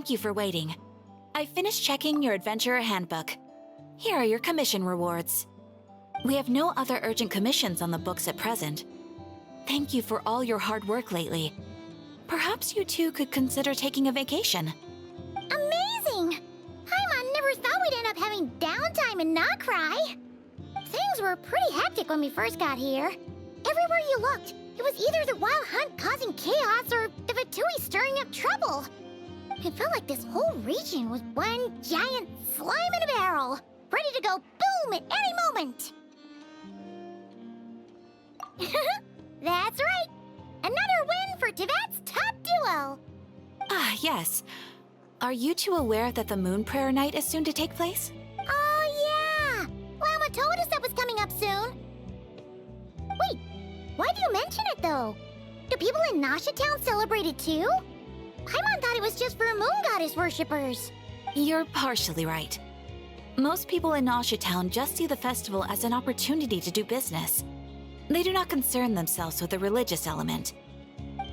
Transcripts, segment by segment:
Thank you for waiting. I finished checking your adventurer handbook. Here are your commission rewards. We have no other urgent commissions on the books at present. Thank you for all your hard work lately. Perhaps you two could consider taking a vacation. Amazing! Paimon never thought we'd end up having downtime and not cry. Things were pretty hectic when we first got here. Everywhere you looked, it was either the wild hunt causing chaos or the Fatui stirring up trouble. It felt like this whole region was one giant slime in a barrel, ready to go boom at any moment. That's right! Another win for Teyvat's top duo! Ah, yes. Are you two aware that the Moon Prayer Night is soon to take place? Oh, yeah! Llama told us that was coming up soon. Wait, why do you mention it, though? Do people in Nasha Town celebrate it, too? Paimon thought it was just for Moon Goddess worshippers. You're partially right. Most people in Nasha Town just see the festival as an opportunity to do business. They do not concern themselves with the religious element.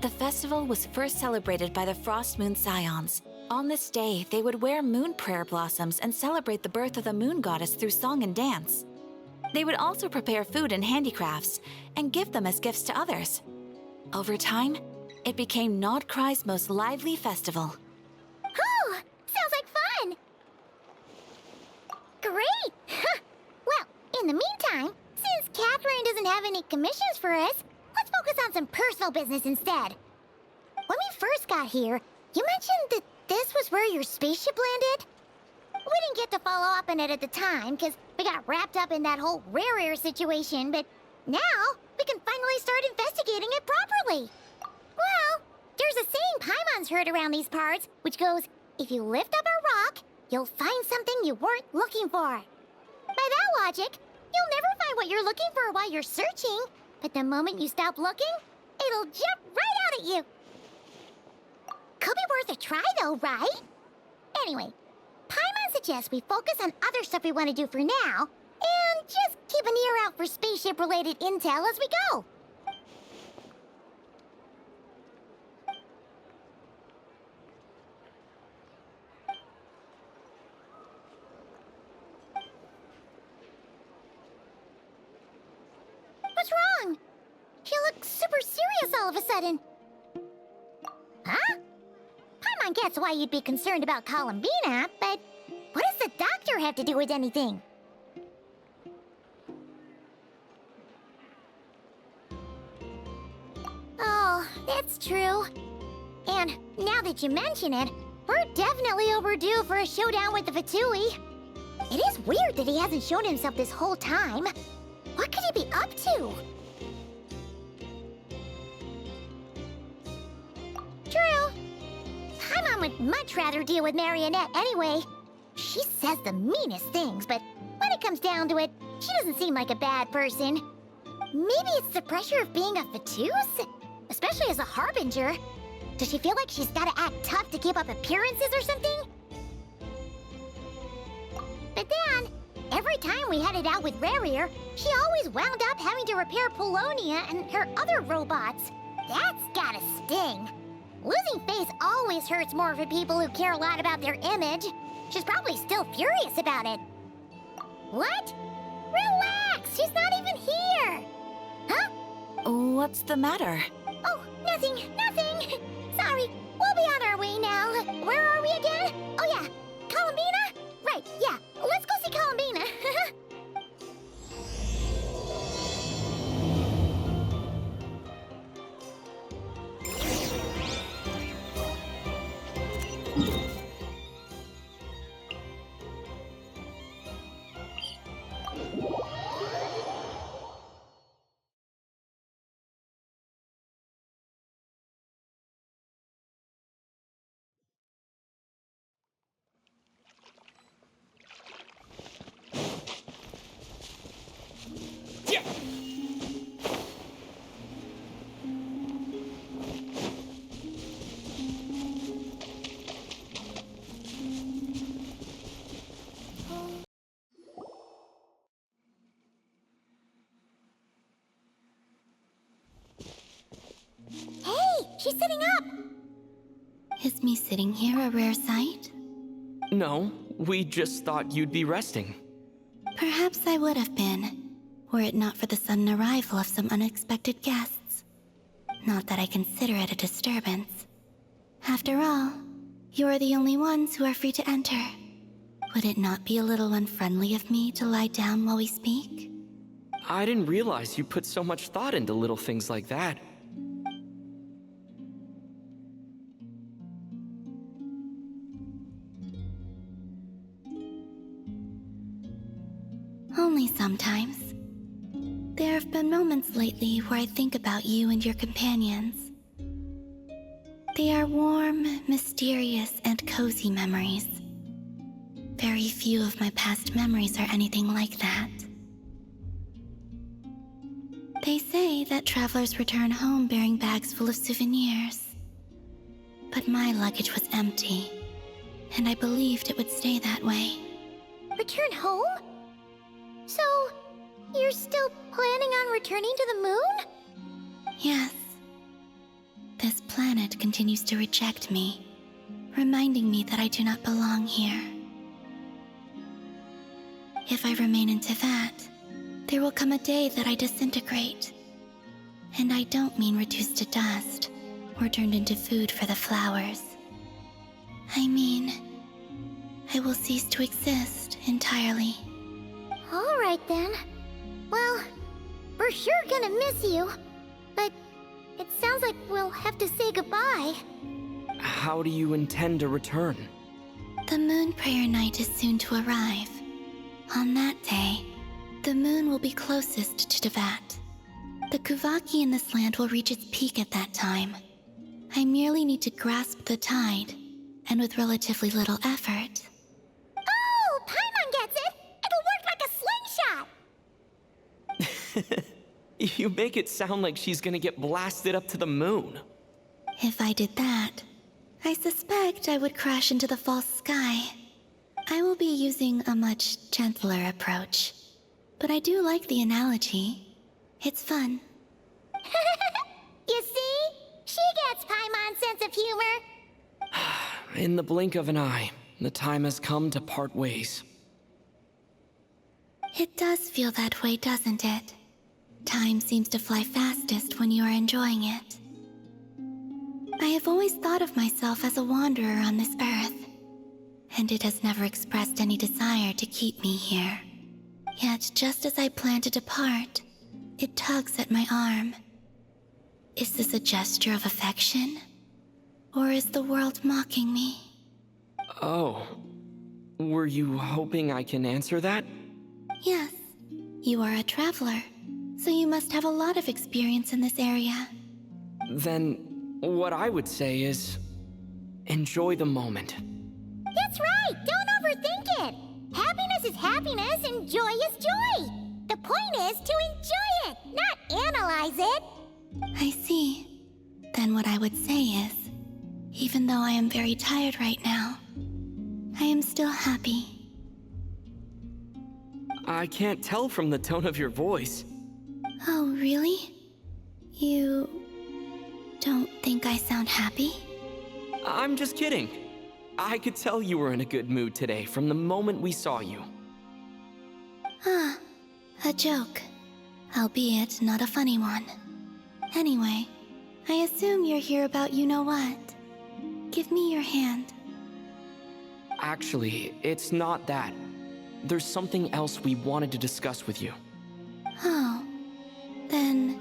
The festival was first celebrated by the Frost Moon Scions. On this day, they would wear moon prayer blossoms and celebrate the birth of the moon goddess through song and dance. They would also prepare food and handicrafts and give them as gifts to others. Over time, it became Nodcry's most lively festival. Oh, sounds like fun! Great! Well, in the meantime, since Catherine doesn't have any commissions for us, let's focus on some personal business instead. When we first got here, you mentioned that this was where your spaceship landed? We didn't get to follow up on it at the time, because we got wrapped up in that whole rare air situation, but now we can finally start investigating it properly. Well, there's a saying Paimon's heard around these parts, which goes, if you lift up a rock, you'll find something you weren't looking for. By that logic, you'll never find what you're looking for while you're searching, but the moment you stop looking, it'll jump right out at you. Could be worth a try though, right? Anyway, Paimon suggests we focus on other stuff we want to do for now, and just keep an ear out for spaceship-related intel as we go. What's wrong? She looks super serious all of a sudden. Huh? Paimon gets why you'd be concerned about Columbina, but what does the doctor have to do with anything? Oh, that's true. And now that you mention it, we're definitely overdue for a showdown with the Fatui. It is weird that he hasn't shown himself this whole time. What could he be up to? True. Paimon would much rather deal with Marionette anyway. She says the meanest things, but when it comes down to it, she doesn't seem like a bad person. Maybe it's the pressure of being a Fatuse? Especially as a Harbinger. Does she feel like she's gotta act tough to keep up appearances or something? But then, every time we headed out with Rarier, she always wound up having to repair Polonia and her other robots. That's gotta sting. Losing face always hurts more for people who care a lot about their image. She's probably still furious about it. What? Relax, she's not even here. Huh? What's the matter? Oh, nothing. Sorry, we'll be on our way now. Where are we again? Oh yeah, Columbina? Right, yeah, let's go see Columbina. Hey, she's sitting up. Is me sitting here a rare sight? No, we just thought you'd be resting. Perhaps I would have been, were it not for the sudden arrival of some unexpected guests. Not that I consider it a disturbance. After all, you are the only ones who are free to enter. Would it not be a little unfriendly of me to lie down while we speak? I didn't realize you put so much thought into little things like that. Only sometimes. There have been moments lately where I think about you and your companions. They are warm, mysterious, and cozy memories. Very few of my past memories are anything like that. They say that travelers return home bearing bags full of souvenirs. But my luggage was empty, and I believed it would stay that way. Return home? So, you're still planning on returning to the moon? Yes. This planet continues to reject me, reminding me that I do not belong here. If I remain in Teyvat, there will come a day that I disintegrate. And I don't mean reduced to dust or turned into food for the flowers. I mean, I will cease to exist entirely. All right then. Well, we're sure gonna miss you. But it sounds like we'll have to say goodbye. How do you intend to return? The moon prayer night is soon to arrive. On that day, the moon will be closest to Teyvat. The Kuvaki in this land will reach its peak at that time. I merely need to grasp the tide, and with relatively little effort. Oh, Paimon gets it! It'll work like a slingshot! You make it sound like she's gonna get blasted up to the moon. If I did that, I suspect I would crash into the false sky. I will be using a much gentler approach. But I do like the analogy. It's fun. You see? She gets Paimon's sense of humor. In the blink of an eye, the time has come to part ways. It does feel that way, doesn't it? Time seems to fly fastest when you are enjoying it. I have always thought of myself as a wanderer on this earth, and it has never expressed any desire to keep me here. Yet, just as I plan to depart, it tugs at my arm. Is this a gesture of affection? Or is the world mocking me? Oh. Were you hoping I can answer that? Yes. You are a traveler, so you must have a lot of experience in this area. Then, what I would say is... enjoy the moment. That's right! Don't overthink it! Happiness is happiness and joy is joy! The point is to enjoy it, not analyze it! I see. Then what I would say is, even though I am very tired right now, I am still happy. I can't tell from the tone of your voice. Oh, really? You don't think I sound happy? I'm just kidding. I could tell you were in a good mood today from the moment we saw you. Ah, a joke. Albeit not a funny one. Anyway, I assume you're here about you-know-what. Give me your hand. Actually, it's not that. There's something else we wanted to discuss with you. Oh, then,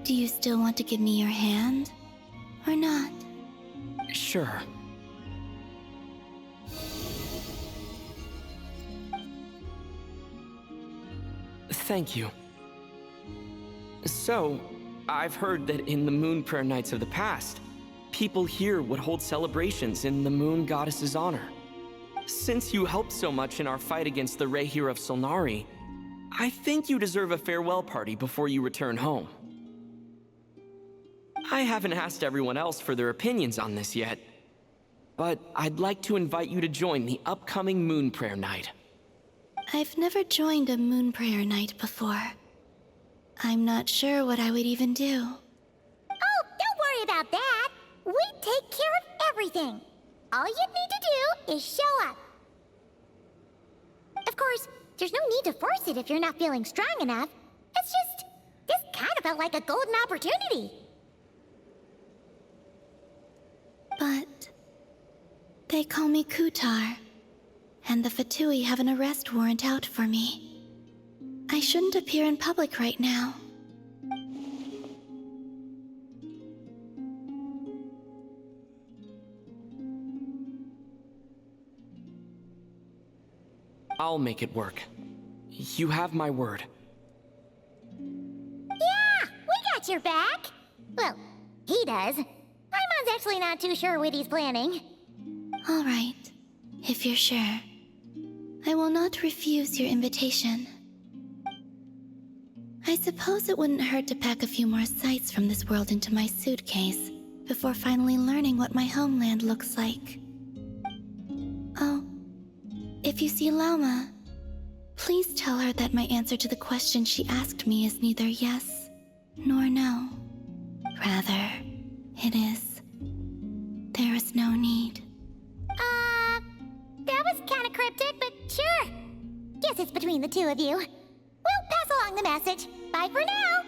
do you still want to give me your hand? Or not? Sure. Thank you. So, I've heard that in the moon prayer nights of the past, people here would hold celebrations in the moon goddess's honor. Since you helped so much in our fight against the Rehir of Solnari, I think you deserve a farewell party before you return home. I haven't asked everyone else for their opinions on this yet, but I'd like to invite you to join the upcoming moon prayer night. I've never joined a moon prayer night before. I'm not sure what I would even do. Oh, don't worry about that! We take care of everything. All you need to do is show up. Of course, there's no need to force it if you're not feeling strong enough. It's just, this kind of felt like a golden opportunity. But they call me Kutar, and the Fatui have an arrest warrant out for me. I shouldn't appear in public right now. I'll make it work. You have my word. Yeah, we got your back. Well, he does. Paimon's actually not too sure what he's planning. All right, if you're sure. I will not refuse your invitation. I suppose it wouldn't hurt to pack a few more sights from this world into my suitcase before finally learning what my homeland looks like. Oh, if you see Lauma, please tell her that my answer to the question she asked me is neither yes nor no. Rather, it is, there is no need. That was kind of cryptic, but sure. Guess it's between the two of you. We'll pass along the message. Bye for now.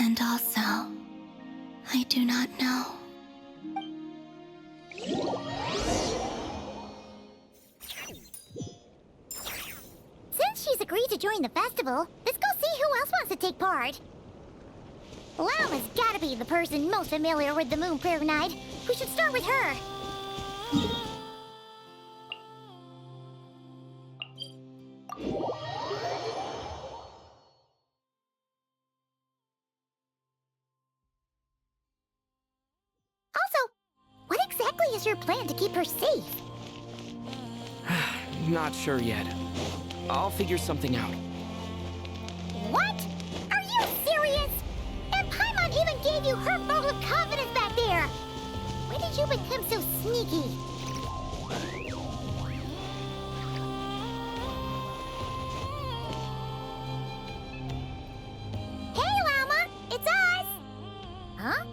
And also, I do not know. Since she's agreed to join the festival, let's go see who else wants to take part. Lauma's gotta be the person most familiar with the Moon Prayer Night. We should start with her. Also, what exactly is your plan to keep her safe? Not sure yet. I'll figure something out. What? Are you serious? And Paimon even gave you her vote of confidence back there! When did you become so sneaky? Hey, Llama! It's us! Huh?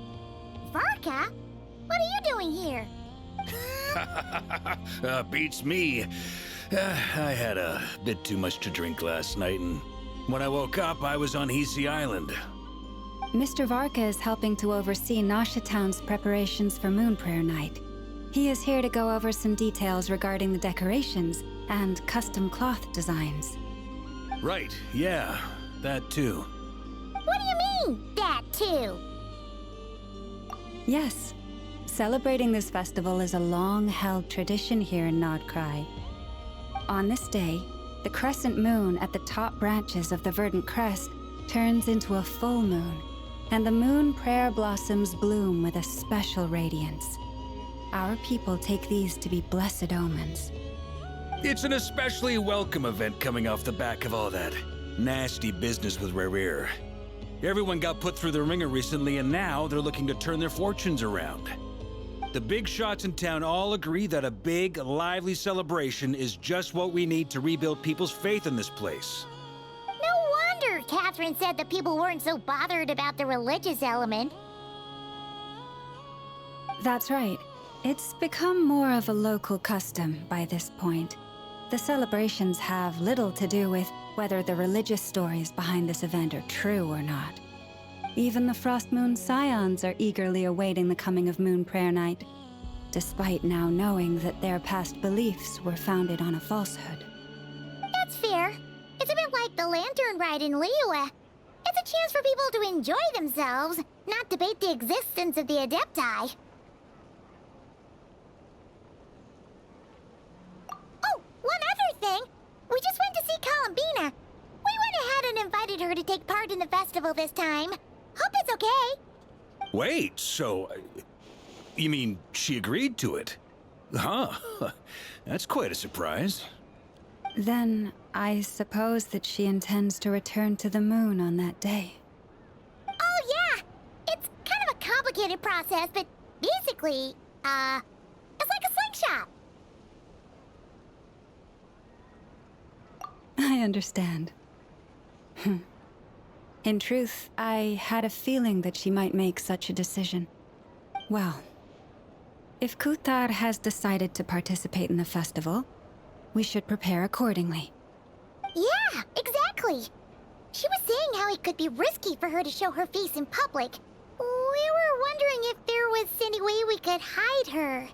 Varka? What are you doing here? Beats me. I had a bit too much to drink last night, and when I woke up, I was on Hisi Island. Mr. Varka is helping to oversee Nasha Town's preparations for Moon Prayer Night. He is here to go over some details regarding the decorations and custom cloth designs. Right, yeah, that too. What do you mean, that too? Yes, celebrating this festival is a long-held tradition here in Nodcry. On this day, the crescent moon at the top branches of the verdant crest turns into a full moon, and the moon prayer blossoms bloom with a special radiance. Our people take these to be blessed omens. It's an especially welcome event coming off the back of all that nasty business with Rare. Everyone got put through the ringer recently, and now they're looking to turn their fortunes around. The big shots in town all agree that a big, lively celebration is just what we need to rebuild people's faith in this place. No wonder Catherine said that people weren't so bothered about the religious element. That's right. It's become more of a local custom by this point. The celebrations have little to do with whether the religious stories behind this event are true or not. Even the Frost Moon Scions are eagerly awaiting the coming of Moon Prayer Night, despite now knowing that their past beliefs were founded on a falsehood. That's fair. It's a bit like the Lantern Ride in Liyue. It's a chance for people to enjoy themselves, not debate the existence of the Adepti. Oh, one other thing! We just went to see Columbina. We went ahead and invited her to take part in the festival this time. Hope it's okay. Wait, so... you mean she agreed to it? Huh. That's quite a surprise. Then, I suppose that she intends to return to the moon on that day. Oh yeah! It's kind of a complicated complicated process, but basically, it's like a slingshot. I understand. In truth, I had a feeling that she might make such a decision. Well, if Kutar has decided to participate in the festival, we should prepare accordingly. Yeah, exactly. She was saying how it could be risky for her to show her face in public. We were wondering if there was any way we could hide her.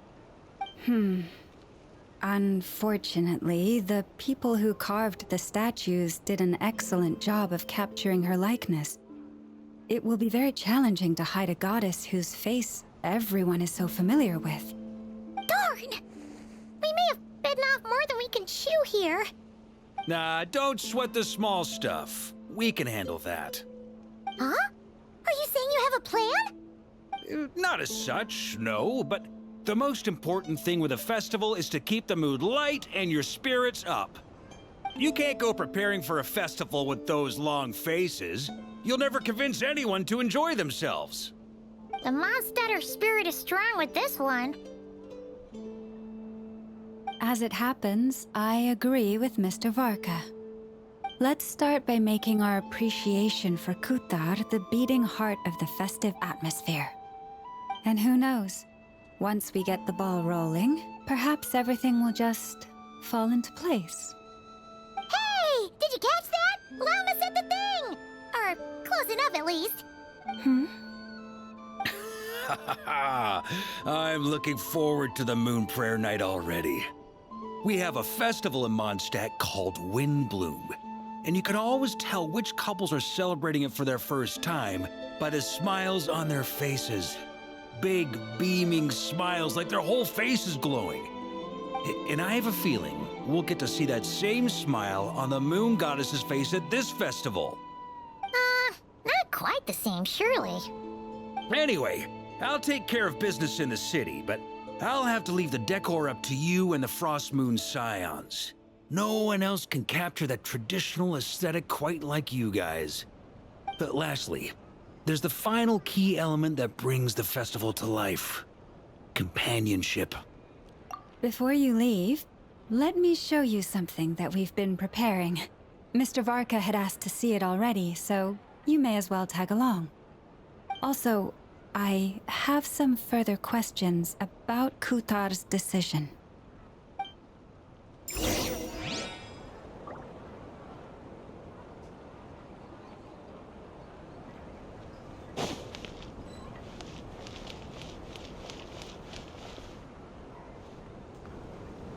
Unfortunately, the people who carved the statues did an excellent job of capturing her likeness. It will be very challenging to hide a goddess whose face everyone is so familiar with. Darn! We may have bitten off more than we can chew here. Nah, don't sweat the small stuff. We can handle that. Huh? Are you saying you have a plan? Not as such, no, but the most important thing with a festival is to keep the mood light and your spirits up. You can't go preparing for a festival with those long faces. You'll never convince anyone to enjoy themselves. The Mondstatter spirit is strong with this one. As it happens, I agree with Mr. Varka. Let's start by making our appreciation for Kutar the beating heart of the festive atmosphere. And who knows? Once we get the ball rolling, perhaps everything will just fall into place. Hey! Did you catch that? Llama said the thing! Or close enough, at least. I'm looking forward to the Moon Prayer Night already. We have a festival in Mondstadt called Windbloom, and you can always tell which couples are celebrating it for their first time by the smiles on their faces. Big, beaming smiles like their whole face is glowing. And I have a feeling we'll get to see that same smile on the Moon Goddess's face at this festival. Not quite the same, surely. Anyway, I'll take care of business in the city, but I'll have to leave the decor up to you and the Frost Moon Scions. No one else can capture that traditional aesthetic quite like you guys. But lastly, there's the final key element that brings the festival to life. Companionship. Before you leave, let me show you something that we've been preparing. Mr. Varka had asked to see it already, so you may as well tag along. Also, I have some further questions about Kutar's decision.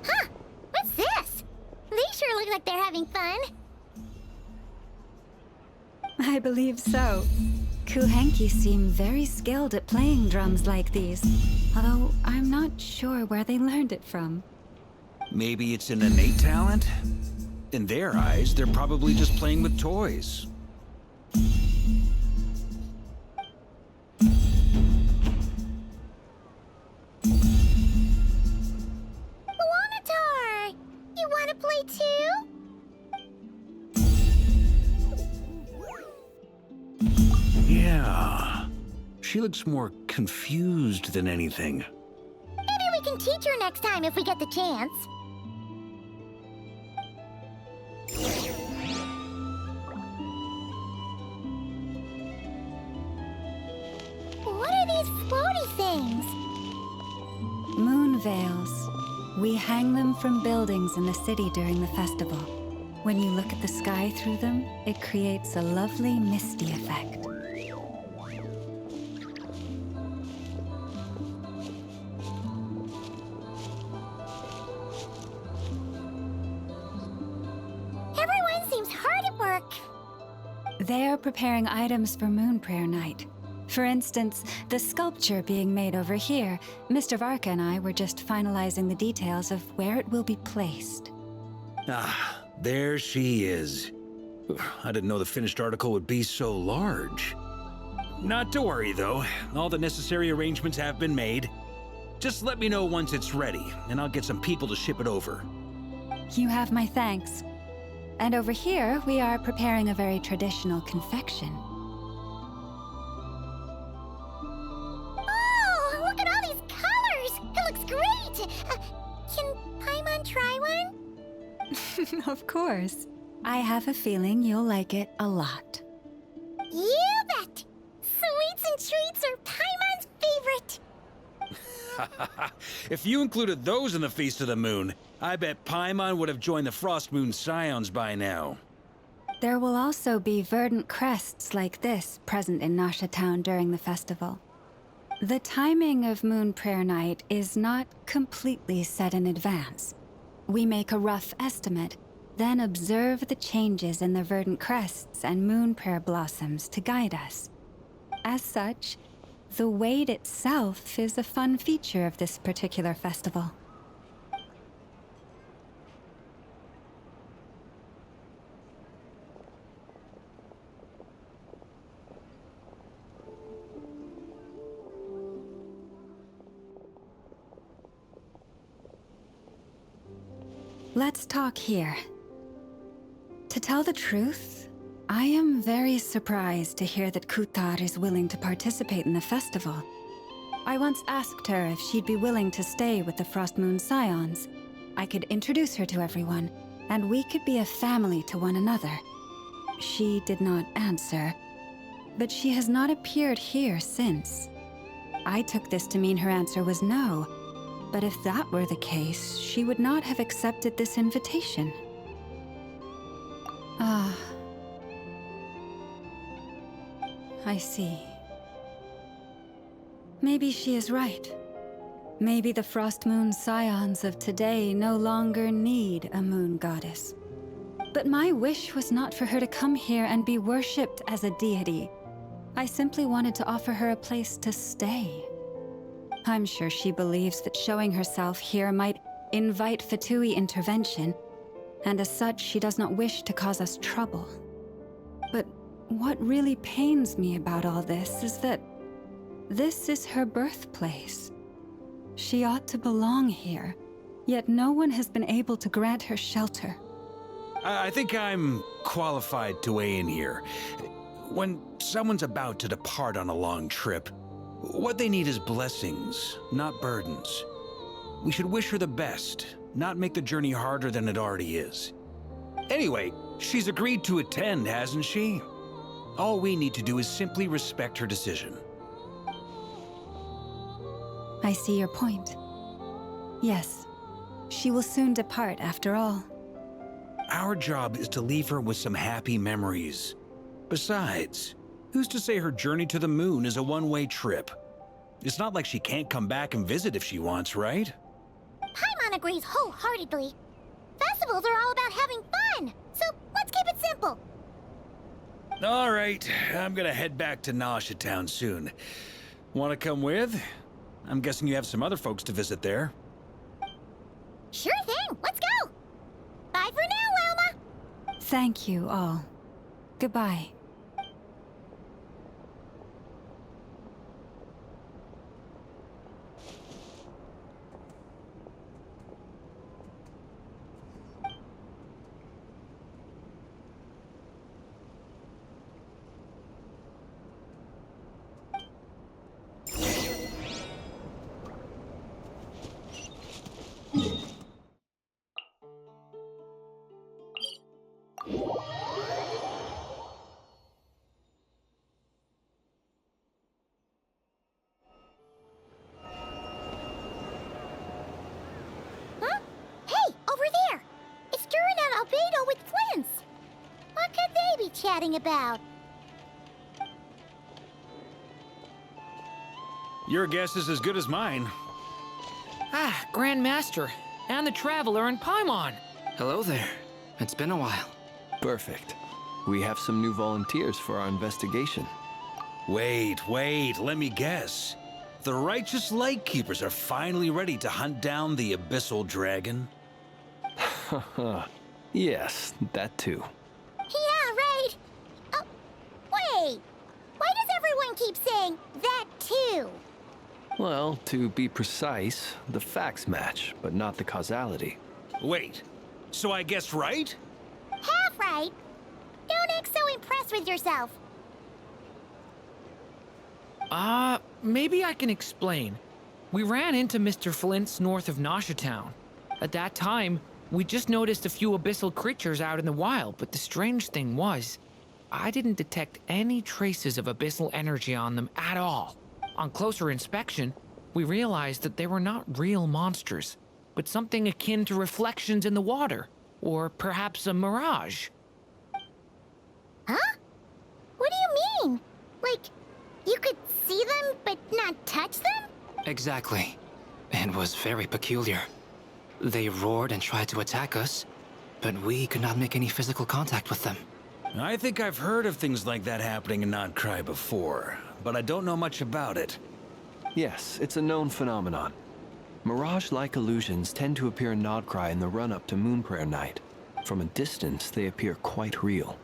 Huh! What's this? They sure look like they're having fun. I believe so. Kuhenki seem very skilled at playing drums like these, although I'm not sure where they learned it from. Maybe it's an innate talent? In their eyes, they're probably just playing with toys. Wanatar! You wanna play too? Yeah. She looks more confused than anything. Maybe we can teach her next time if we get the chance. What are these floaty things? Moon veils. We hang them from buildings in the city during the festival. When you look at the sky through them, it creates a lovely misty effect. Everyone seems hard at work. They're preparing items for Moon Prayer Night. For instance, the sculpture being made over here, Mr. Varka and I were just finalizing the details of where it will be placed. Ah, there she is. I didn't know the finished article would be so large. Not to worry, though. All the necessary arrangements have been made. Just let me know once it's ready, and I'll get some people to ship it over. You have my thanks. And over here, we are preparing a very traditional confection. Of course. I have a feeling you'll like it a lot. You bet! Sweets and treats are Paimon's favorite. If you included those in the Feast of the Moon, I bet Paimon would have joined the Frost Moon Scions by now. There will also be verdant crests like this present in Nasha Town during the festival. The timing of Moon Prayer Night is not completely set in advance. We make a rough estimate, then observe the changes in the verdant crests and moon prayer blossoms to guide us. As such, the wait itself is a fun feature of this particular festival. Let's talk here. To tell the truth, I am very surprised to hear that Kutar is willing to participate in the festival. I once asked her if she'd be willing to stay with the Frost Moon Scions. I could introduce her to everyone, and we could be a family to one another. She did not answer, but she has not appeared here since. I took this to mean her answer was no, but if that were the case, she would not have accepted this invitation. Ah. I see. Maybe she is right. Maybe the Frost Moon Scions of today no longer need a moon goddess. But my wish was not for her to come here and be worshipped as a deity. I simply wanted to offer her a place to stay. I'm sure she believes that showing herself here might invite Fatui intervention, and as such, she does not wish to cause us trouble. But what really pains me about all this is that this is her birthplace. She ought to belong here, yet no one has been able to grant her shelter. I think I'm qualified to weigh in here. When someone's about to depart on a long trip, what they need is blessings, not burdens. We should wish her the best, not make the journey harder than it already is. Anyway, she's agreed to attend, hasn't she? All we need to do is simply respect her decision. I see your point. Yes, she will soon depart after all. Our job is to leave her with some happy memories. Besides, who's to say her journey to the moon is a one-way trip? It's not like she can't come back and visit if she wants, right? Paimon agrees wholeheartedly. Festivals are all about having fun, so let's keep it simple. All right, I'm gonna head back to Nasha Town soon. Want to come with? I'm guessing you have some other folks to visit there. Sure thing, let's go! Bye for now, Wilma! Thank you all. Goodbye. Huh? Hey, over there! It's Duran and Albedo with Flints! What could they be chatting about? Your guess is as good as mine. Ah, Grand Master, and the Traveler and Paimon. Hello there. It's been a while. Perfect. We have some new volunteers for our investigation. Wait, let me guess. The righteous Lightkeepers are finally ready to hunt down the Abyssal Dragon? Yes, that too. Yeah, right! Oh, wait! Why does everyone keep saying that too? Well, to be precise, the facts match, but not the causality. Wait, so I guessed right? Half right! Don't act so impressed with yourself. Maybe I can explain. We ran into Mr. Flint's north of Nasha Town. At that time, We just noticed a few abyssal creatures out in the wild, but the strange thing was, I didn't detect any traces of abyssal energy on them at all. On closer inspection, we realized that they were not real monsters, but something akin to reflections in the water, or perhaps a mirage. Huh? What do you mean? Like, you could see them but not touch them? Exactly. It was very peculiar. They roared and tried to attack us, but we could not make any physical contact with them. I think I've heard of things like that happening in Notcry before, but I don't know much about it. Yes, it's a known phenomenon. Mirage-like illusions tend to appear in Notcry in the run-up to Moonprayer Night. From a distance, they appear quite real.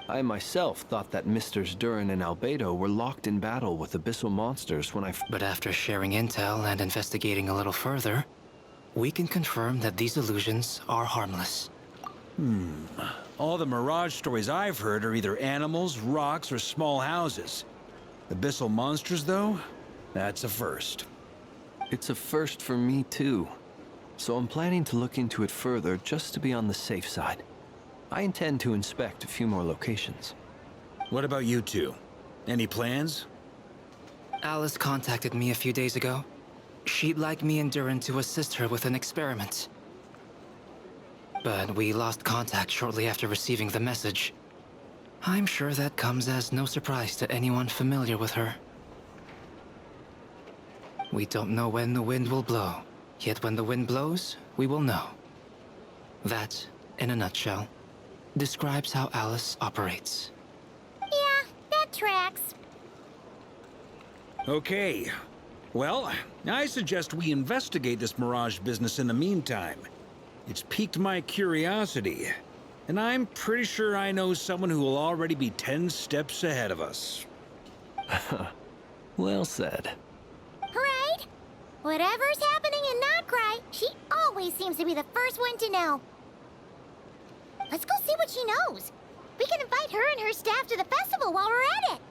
I myself thought that Misters Durin and Albedo were locked in battle with abyssal monsters when But after sharing intel and investigating a little further, we can confirm that these illusions are harmless. All the Mirage stories I've heard are either animals, rocks, or small houses. Abyssal monsters, though? That's a first. It's a first for me, too. So I'm planning to look into it further just to be on the safe side. I intend to inspect a few more locations. What about you two? Any plans? Alice contacted me a few days ago. She'd like me and Durin to assist her with an experiment. But we lost contact shortly after receiving the message. I'm sure that comes as no surprise to anyone familiar with her. We don't know when the wind will blow, yet when the wind blows, we will know. That, in a nutshell, describes how Alice operates. Yeah, that tracks. Okay. Well, I suggest we investigate this Mirage business in the meantime. It's piqued my curiosity, and I'm pretty sure I know someone who will already be 10 steps ahead of us. Well said. Right? Whatever's happening in Notcry, she always seems to be the first one to know. Let's go see what she knows. We can invite her and her staff to the festival while we're at it.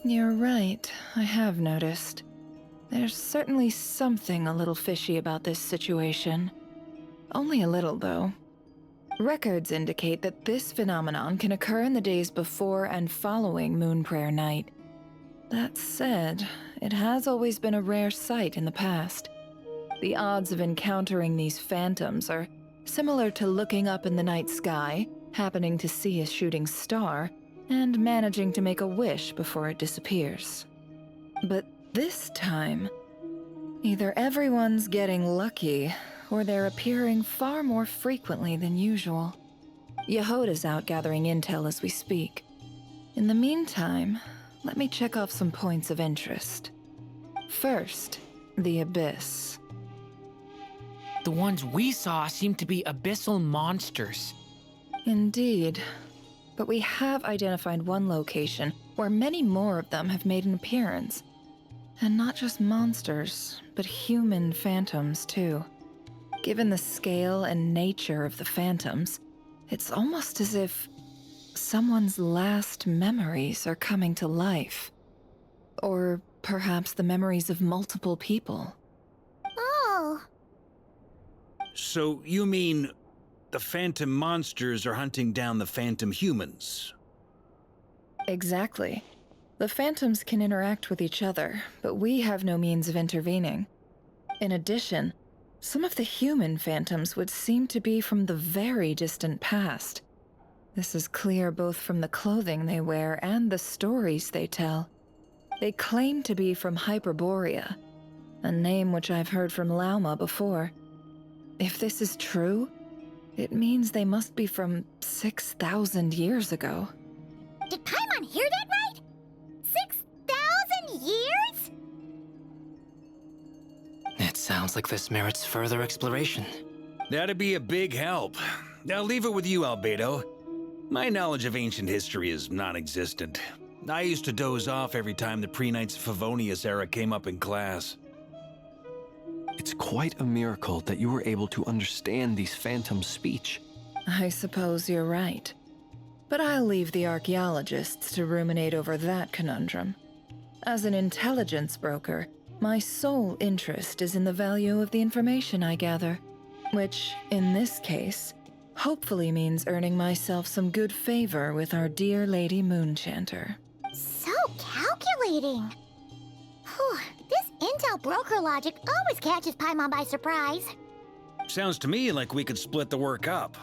You're right, I have noticed. There's certainly something a little fishy about this situation. Only a little, though. Records indicate that this phenomenon can occur in the days before and following Moonprayer Night. That said, it has always been a rare sight in the past. The odds of encountering these phantoms are similar to looking up in the night sky, happening to see a shooting star, and managing to make a wish before it disappears. But this time, either everyone's getting lucky, or they're appearing far more frequently than usual. Yehoda's out gathering intel as we speak. In the meantime, let me check off some points of interest. First, the Abyss. The ones we saw seem to be abyssal monsters. Indeed. But we have identified one location where many more of them have made an appearance. And not just monsters, but human phantoms, too. Given the scale and nature of the phantoms, it's almost as if someone's last memories are coming to life. Or perhaps the memories of multiple people. Oh. So you mean the phantom monsters are hunting down the phantom humans? Exactly. The phantoms can interact with each other, but we have no means of intervening. In addition, some of the human phantoms would seem to be from the very distant past. This is clear both from the clothing they wear and the stories they tell. They claim to be from Hyperborea, a name which I've heard from Lauma before. If this is true, It means they must be from 6,000 years ago. Did Paimon hear that right? 6,000 years? It sounds like this merits further exploration. That'd be a big help. I'll leave it with you, Albedo. My knowledge of ancient history is non-existent. I used to doze off every time the pre-Knights of Favonius era came up in class. It's quite a miracle that you were able to understand these phantoms' speech. I suppose you're right. But I'll leave the archaeologists to ruminate over that conundrum. As an intelligence broker, my sole interest is in the value of the information I gather, which, in this case, hopefully means earning myself some good favor with our dear Lady Moonchanter. So calculating. Whew, this intel broker logic always catches Paimon by surprise. Sounds to me like we could split the work up.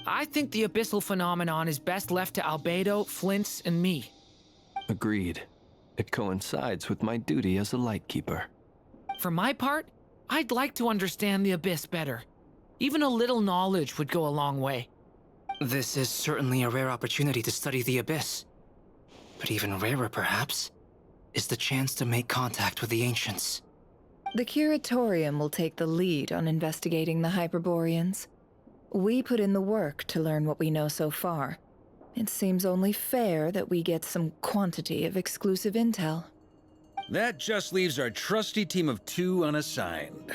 I think the abyssal phenomenon is best left to Albedo, Flints, and me. Agreed. It coincides with my duty as a lightkeeper. For my part, I'd like to understand the abyss better. Even a little knowledge would go a long way. This is certainly a rare opportunity to study the abyss. But even rarer, perhaps, is the chance to make contact with the ancients. The Curatorium will take the lead on investigating the Hyperboreans. We put in the work to learn what we know so far. It seems only fair that we get some quantity of exclusive intel. That just leaves our trusty team of 2 unassigned.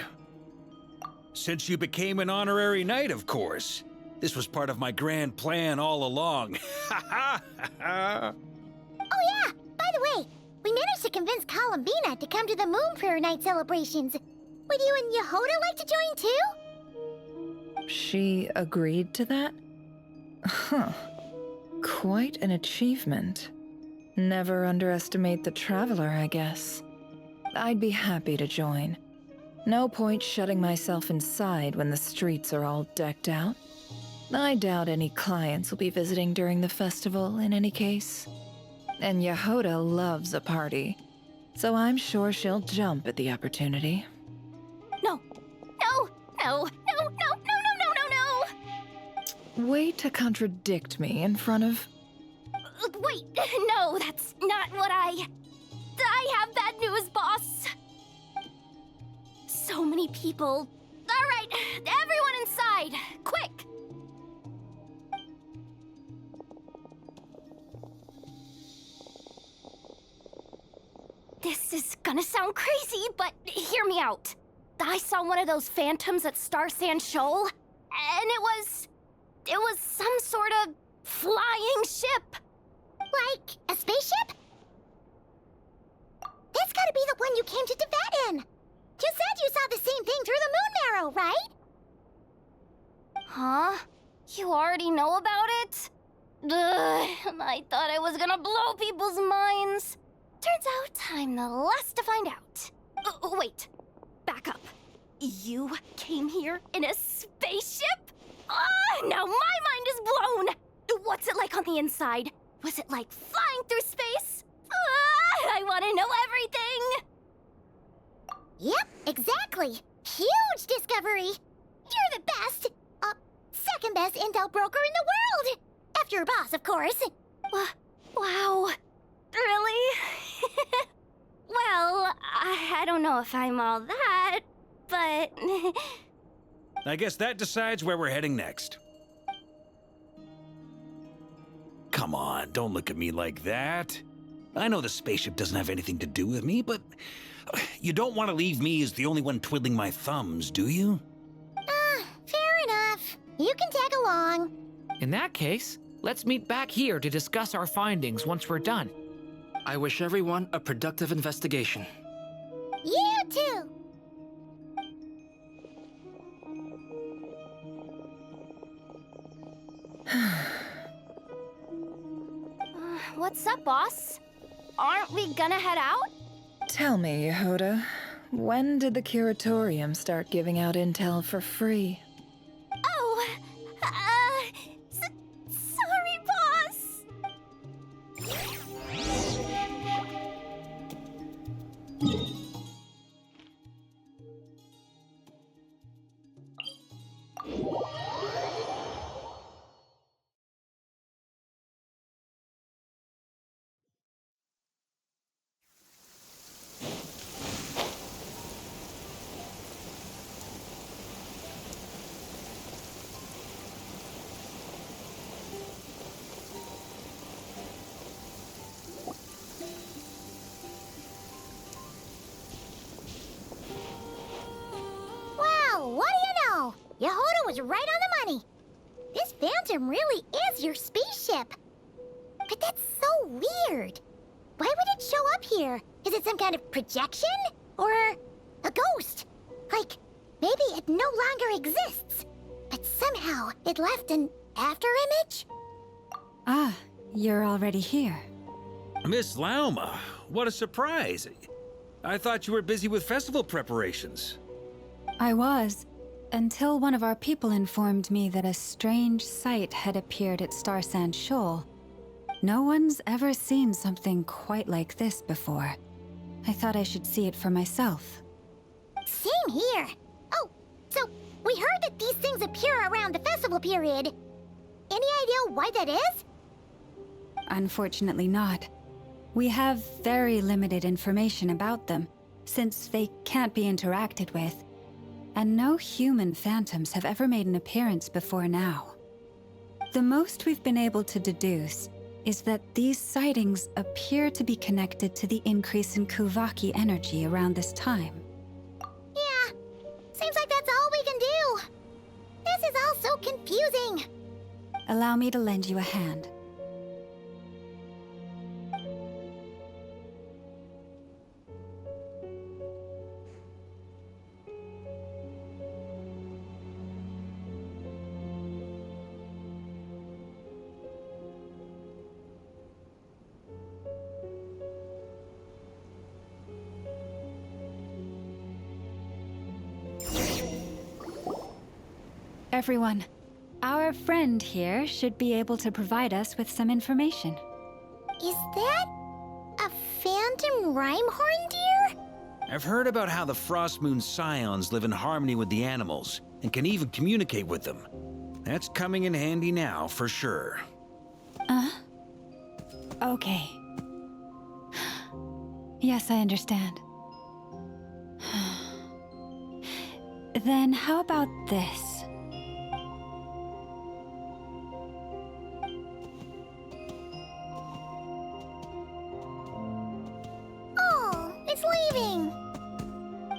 Since you became an honorary knight, of course. This was part of my grand plan all along. Oh yeah, by the way, we managed to convince Columbina to come to the Moon Prayer Night celebrations. Would you and Yehoda like to join too? She agreed to that? Huh. Quite an achievement. Never underestimate the traveler, I guess. I'd be happy to join. No point shutting myself inside when the streets are all decked out. I doubt any clients will be visiting during the festival in any case. And Yehoda loves a party, so I'm sure she'll jump at the opportunity. No, no, no, no, no, no, no, no, no, no! Way to contradict me in front of... Wait, no, that's not what I have bad news, boss. So many people. All right, everyone inside, quick! This is gonna sound crazy, but hear me out. I saw one of those phantoms at Star Sand Shoal, and it was some sort of flying ship. Like a spaceship? That's gotta be the one you came to Tibet in. You said you saw the same thing through the moon marrow, right? Huh? You already know about it? Ugh, I thought I was gonna blow people's minds. Turns out I'm the last to find out. Wait, back up. You came here in a spaceship? Now my mind is blown! What's it like on the inside? Was it like flying through space? I want to know everything! Yep, exactly. Huge discovery. You're the best, second best intel broker in the world. After your boss, of course. Wow. Really? Well, I don't know if I'm all that, but... I guess that decides where we're heading next. Come on, don't look at me like that. I know the spaceship doesn't have anything to do with me, but you don't want to leave me as the only one twiddling my thumbs, do you? Fair enough. You can tag along. In that case, let's meet back here to discuss our findings once we're done. I wish everyone a productive investigation. You too. What's up, boss? Aren't we gonna head out? Tell me, Yehoda, when did the Curatorium start giving out intel for free? Oh, sorry, boss. Yehoda was right on the money. This Phantom really is your spaceship. But that's so weird. Why would it show up here? Is it some kind of projection? Or a ghost? Like, maybe it no longer exists, but somehow it left an afterimage? Ah, you're already here. Miss Lauma, what a surprise. I thought you were busy with festival preparations. I was, until one of our people informed me that a strange sight had appeared at Star Sand Shoal. No one's ever seen something quite like this before. I thought I should see it for myself. Same here. Oh, so we heard that these things appear around the festival period. Any idea why that is? Unfortunately not. We have very limited information about them, since they can't be interacted with. And no human phantoms have ever made an appearance before now. The most we've been able to deduce is that these sightings appear to be connected to the increase in Kuvaki energy around this time. Yeah, seems like that's all we can do. This is all so confusing. Allow me to lend you a hand. Everyone, our friend here should be able to provide us with some information. Is that a phantom Rhymehorn deer? I've heard about how the Frost Moon Scions live in harmony with the animals and can even communicate with them. That's coming in handy now, for sure. Okay. Yes, I understand. Then how about this?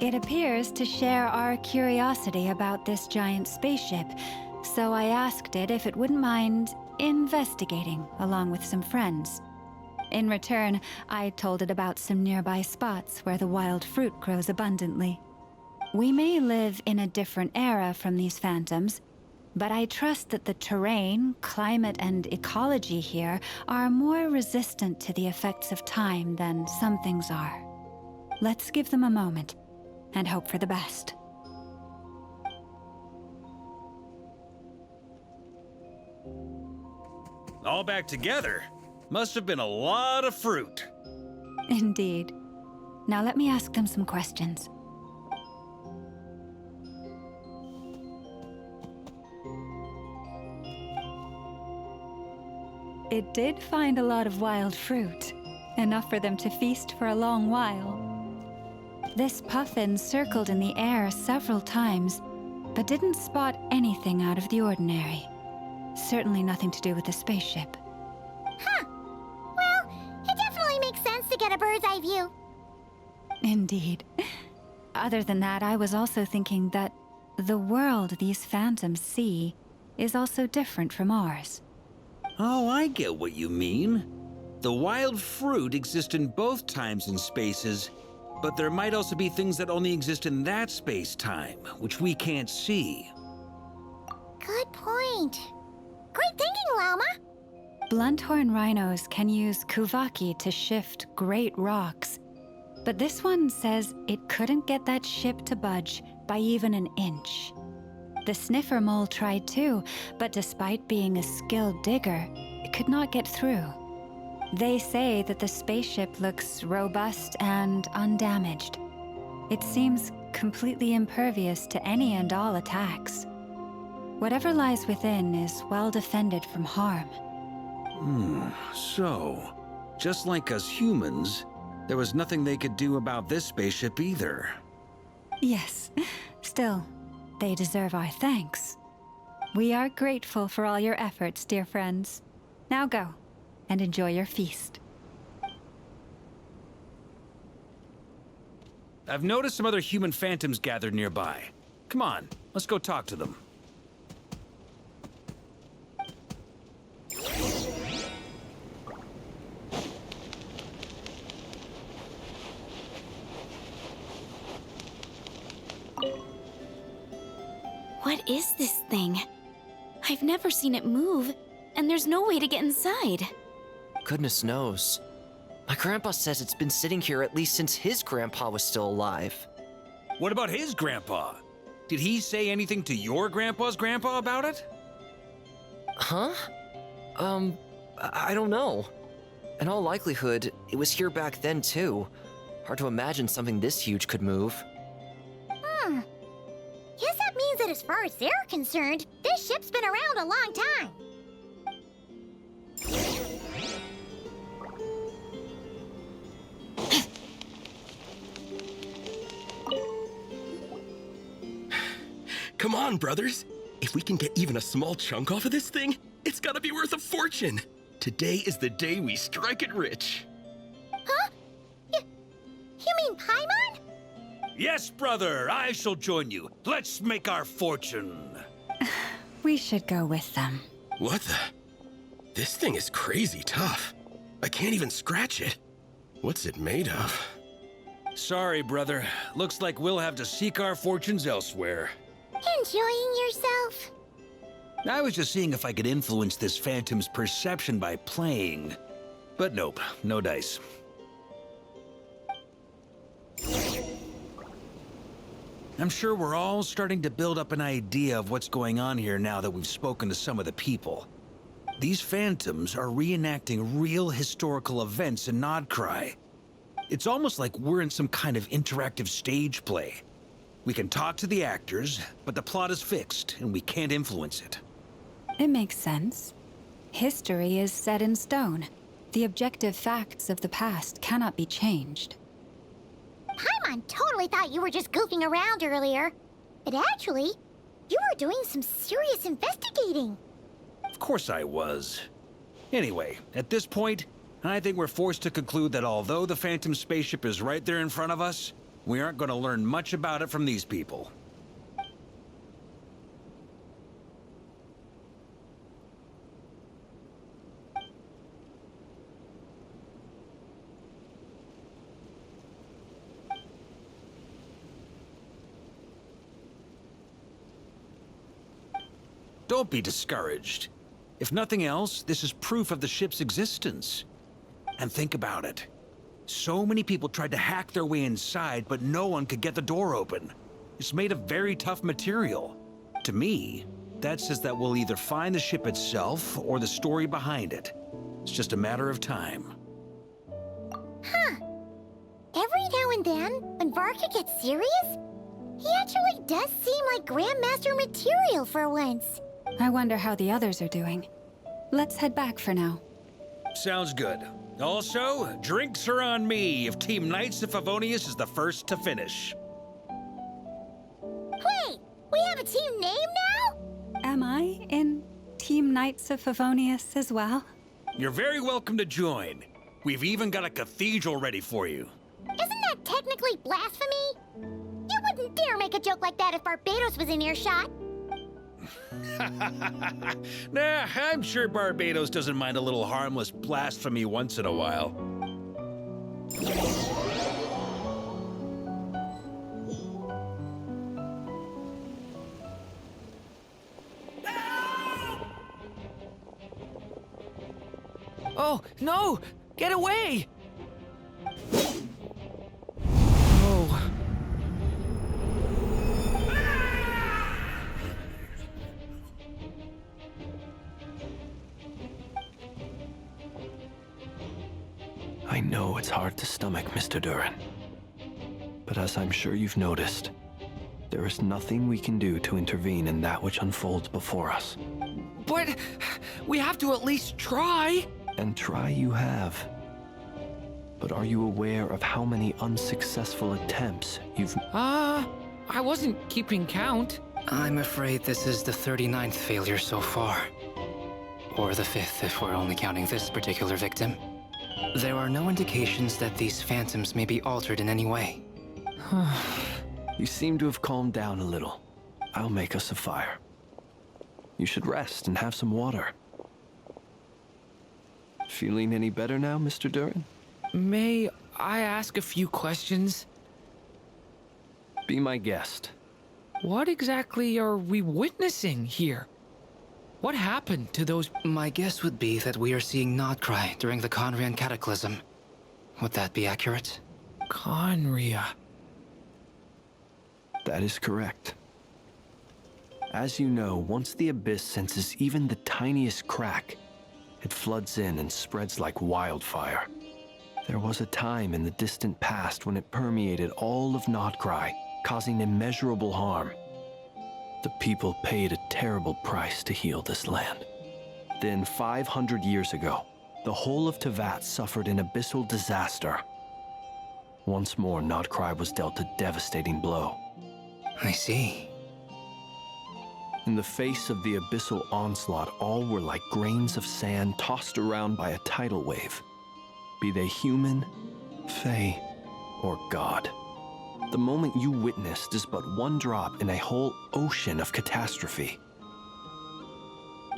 It appears to share our curiosity about this giant spaceship, so I asked it if it wouldn't mind investigating along with some friends. In return, I told it about some nearby spots where the wild fruit grows abundantly. We may live in a different era from these phantoms, but I trust that the terrain, climate, and ecology here are more resistant to the effects of time than some things are. Let's give them a moment and hope for the best. All back together? Must have been a lot of fruit. Indeed. Now let me ask them some questions. It did find a lot of wild fruit, enough for them to feast for a long while. This puffin circled in the air several times, but didn't spot anything out of the ordinary. Certainly nothing to do with the spaceship. Huh. Well, it definitely makes sense to get a bird's eye view. Indeed. Other than that, I was also thinking that the world these phantoms see is also different from ours. Oh, I get what you mean. The wild fruit exist in both times and spaces, but there might also be things that only exist in that space-time, which we can't see. Good point. Great thinking, Lauma. Blunthorn rhinos can use Kuvaki to shift great rocks, but this one says it couldn't get that ship to budge by even an inch. The sniffer mole tried too, but despite being a skilled digger, it could not get through. They say that the spaceship looks robust and undamaged. It seems completely impervious to any and all attacks. Whatever lies within is well defended from harm. So, just like us humans, there was nothing they could do about this spaceship either. Yes, still, they deserve our thanks. We are grateful for all your efforts, dear friends. Now go, and enjoy your feast. I've noticed some other human phantoms gathered nearby. Come on, let's go talk to them. What is this thing? I've never seen it move, and there's no way to get inside. Goodness knows. My grandpa says it's been sitting here at least since his grandpa was still alive. What about his grandpa? Did he say anything to your grandpa's grandpa about it? Huh? I don't know. In all likelihood, it was here back then too. Hard to imagine something this huge could move. Guess that means that as far as they're concerned, this ship's been around a long time. Come on, brothers. If we can get even a small chunk off of this thing, it's gotta be worth a fortune. Today is the day we strike it rich. Huh? You mean Paimon? Yes, brother, I shall join you. Let's make our fortune. We should go with them. What the? This thing is crazy tough. I can't even scratch it. What's it made of? Sorry, brother. Looks like we'll have to seek our fortunes elsewhere. Enjoying yourself? I was just seeing if I could influence this phantom's perception by playing. But nope, no dice. I'm sure we're all starting to build up an idea of what's going on here now that we've spoken to some of the people. These phantoms are reenacting real historical events in Nodcry. It's almost like we're in some kind of interactive stage play. We can talk to the actors, but the plot is fixed, and we can't influence it. It makes sense. History is set in stone. The objective facts of the past cannot be changed. Paimon totally thought you were just goofing around earlier. But actually, you were doing some serious investigating. Of course I was. Anyway, at this point, I think we're forced to conclude that although the Phantom spaceship is right there in front of us, we aren't going to learn much about it from these people. Don't be discouraged. If nothing else, this is proof of the ship's existence. And think about it. So many people tried to hack their way inside, but no one could get the door open. It's made of very tough material. To me, that says that we'll either find the ship itself or the story behind it. It's just a matter of time. Huh. Every now and then, when Varka gets serious, he actually does seem like Grandmaster material for once. I wonder how the others are doing. Let's head back for now. Sounds good. Also, drinks are on me if Team Knights of Favonius is the first to finish. Wait, we have a team name now? Am I in Team Knights of Favonius as well? You're very welcome to join. We've even got a cathedral ready for you. Isn't that technically blasphemy? You wouldn't dare make a joke like that if Barbados was in earshot. Nah, I'm sure Barbados doesn't mind a little harmless blasphemy once in a while. Oh, no! Get away! Oh. I know it's hard to stomach, Mr. Duran. But as I'm sure you've noticed, there is nothing we can do to intervene in that which unfolds before us. But we have to at least try. And try you have. But are you aware of how many unsuccessful attempts you've... I wasn't keeping count. I'm afraid this is the 39th failure so far. Or the 5th if we're only counting this particular victim. There are no indications that these phantoms may be altered in any way. You seem to have calmed down a little. I'll make us a fire. You should rest and have some water. Feeling any better now, Mr. Duran? May I ask a few questions? Be my guest. What exactly are we witnessing here? What happened to those... My guess would be that we are seeing Nodcry during the Conrian Cataclysm. Would that be accurate? Conria. That is correct. As you know, once the Abyss senses even the tiniest crack, it floods in and spreads like wildfire. There was a time in the distant past when it permeated all of Nodcry, causing immeasurable harm. The people paid a terrible price to heal this land. Then, 500 years ago, the whole of Teyvat suffered an abyssal disaster. Once more, Nodcry was dealt a devastating blow. I see. In the face of the abyssal onslaught, all were like grains of sand tossed around by a tidal wave. Be they human, fae, or god. The moment you witnessed is but one drop in a whole ocean of catastrophe.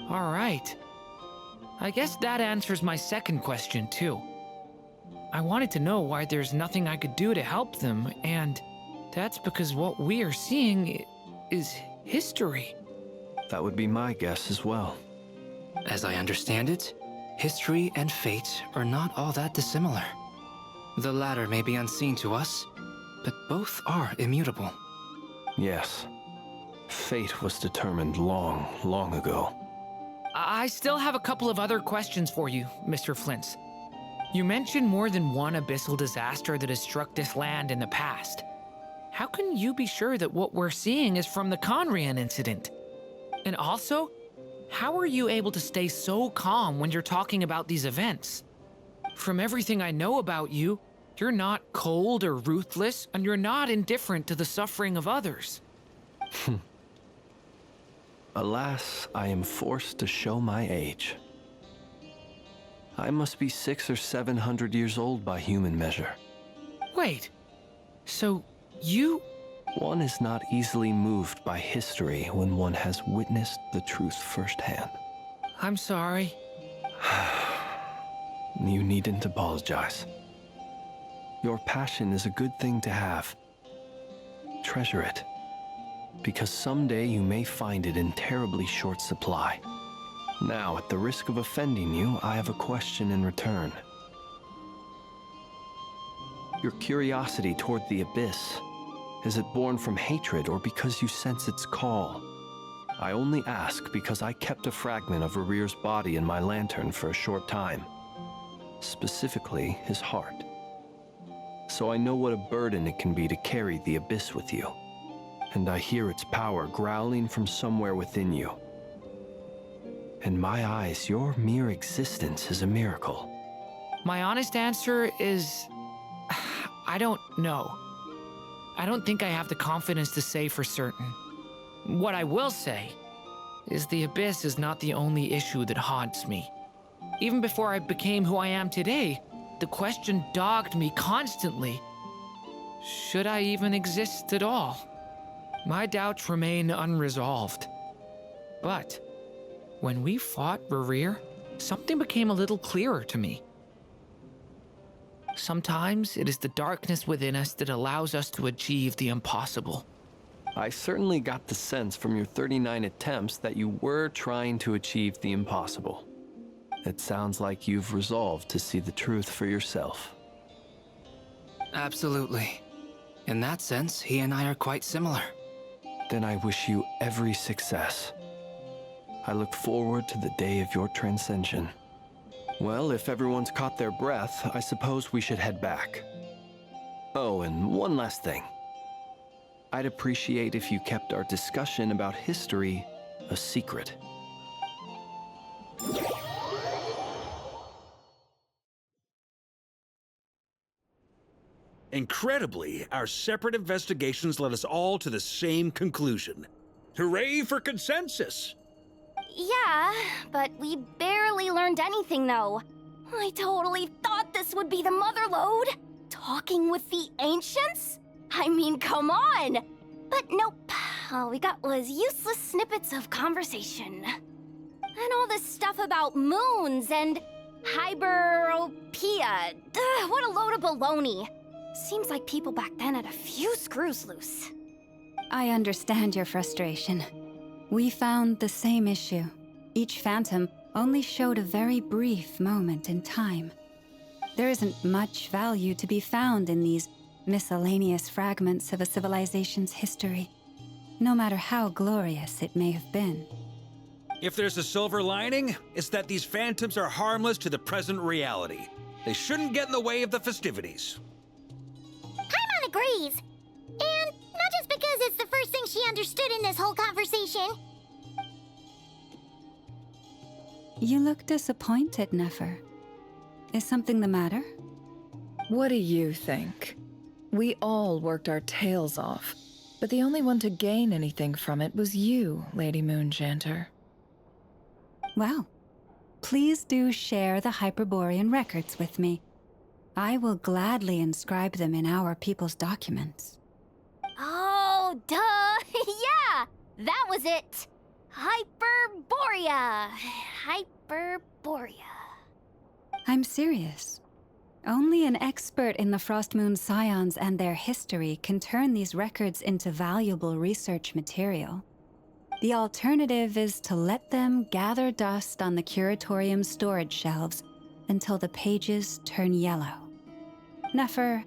All right. I guess that answers my second question, too. I wanted to know why there's nothing I could do to help them, and that's because what we are seeing is history. That would be my guess as well. As I understand it, history and fate are not all that dissimilar. The latter may be unseen to us, but both are immutable. Yes. Fate was determined long, long ago. I still have a couple of other questions for you, Mr. Flintz. You mentioned more than one abyssal disaster that has struck this land in the past. How can you be sure that what we're seeing is from the Conrian incident? And also, how are you able to stay so calm when you're talking about these events? From everything I know about you, you're not cold or ruthless, and you're not indifferent to the suffering of others. Alas, I am forced to show my age. I must be 600 or 700 years old by human measure. Wait, so you... One is not easily moved by history when one has witnessed the truth firsthand. I'm sorry. You needn't apologize. Your passion is a good thing to have. Treasure it, because someday you may find it in terribly short supply. Now, at the risk of offending you, I have a question in return. Your curiosity toward the Abyss, is it born from hatred or because you sense its call? I only ask because I kept a fragment of Rarir's body in my lantern for a short time. Specifically, his heart. So I know what a burden it can be to carry the Abyss with you. And I hear its power growling from somewhere within you. In my eyes, your mere existence is a miracle. My honest answer is... I don't know. I don't think I have the confidence to say for certain. What I will say is the Abyss is not the only issue that haunts me. Even before I became who I am today, the question dogged me constantly. Should I even exist at all? My doubts remain unresolved. But when we fought Rarir, something became a little clearer to me. Sometimes it is the darkness within us that allows us to achieve the impossible. I certainly got the sense from your 39 attempts that you were trying to achieve the impossible. It sounds like you've resolved to see the truth for yourself. Absolutely. In that sense, he and I are quite similar. Then I wish you every success. I look forward to the day of your transcension. Well, if everyone's caught their breath, I suppose we should head back. Oh, and one last thing. I'd appreciate if you kept our discussion about history a secret. Incredibly, our separate investigations led us all to the same conclusion. Hooray for consensus! Yeah, but we barely learned anything, though. I totally thought this would be the mother lode. Talking with the ancients? I mean, come on! But nope. All we got was useless snippets of conversation. And all this stuff about moons and hyperopia. What a load of baloney. Seems like people back then had a few screws loose. I understand your frustration. We found the same issue. Each phantom only showed a very brief moment in time. There isn't much value to be found in these miscellaneous fragments of a civilization's history, no matter how glorious it may have been. If there's a silver lining, it's that these phantoms are harmless to the present reality. They shouldn't get in the way of the festivities. Paimon agrees. And not just because it's the first thing she understood in this whole conversation. You look disappointed, Nefer. Is something the matter? What do you think? We all worked our tails off, but the only one to gain anything from it was you, Lady Moonjanter. Well, please do share the Hyperborean records with me. I will gladly inscribe them in our people's documents. Oh, duh! Yeah! That was it! Hyperborea! Hyperborea. I'm serious. Only an expert in the Frostmoon Scions and their history can turn these records into valuable research material. The alternative is to let them gather dust on the Curatorium's storage shelves until the pages turn yellow. Nefer,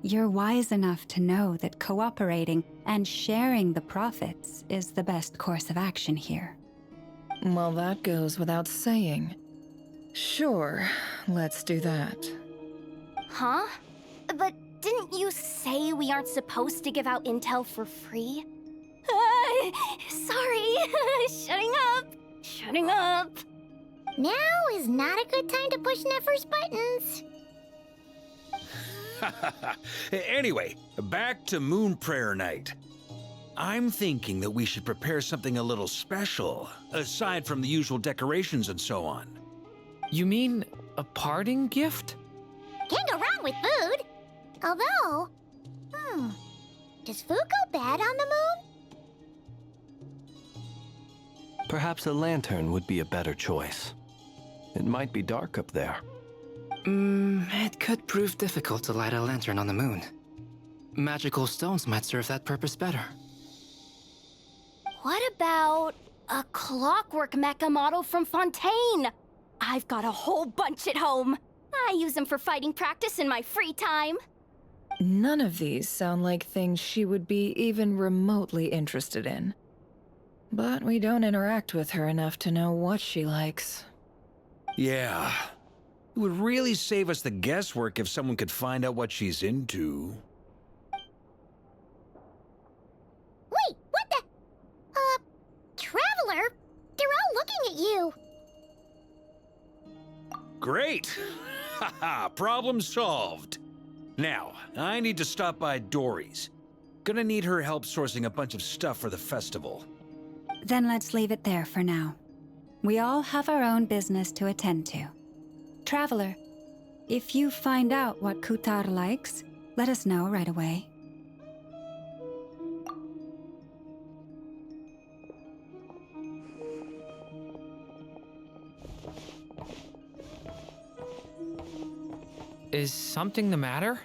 you're wise enough to know that cooperating and sharing the profits is the best course of action here. Well, that goes without saying. Sure, let's do that. Huh? But didn't you say we aren't supposed to give out intel for free? Sorry. Shutting up. Now is not a good time to push Nefer's buttons. Anyway, back to Moon Prayer Night. I'm thinking that we should prepare something a little special, aside from the usual decorations and so on. You mean a parting gift? Can't go wrong with food. Although, does food go bad on the moon? Perhaps a lantern would be a better choice. It might be dark up there. It could prove difficult to light a lantern on the moon. Magical stones might serve that purpose better. What about a clockwork mecha model from Fontaine? I've got a whole bunch at home. I use them for fighting practice in my free time. None of these sound like things she would be even remotely interested in. But we don't interact with her enough to know what she likes. Yeah. It would really save us the guesswork if someone could find out what she's into. Wait, what the? Traveler? They're all looking at you. Great! Haha, problem solved. Now, I need to stop by Dory's. Gonna need her help sourcing a bunch of stuff for the festival. Then let's leave it there for now. We all have our own business to attend to. Traveler, if you find out what Kutar likes, let us know right away. Is something the matter?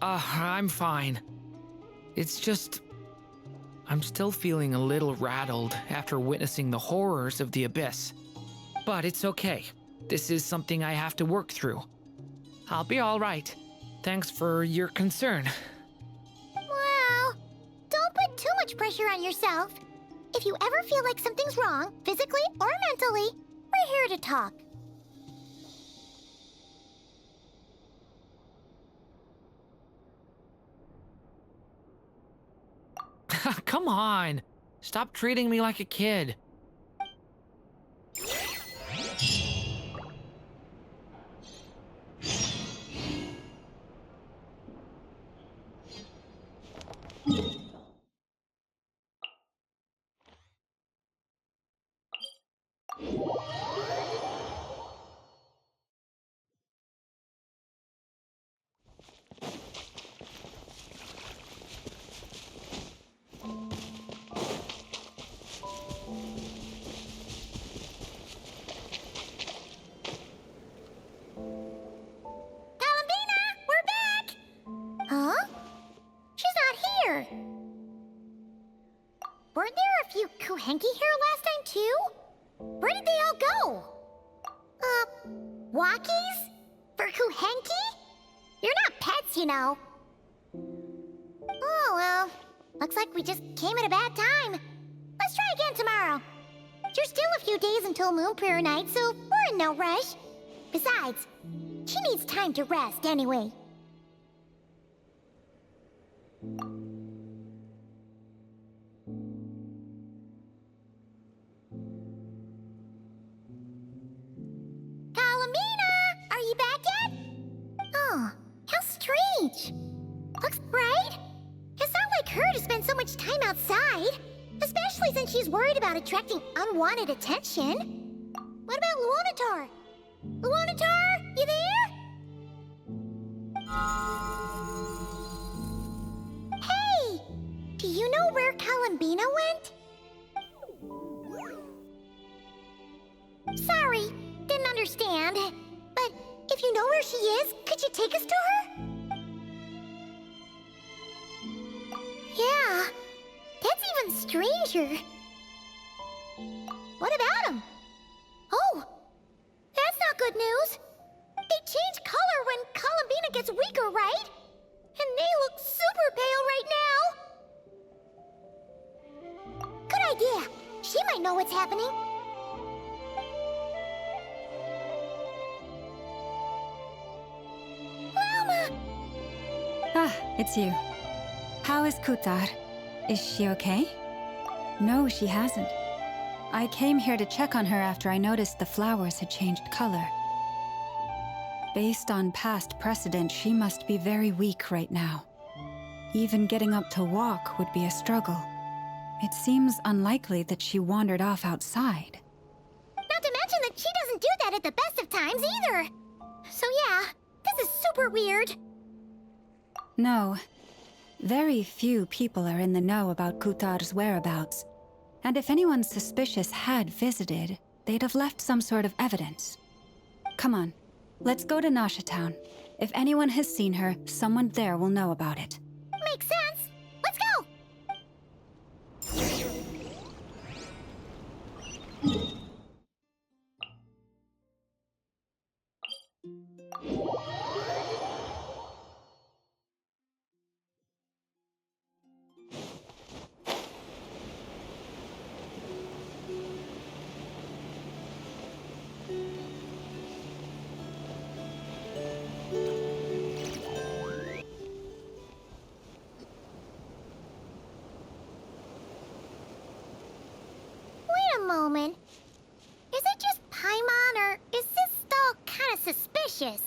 I'm fine. It's just... I'm still feeling a little rattled after witnessing the horrors of the Abyss. But it's okay. This is something I have to work through. I'll be all right. Thanks for your concern. Well, don't put too much pressure on yourself. If you ever feel like something's wrong, physically or mentally, we're here to talk. Come on! Stop treating me like a kid. Henki here last time too? Where did they all go? Walkies? For Henki? You're not pets, you know. Oh, well. Looks like we just came at a bad time. Let's try again tomorrow. There's still a few days until Moon Prayer Night, so we're in no rush. Besides, she needs time to rest anyway. Kalamina! Are you back yet? Oh, how strange. Looks bright. It's not like her to spend so much time outside, especially since she's worried about attracting unwanted attention. What about Luonatar? Luonatar, you there? Hey! Do you know where Kalambina went? Sorry, didn't understand. But if you know where she is, could you take us to her? Yeah, that's even stranger. What about him? Oh, that's not good news. They change color when Kalambina gets weaker, right? And they look super pale right now. Good idea. She might know what's happening. Mama! Ah, it's you. How is Kutar? Is she okay? No, she hasn't. I came here to check on her after I noticed the flowers had changed color. Based on past precedent, she must be very weak right now. Even getting up to walk would be a struggle. It seems unlikely that she wandered off outside. Not to mention that she doesn't do that at the best of times either. So yeah, this is super weird. No. Very few people are in the know about Kutar's whereabouts. And if anyone suspicious had visited, they'd have left some sort of evidence. Come on, let's go to Nasha Town. If anyone has seen her, someone there will know about it. Makes sense. Let's go! Moment. Is it just Paimon, or is this stall kind of suspicious?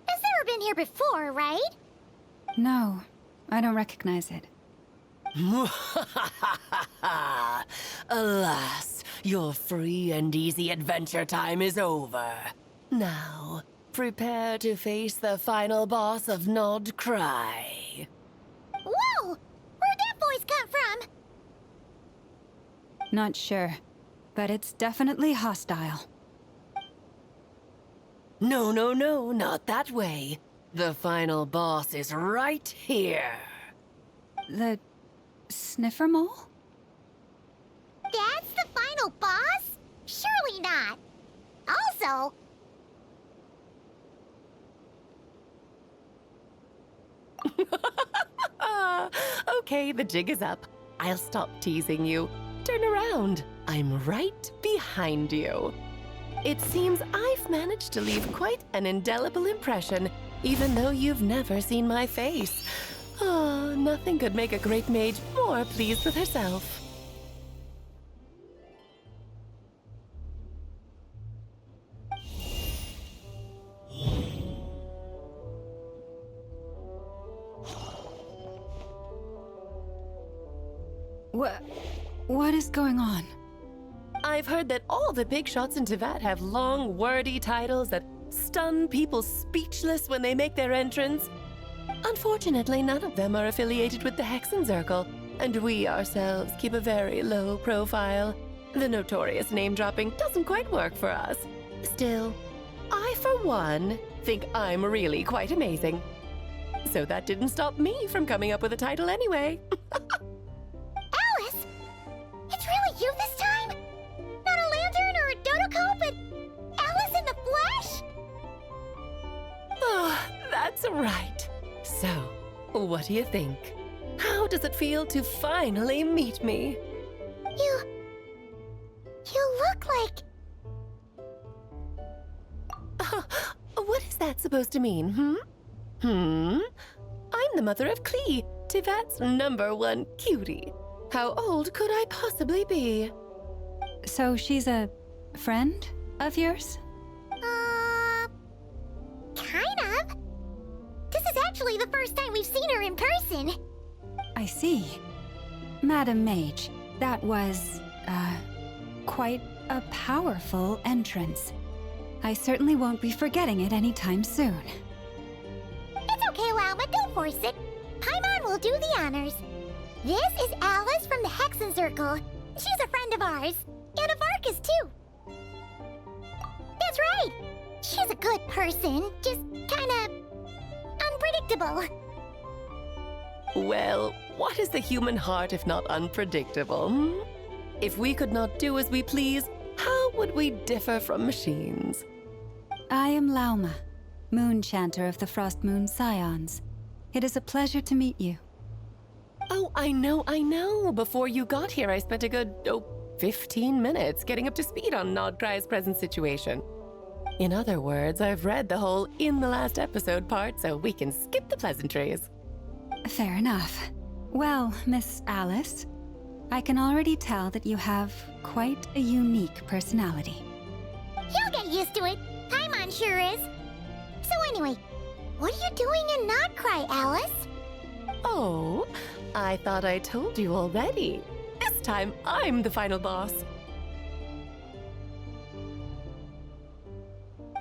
It's never been here before, right? No, I don't recognize it. Alas, your free and easy adventure time is over. Now, prepare to face the final boss of Nod Cry. Whoa! Where'd that voice come from? Not sure, but it's definitely hostile. No, not that way. The final boss is right here. The sniffer mole? That's the final boss? Surely not. Also... Okay, the jig is up. I'll stop teasing you. Turn around. I'm right behind you. It seems I've managed to leave quite an indelible impression, even though you've never seen my face. Oh, nothing could make a great mage more pleased with herself. What is going on? I've heard that all the big shots in Teyvat have long, wordy titles that stun people speechless when they make their entrance. Unfortunately, none of them are affiliated with the Hexenzirkel, and we ourselves keep a very low profile. The notorious name-dropping doesn't quite work for us. Still, I, for one, think I'm really quite amazing. So that didn't stop me from coming up with a title anyway. Alice! It's really you Right. So, what do you think? How does it feel to finally meet me? You look like... What is that supposed to mean, I'm the mother of Klee, Tivat's #1 cutie. How old could I possibly be? So she's a friend of yours? Kind of. This is actually the first time we've seen her in person. I see. Madam Mage, that was, quite a powerful entrance. I certainly won't be forgetting it anytime soon. It's okay, Lauma, don't force it. Paimon will do the honors. This is Alice from the Hexen Circle. She's a friend of ours. And of Arcus, too. That's right. She's a good person, just kinda... unpredictable. Well, what is the human heart if not unpredictable? If we could not do as we please, how would we differ from machines? I am Lauma, Moon Chanter of the Frost Moon Scions. It is a pleasure to meet you. Oh, I know. Before you got here, I spent a good, 15 minutes getting up to speed on Nodcry's present situation. In other words, I've read the whole in the last episode part, so we can skip the pleasantries. Fair enough. Well, Miss Alice, I can already tell that you have quite a unique personality. You'll get used to it. Paimon sure is. So anyway, what are you doing in Nodcry, Alice? Oh, I thought I told you already. This time, I'm the final boss.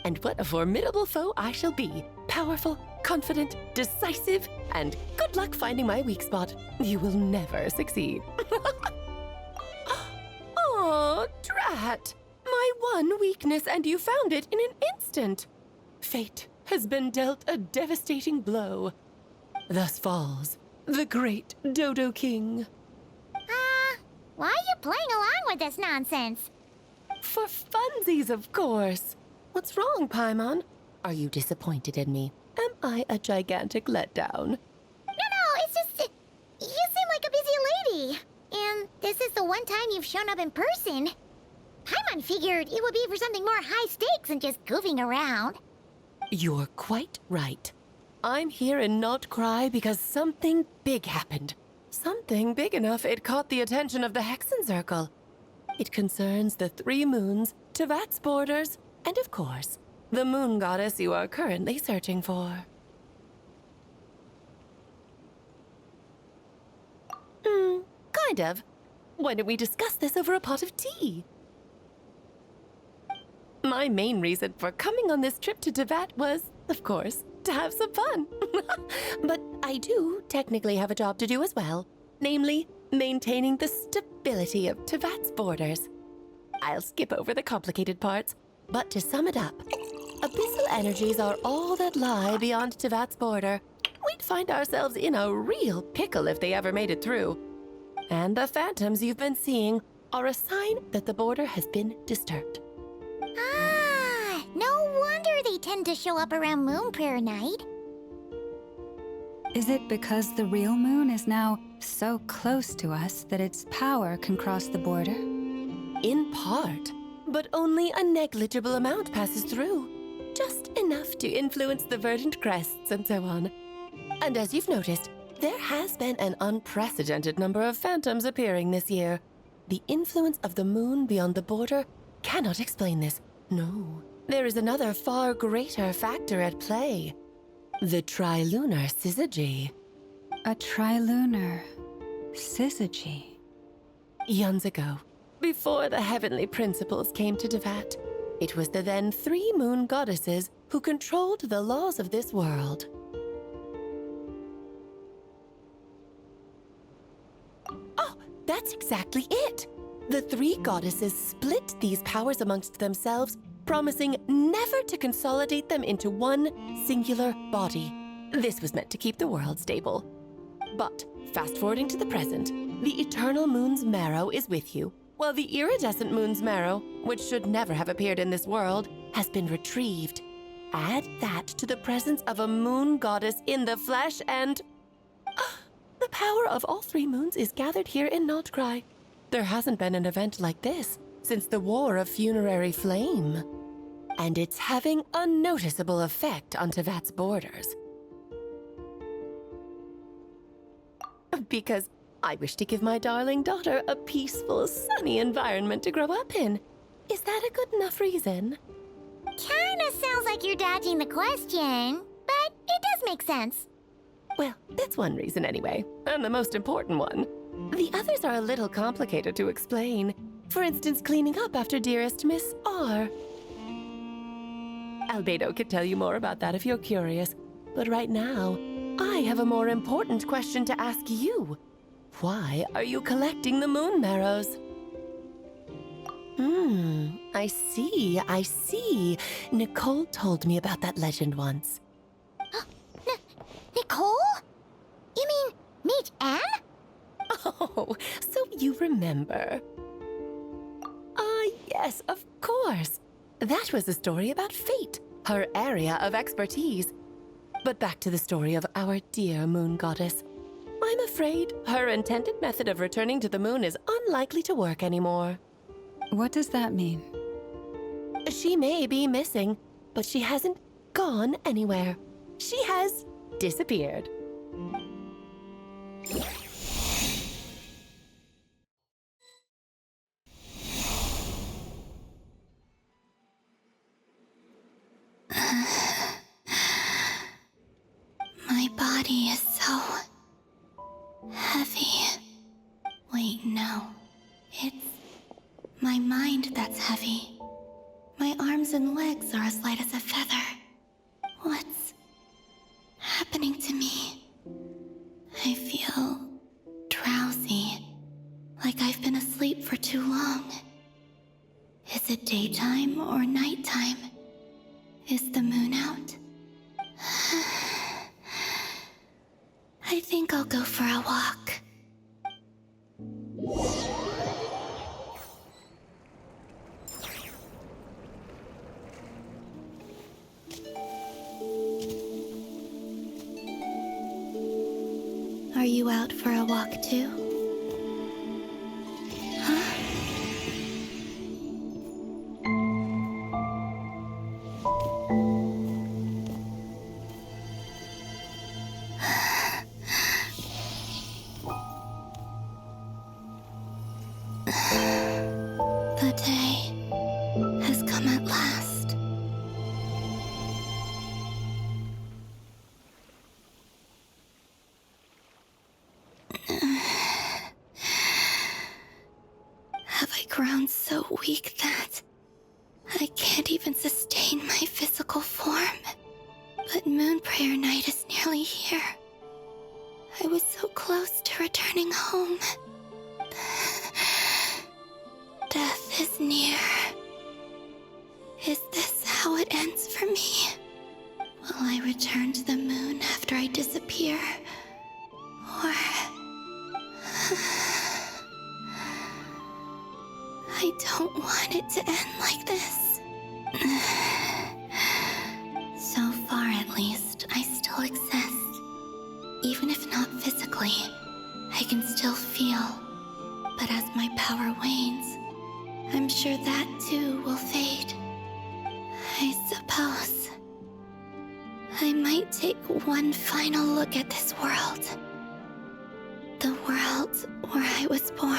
And what a formidable foe I shall be. Powerful, confident, decisive, and good luck finding my weak spot. You will never succeed. Aw, drat! My one weakness, and you found it in an instant. Fate has been dealt a devastating blow. Thus falls the great Dodo King. Why are you playing along with this nonsense? For funsies, of course. What's wrong, Paimon? Are you disappointed in me? Am I a gigantic letdown? No, it's just... you seem like a busy lady. And this is the one time you've shown up in person. Paimon figured it would be for something more high stakes than just goofing around. You're quite right. I'm here in Nodcry because something big happened. Something big enough it caught the attention of the Hexen Circle. It concerns the 3 moons, Tivat's borders, and of course, the moon goddess you are currently searching for. Kind of. Why don't we discuss this over a pot of tea? My main reason for coming on this trip to Tivat was, of course, to have some fun. But I do technically have a job to do as well, namely, maintaining the stability of Tivat's borders. I'll skip over the complicated parts, but to sum it up, abyssal energies are all that lie beyond Tivat's border. We'd find ourselves in a real pickle if they ever made it through. And the phantoms you've been seeing are a sign that the border has been disturbed. No wonder they tend to show up around Moon Prayer Night. Is it because the real moon is now so close to us that its power can cross the border? In part, but only a negligible amount passes through. Just enough to influence the verdant crests and so on. And as you've noticed, there has been an unprecedented number of phantoms appearing this year. The influence of the moon beyond the border cannot explain this. No, there is another far greater factor at play. The trilunar syzygy. A trilunar syzygy? Eons ago, before the heavenly principles came to Tivat, it was the then 3 moon goddesses who controlled the laws of this world. Oh, that's exactly it! The 3 goddesses split these powers amongst themselves, promising never to consolidate them into one singular body. This was meant to keep the world stable. But, fast-forwarding to the present, the eternal moon's marrow is with you, while the iridescent moon's marrow, which should never have appeared in this world, has been retrieved. Add that to the presence of a moon goddess in the flesh and... the power of all 3 moons is gathered here in Notcry. There hasn't been an event like this since the War of Funerary Flame. And it's having a noticeable effect on Tevat's borders. Because I wish to give my darling daughter a peaceful, sunny environment to grow up in. Is that a good enough reason? Kinda sounds like you're dodging the question, but it does make sense. Well, that's one reason anyway, and the most important one. The others are a little complicated to explain. For instance, cleaning up after dearest Miss R. Albedo could tell you more about that if you're curious, but right now, I have a more important question to ask you. Why are you collecting the moon marrows? I see. Nicole told me about that legend once. Nicole? You mean Mage Anne? Oh, so you remember. Yes, of course. That was a story about fate, her area of expertise. But back to the story of our dear moon goddess. I'm afraid her intended method of returning to the moon is unlikely to work anymore. What does that mean? She may be missing, but she hasn't gone anywhere. She has disappeared. My body is so heavy. Wait, no. It's my mind that's heavy. My arms and legs are as light as a feather. What's happening to me? I feel drowsy, like I've been asleep for too long. Is it daytime or nighttime? Is the moon out? I think I'll go for a walk. Are you out for a walk too? Huh? The day has come at last. Have I grown so weak that I can't even sustain my physical form? But Moon Prayer Night is nearly here. I was so close to returning home. Death is near. Is this how it ends for me? Will I return to the moon after I disappear? Or... I don't want it to end like this. So far, at least, I still exist. Even if not physically, I can still feel. But as my power wanes, I'm sure that too will fade. I suppose I might take one final look at this world. The world where I was born.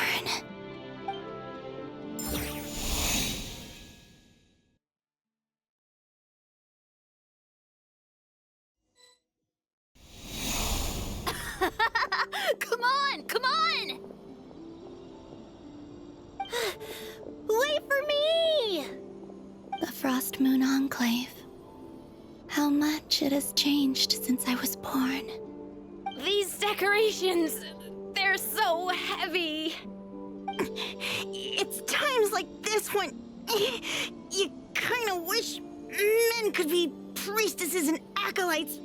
Come on! Wait for me! The Frost Moon Enclave. How much it has changed since I was born. These decorations, they're so heavy. It's times like this when you kind of wish men could be priestesses and acolytes.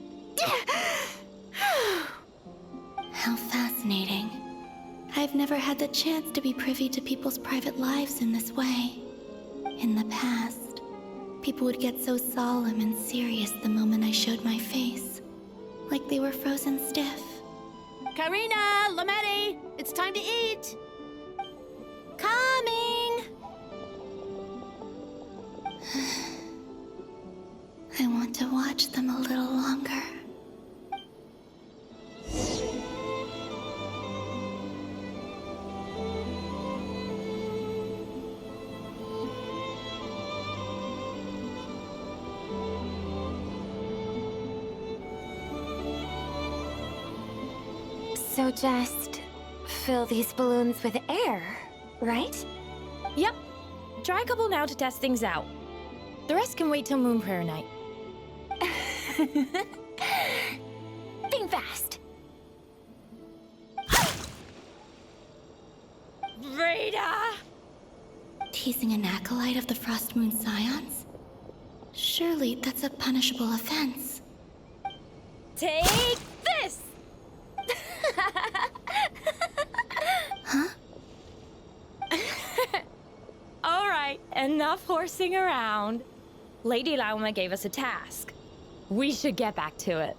How fascinating. I've never had the chance to be privy to people's private lives in this way. In the past, People would get so solemn and serious the moment I showed my face. Like they were frozen stiff. Karina, Lametti, it's time to eat. Coming! I want to watch them a little longer. So just fill these balloons with air, right? Yep. Try a couple now to test things out. The rest can wait till Moon Prayer Night. Think fast. Rita! Teasing an acolyte of the Frost Moon Scions? Surely that's a punishable offense. Take this! Huh? All right, enough horsing around. Lady Lauma gave us a task. We should get back to it.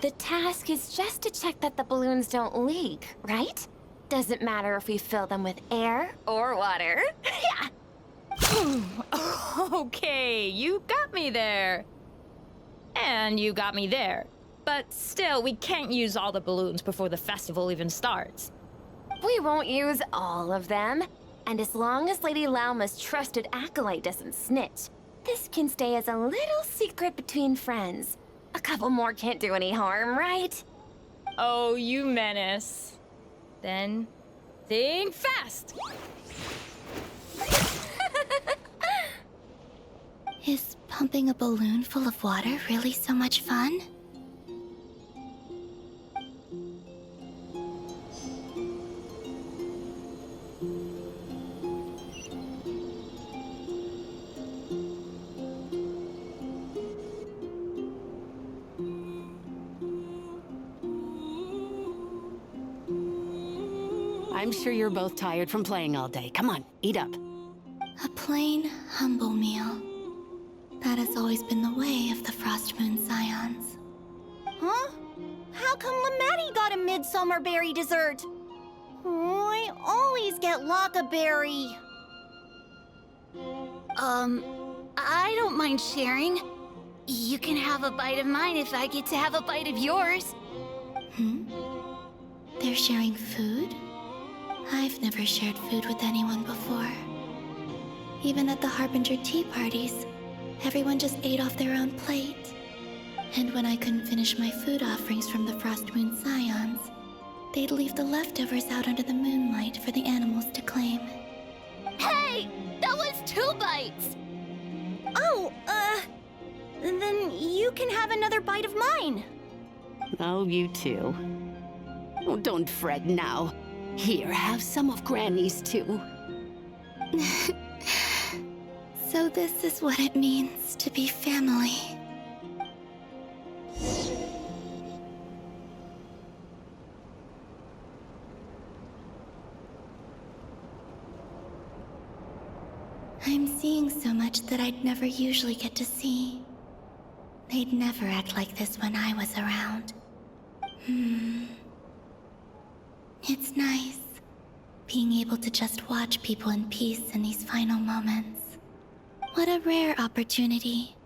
The task is just to check that the balloons don't leak, right? Doesn't matter if we fill them with air or water. Yeah. Okay, you got me there. And you got me there. But still, we can't use all the balloons before the festival even starts. We won't use all of them. And as long as Lady Lauma's trusted acolyte doesn't snitch, this can stay as a little secret between friends. A couple more can't do any harm, right? Oh, you menace. Then, think fast! Is pumping a balloon full of water really so much fun? I'm sure you're both tired from playing all day. Come on, eat up. A plain, humble meal. That has always been the way of the Frost Moon Scions. Huh? How come Lametti got a midsummer berry dessert? Oh, I always get Lockaberry. I don't mind sharing. You can have a bite of mine if I get to have a bite of yours. Hmm? They're sharing food? I've never shared food with anyone before. Even at the Harbinger tea parties, everyone just ate off their own plate. And when I couldn't finish my food offerings from the Frost Moon Scions, they'd leave the leftovers out under the moonlight for the animals to claim. Hey! That was 2 bites! Oh, then you can have another bite of mine. Oh, you too. Oh, don't fret now. Here, have some of Granny's too. So this is what it means to be family. I'm seeing so much that I'd never usually get to see. They'd never act like this when I was around. It's nice, being able to just watch people in peace in these final moments. What a rare opportunity.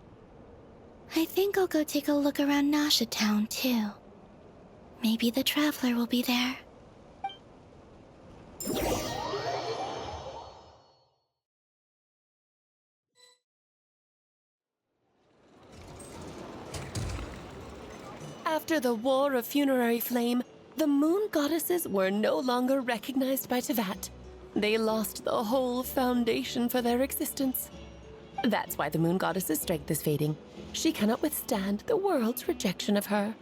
I think I'll go take a look around Nasha Town, too. Maybe the Traveler will be there. After the War of Funerary Flame, the Moon Goddesses were no longer recognized by Teyvat. They lost the whole foundation for their existence. That's why the Moon Goddess's strength is fading. She cannot withstand the world's rejection of her.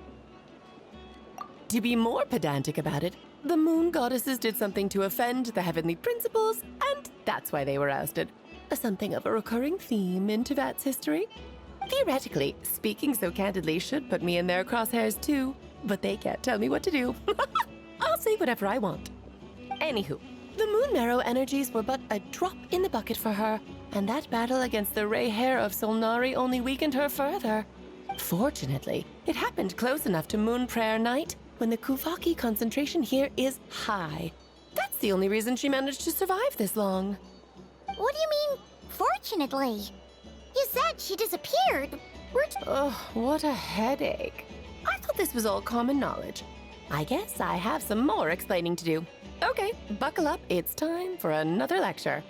To be more pedantic about it, the Moon Goddesses did something to offend the heavenly principles, and that's why they were ousted. Something of a recurring theme in Teyvat's history. Theoretically, speaking so candidly should put me in their crosshairs too, but they can't tell me what to do. I'll say whatever I want. Anywho, the Moon Marrow energies were but a drop in the bucket for her, and that battle against the Ray Hair of Solnari only weakened her further. Fortunately, it happened close enough to Moon Prayer Night when the Kuvaki concentration here is high. That's the only reason she managed to survive this long. What do you mean, fortunately? You said she disappeared. Oh, what a headache. I thought this was all common knowledge. I guess I have some more explaining to do. Okay, buckle up. It's time for another lecture.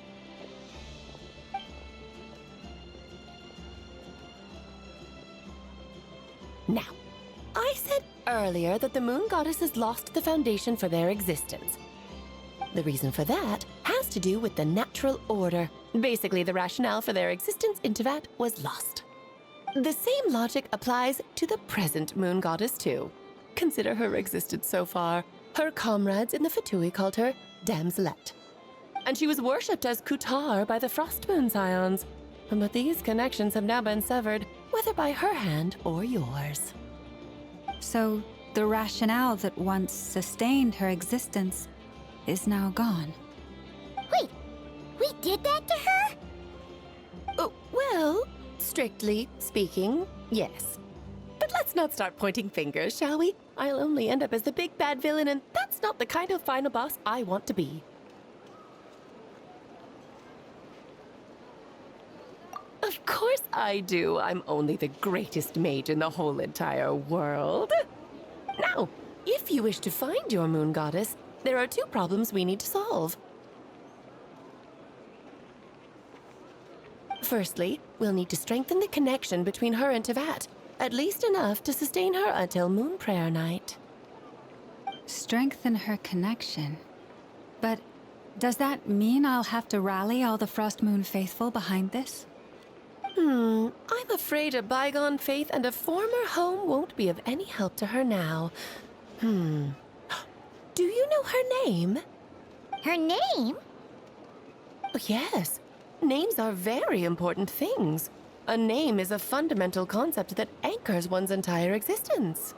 Now, I said earlier that the moon goddesses lost the foundation for their existence. The reason for that has to do with the natural order. Basically, the rationale for their existence in Teyvat was lost. The same logic applies to the present moon goddess, too. Consider her existence so far. Her comrades in the Fatui called her Damselette. And she was worshipped as Kutar by the Frost Moon Scions. But these connections have now been severed, whether by her hand or yours. So, the rationale that once sustained her existence is now gone. Wait, we did that to her? Oh, well, strictly speaking, yes. But let's not start pointing fingers, shall we? I'll only end up as the big bad villain, and that's not the kind of final boss I want to be. Of course I do. I'm only the greatest mage in the whole entire world. Now, if you wish to find your moon goddess, there are two problems we need to solve. Firstly, we'll need to strengthen the connection between her and Teyvat, at least enough to sustain her until Moon Prayer Night. Strengthen her connection? But does that mean I'll have to rally all the Frost Moon faithful behind this? I'm afraid a bygone faith and a former home won't be of any help to her now. Do you know her name? Her name? Yes. Names are very important things. A name is a fundamental concept that anchors one's entire existence.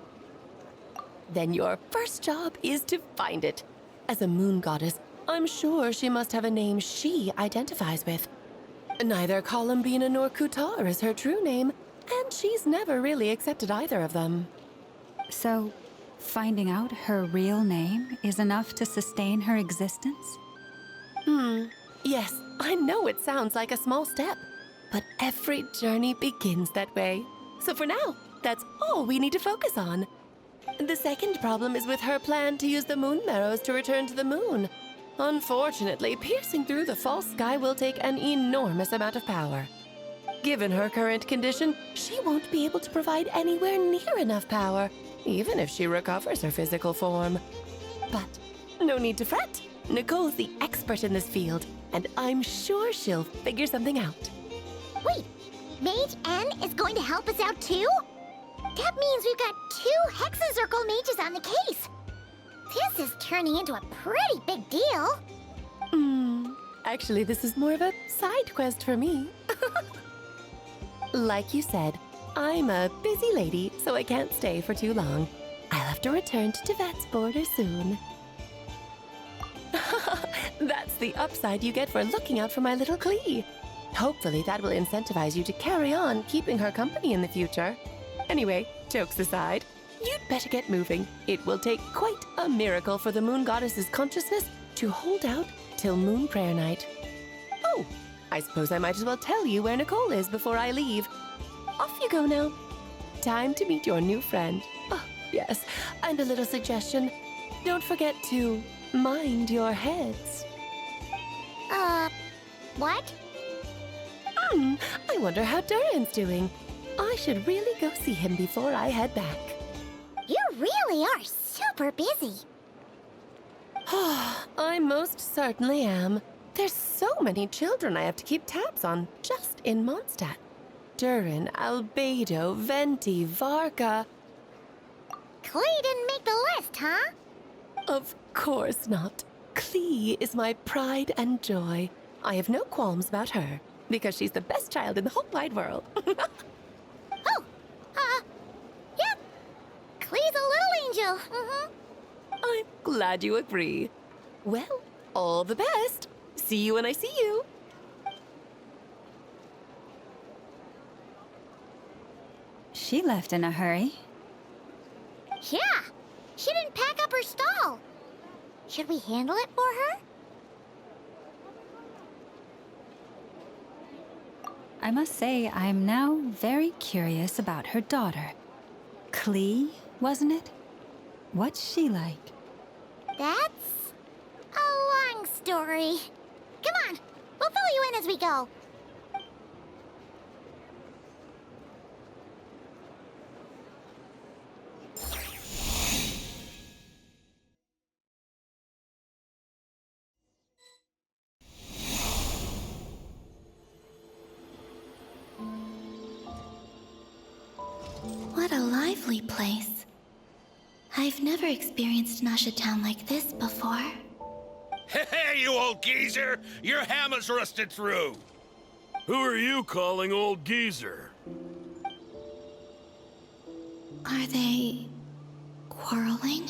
Then your first job is to find it. As a moon goddess, I'm sure she must have a name she identifies with. Neither Columbina nor Kutar is her true name, and she's never really accepted either of them. So, finding out her real name is enough to sustain her existence? Yes, I know it sounds like a small step, but every journey begins that way. So for now, that's all we need to focus on. The second problem is with her plan to use the moon marrows to return to the moon. Unfortunately, piercing through the false sky will take an enormous amount of power. Given her current condition, she won't be able to provide anywhere near enough power, even if she recovers her physical form. But no need to fret. Nicole's the expert in this field, and I'm sure she'll figure something out. Wait, Mage N is going to help us out too? That means we've got 2 Hexacircle mages on the case. This is turning into a pretty big deal. Actually, this is more of a side quest for me. Like you said, I'm a busy lady, so I can't stay for too long. I'll have to return to Teyvat's border soon. That's the upside you get for looking out for my little Klee. Hopefully that will incentivize you to carry on keeping her company in the future. Anyway, jokes aside, you'd better get moving. It will take quite a miracle for the moon goddess's consciousness to hold out till Moon Prayer Night. Oh, I suppose I might as well tell you where Nicole is before I leave. Off you go now. Time to meet your new friend. Oh, yes, and a little suggestion. Don't forget to mind your heads. What? I wonder how Durin's doing. I should really go see him before I head back. You really are super busy. I most certainly am. There's so many children I have to keep tabs on just in Mondstadt. Durin, Albedo, Venti, Varka. Klee didn't make the list, huh? Of course not. Klee is my pride and joy. I have no qualms about her, because she's the best child in the whole wide world. Yep. Klee's a little angel. I'm glad you agree. Well, all the best. See you when I see you. She left in a hurry. Yeah, she didn't pack up her stall. Should we handle it for her? I must say, I'm now very curious about her daughter. Klee, wasn't it? What's she like? That's a long story. Come on, we'll fill you in as we go. What a lively place. I've never experienced Nasha Town like this before. Hey, you old geezer! Your hammer's rusted through! Who are you calling old geezer? Are they quarreling?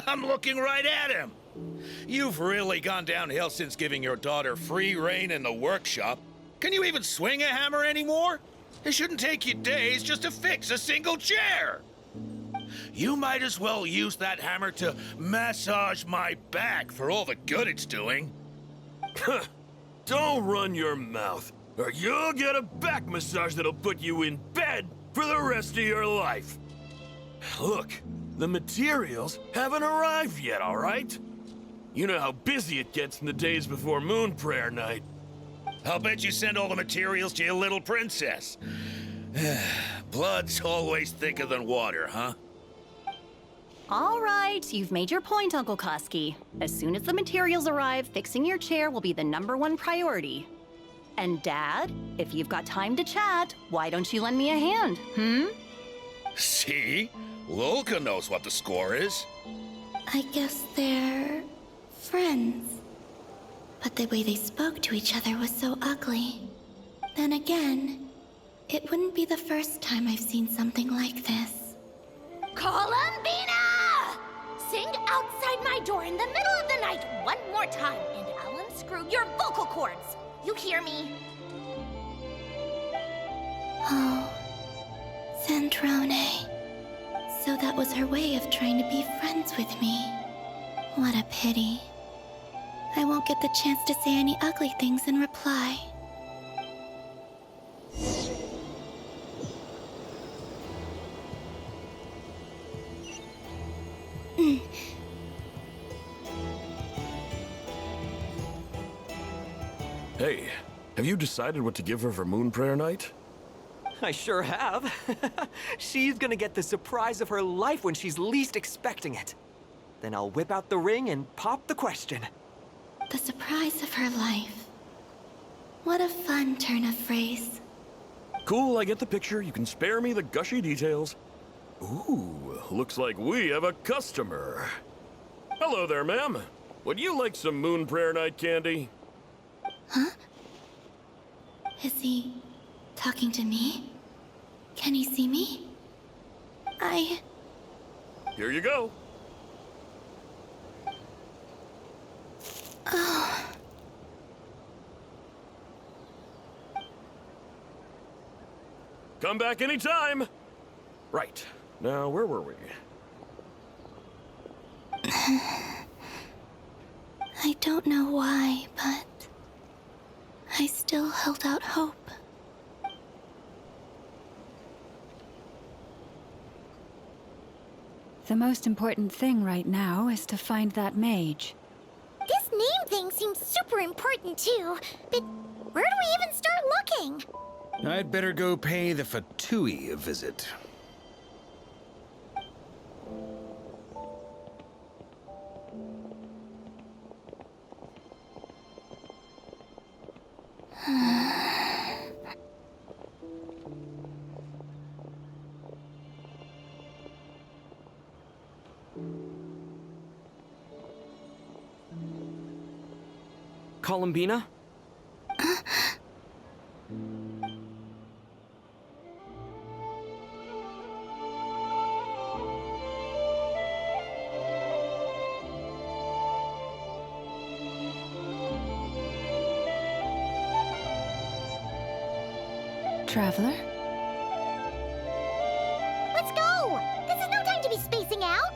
I'm looking right at him! You've really gone downhill since giving your daughter free rein in the workshop. Can you even swing a hammer anymore? It shouldn't take you days just to fix a single chair! You might as well use that hammer to massage my back for all the good it's doing. Don't run your mouth, or you'll get a back massage that'll put you in bed for the rest of your life. Look, the materials haven't arrived yet, all right? You know how busy it gets in the days before Moon Prayer Night. I'll bet you send all the materials to your little princess. Blood's always thicker than water, huh? All right, you've made your point, Uncle Koski. As soon as the materials arrive, fixing your chair will be the #1 priority. And Dad, if you've got time to chat, why don't you lend me a hand, See? Lolka knows what the score is. I guess they're friends. But the way they spoke to each other was so ugly. Then again, it wouldn't be the first time I've seen something like this. Columbina! Sing outside my door in the middle of the night one more time, and I'll unscrew your vocal cords. You hear me? Oh, Zandrone. So that was her way of trying to be friends with me. What a pity. I won't get the chance to say any ugly things in reply. Hey, have you decided what to give her for Moon Prayer Night? I sure have. She's gonna get the surprise of her life when she's least expecting it. Then I'll whip out the ring and pop the question. The surprise of her life. What a fun turn of phrase. Cool, I get the picture. You can spare me the gushy details. Ooh, looks like we have a customer. Hello there, ma'am. Would you like some Moon Prayer Night candy? Huh? Is he talking to me? Can he see me? Here you go. Oh. Come back anytime. Right. Now, where were we? I don't know why, but I still held out hope. The most important thing right now is to find that mage. This name thing seems super important too, but where do we even start looking? I'd better go pay the Fatui a visit. Columbina? Traveler? something out?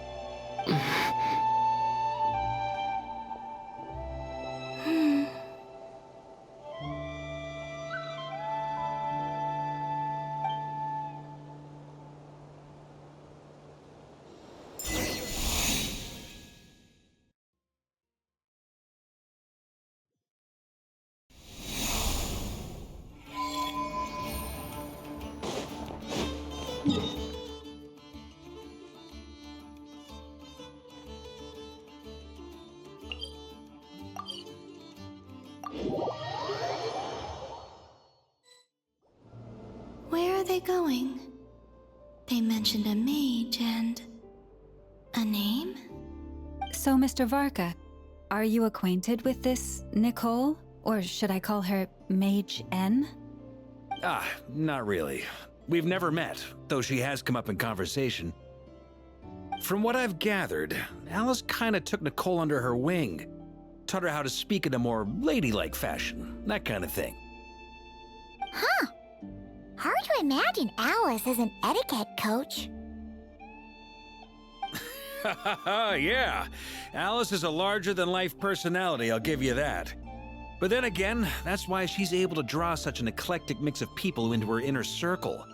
Where are they going? They mentioned a mage and... a name? So, Mr. Varka, are you acquainted with this Nicole? Or should I call her Mage N? Ah, not really. We've never met, though she has come up in conversation. From what I've gathered, Alice kinda took Nicole under her wing. Taught her how to speak in a more ladylike fashion, that kind of thing. Huh. Hard to imagine Alice as an etiquette coach. Yeah, Alice is a larger-than-life personality, I'll give you that. But then again, that's why she's able to draw such an eclectic mix of people into her inner circle.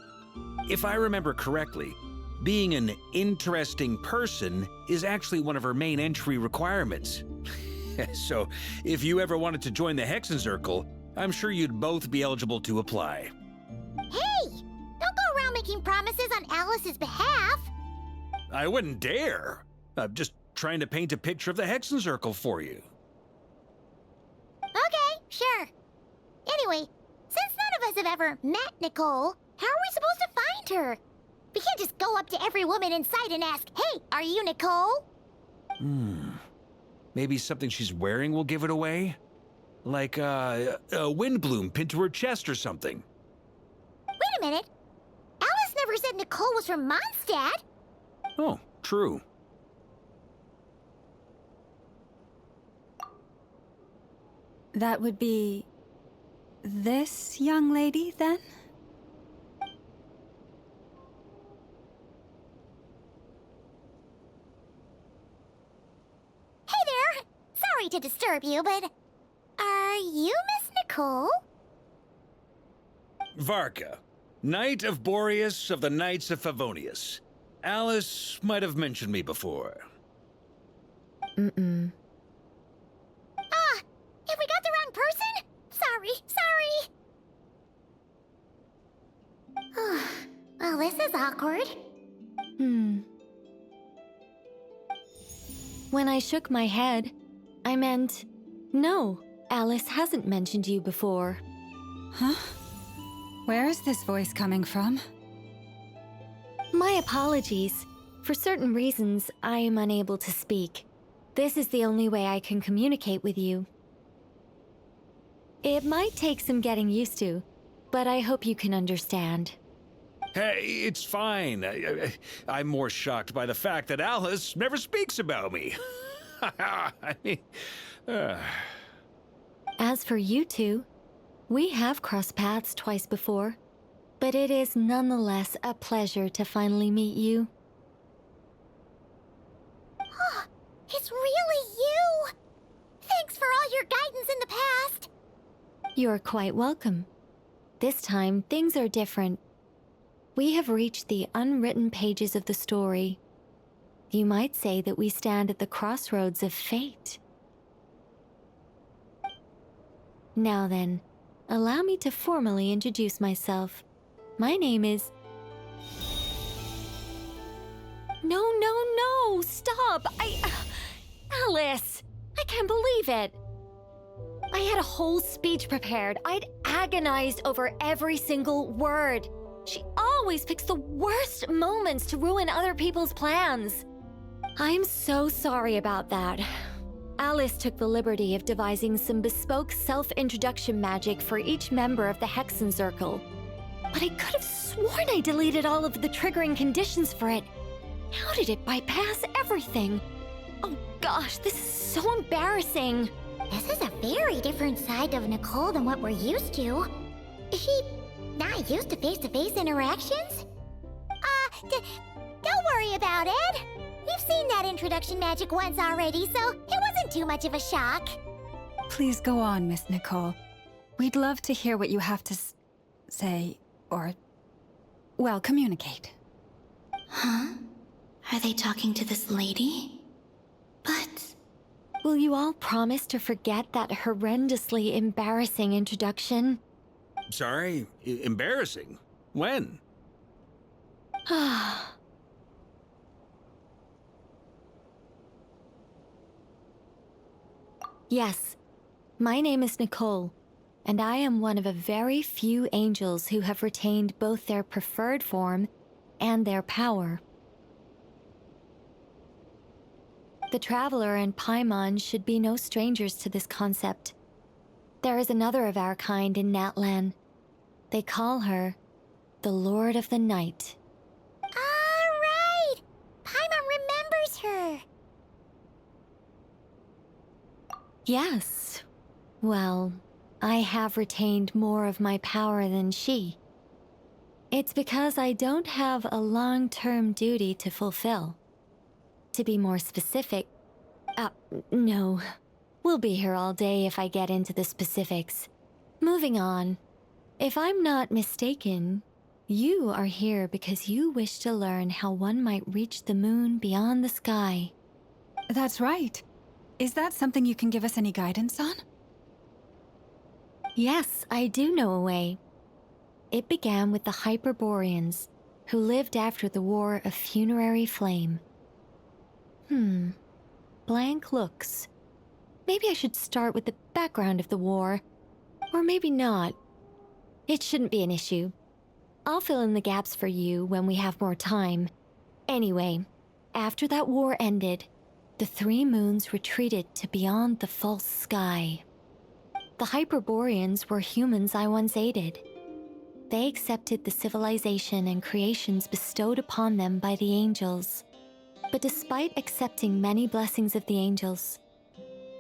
If I remember correctly, being an interesting person is actually one of her main entry requirements. So, if you ever wanted to join the Hexen Circle, I'm sure you'd both be eligible to apply. Hey! Don't go around making promises on Alice's behalf! I wouldn't dare. I'm just trying to paint a picture of the Hexen Circle for you. Okay, sure. Anyway, since none of us have ever met Nicole, how are we supposed to find her? We can't just go up to every woman in sight and ask, "Hey, are you Nicole?" Maybe something she's wearing will give it away? Like a wind bloom pinned to her chest or something. Wait a minute. Alice never said Nicole was from Mondstadt. Oh, true. That would be... this young lady, then? Hey there! Sorry to disturb you, but... are you Miss Nicole? Varka, Knight of Boreas of the Knights of Favonius. Alice might have mentioned me before. Ah! Have we got the wrong person? Sorry. Well, this is awkward. When I shook my head, I meant, no, Alice hasn't mentioned you before. Huh? Where is this voice coming from? My apologies. For certain reasons, I am unable to speak. This is the only way I can communicate with you. It might take some getting used to, but I hope you can understand. Hey, it's fine. I'm more shocked by the fact that Alice never speaks about me. I mean, As for you two, we have crossed paths twice before, but it is nonetheless a pleasure to finally meet you. It's really you! Thanks for all your guidance in the past! You're quite welcome. This time, things are different. We have reached the unwritten pages of the story. You might say that we stand at the crossroads of fate. Now then, allow me to formally introduce myself. My name is... No! Stop! Alice! I can't believe it! I had a whole speech prepared. I'd agonized over every single word. She always picks the worst moments to ruin other people's plans. I'm so sorry about that. Alice took the liberty of devising some bespoke self-introduction magic for each member of the Hexen Circle. But I could have sworn I deleted all of the triggering conditions for it. How did it bypass everything? Oh gosh, this is so embarrassing. This is a very different side of Nicole than what we're used to. Is she not used to face-to-face interactions? Don't worry about it. We've seen that introduction magic once already, so it wasn't too much of a shock. Please go on, Miss Nicole. We'd love to hear what you have to say, or, well, communicate. Huh? Are they talking to this lady? But... Will you all promise to forget that horrendously embarrassing introduction? Sorry? Embarrassing? When? Yes, my name is Nicole, and I am one of a very few angels who have retained both their preferred form and their power. The Traveler and Paimon should be no strangers to this concept. There is another of our kind in Natlan. They call her the Lord of the Night. Alright! Paimon remembers her! Yes. Well, I have retained more of my power than she. It's because I don't have a long-term duty to fulfill. To be more specific... no. We'll be here all day if I get into the specifics. Moving on. If I'm not mistaken, you are here because you wish to learn how one might reach the moon beyond the sky. That's right. Is that something you can give us any guidance on? Yes, I do know a way. It began with the Hyperboreans, who lived after the War of Funerary Flame. Blank looks. Maybe I should start with the background of the war. Or maybe not. It shouldn't be an issue. I'll fill in the gaps for you when we have more time. Anyway, after that war ended, the three moons retreated to beyond the false sky. The Hyperboreans were humans I once aided. They accepted the civilization and creations bestowed upon them by the angels. But despite accepting many blessings of the angels,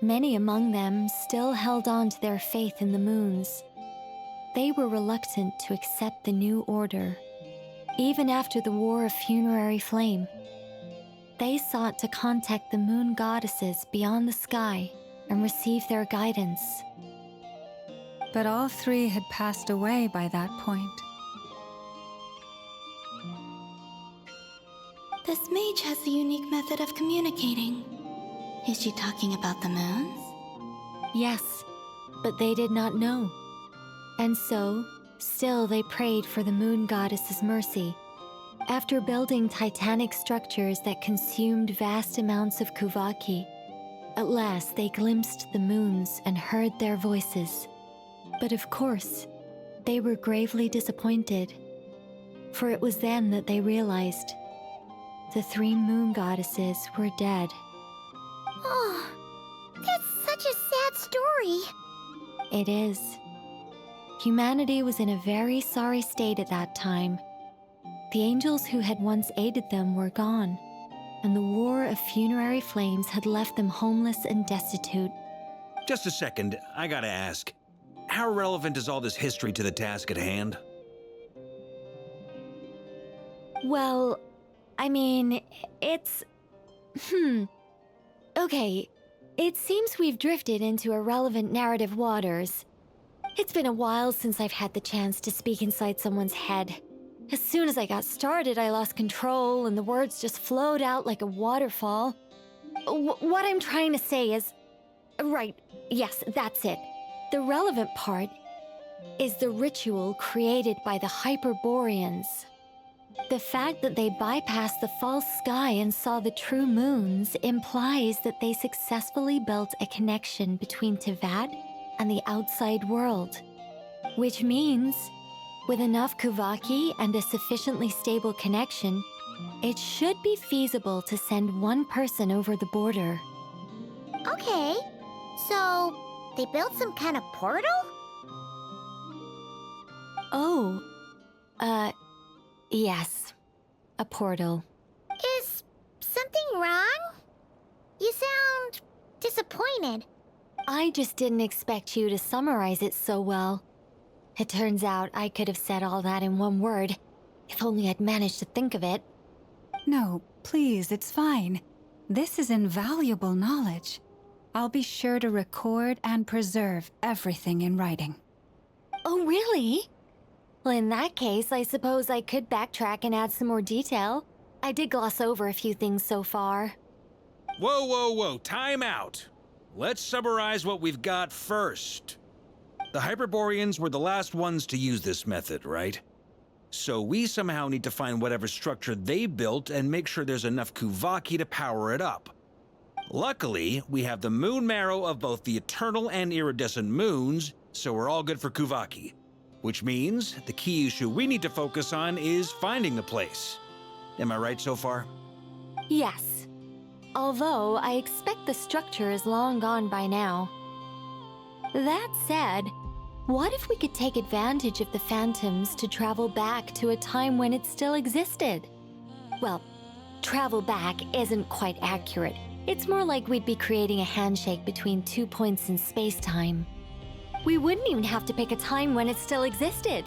many among them still held on to their faith in the moons. They were reluctant to accept the new order, even after the War of Funerary Flame. They sought to contact the moon goddesses beyond the sky and receive their guidance. But all three had passed away by that point. This mage has a unique method of communicating. Is she talking about the moons? Yes, but they did not know. And so, still they prayed for the moon goddess's mercy. After building titanic structures that consumed vast amounts of Kuvaki, at last they glimpsed the moons and heard their voices. But of course, they were gravely disappointed, for it was then that they realized the three moon goddesses were dead. Oh, that's such a sad story. It is. Humanity was in a very sorry state at that time. The angels who had once aided them were gone, and the War of Funerary Flames had left them homeless and destitute. Just a second, I gotta ask. How relevant is all this history to the task at hand? Well, I mean, it's... Okay, it seems we've drifted into irrelevant narrative waters. It's been a while since I've had the chance to speak inside someone's head. As soon as I got started, I lost control, and the words just flowed out like a waterfall. What I'm trying to say is... Right, yes, that's it. The relevant part is the ritual created by the Hyperboreans. The fact that they bypassed the false sky and saw the true moons implies that they successfully built a connection between Teyvat and the outside world. Which means, with enough Kuvaki and a sufficiently stable connection, it should be feasible to send one person over the border. Okay, so they built some kind of portal? Oh, yes. A portal. Is something wrong? You sound disappointed. I just didn't expect you to summarize it so well. It turns out I could have said all that in one word, if only I'd managed to think of it. No, please, it's fine. This is invaluable knowledge. I'll be sure to record and preserve everything in writing. Oh, really? Well, in that case, I suppose I could backtrack and add some more detail. I did gloss over a few things so far. Whoa, whoa, whoa, time out. Let's summarize what we've got first. The Hyperboreans were the last ones to use this method, right? So we somehow need to find whatever structure they built and make sure there's enough Kuvaki to power it up. Luckily, we have the moon marrow of both the eternal and iridescent moons, so we're all good for Kuvaki. Which means the key issue we need to focus on is finding the place. Am I right so far? Yes. Although I expect the structure is long gone by now. That said, what if we could take advantage of the phantoms to travel back to a time when it still existed? Well, travel back isn't quite accurate. It's more like we'd be creating a handshake between 2 points in space-time. We wouldn't even have to pick a time when it still existed.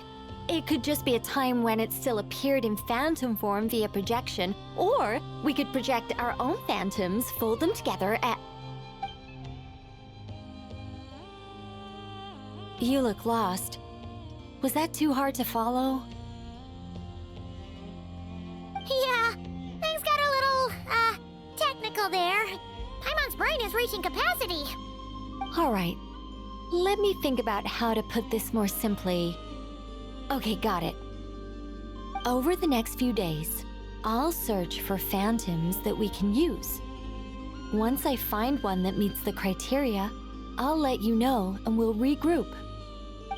It could just be a time when it still appeared in phantom form via projection, or we could project our own phantoms, fold them together, and... You look lost. Was that too hard to follow? Yeah, things got a little, technical there. Paimon's brain is reaching capacity. All right. Let me think about how to put this more simply. Okay, got it. Over the next few days, I'll search for phantoms that we can use. Once I find one that meets the criteria, I'll let you know and we'll regroup.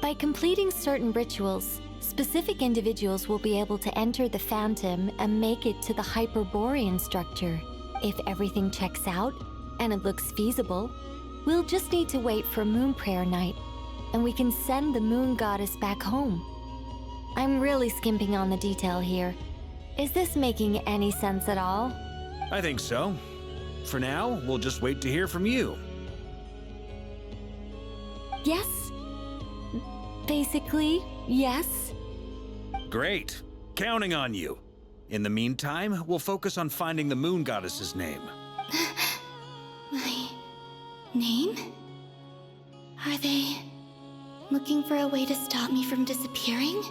By completing certain rituals, specific individuals will be able to enter the phantom and make it to the Hyperborean structure. If everything checks out, and it looks feasible, we'll just need to wait for Moon Prayer Night, and we can send the Moon Goddess back home. I'm really skimping on the detail here. Is this making any sense at all? I think so. For now, we'll just wait to hear from you. Yes. Basically, yes. Great. Counting on you. In the meantime, we'll focus on finding the Moon Goddess's name. My name? Are they looking for a way to stop me from disappearing?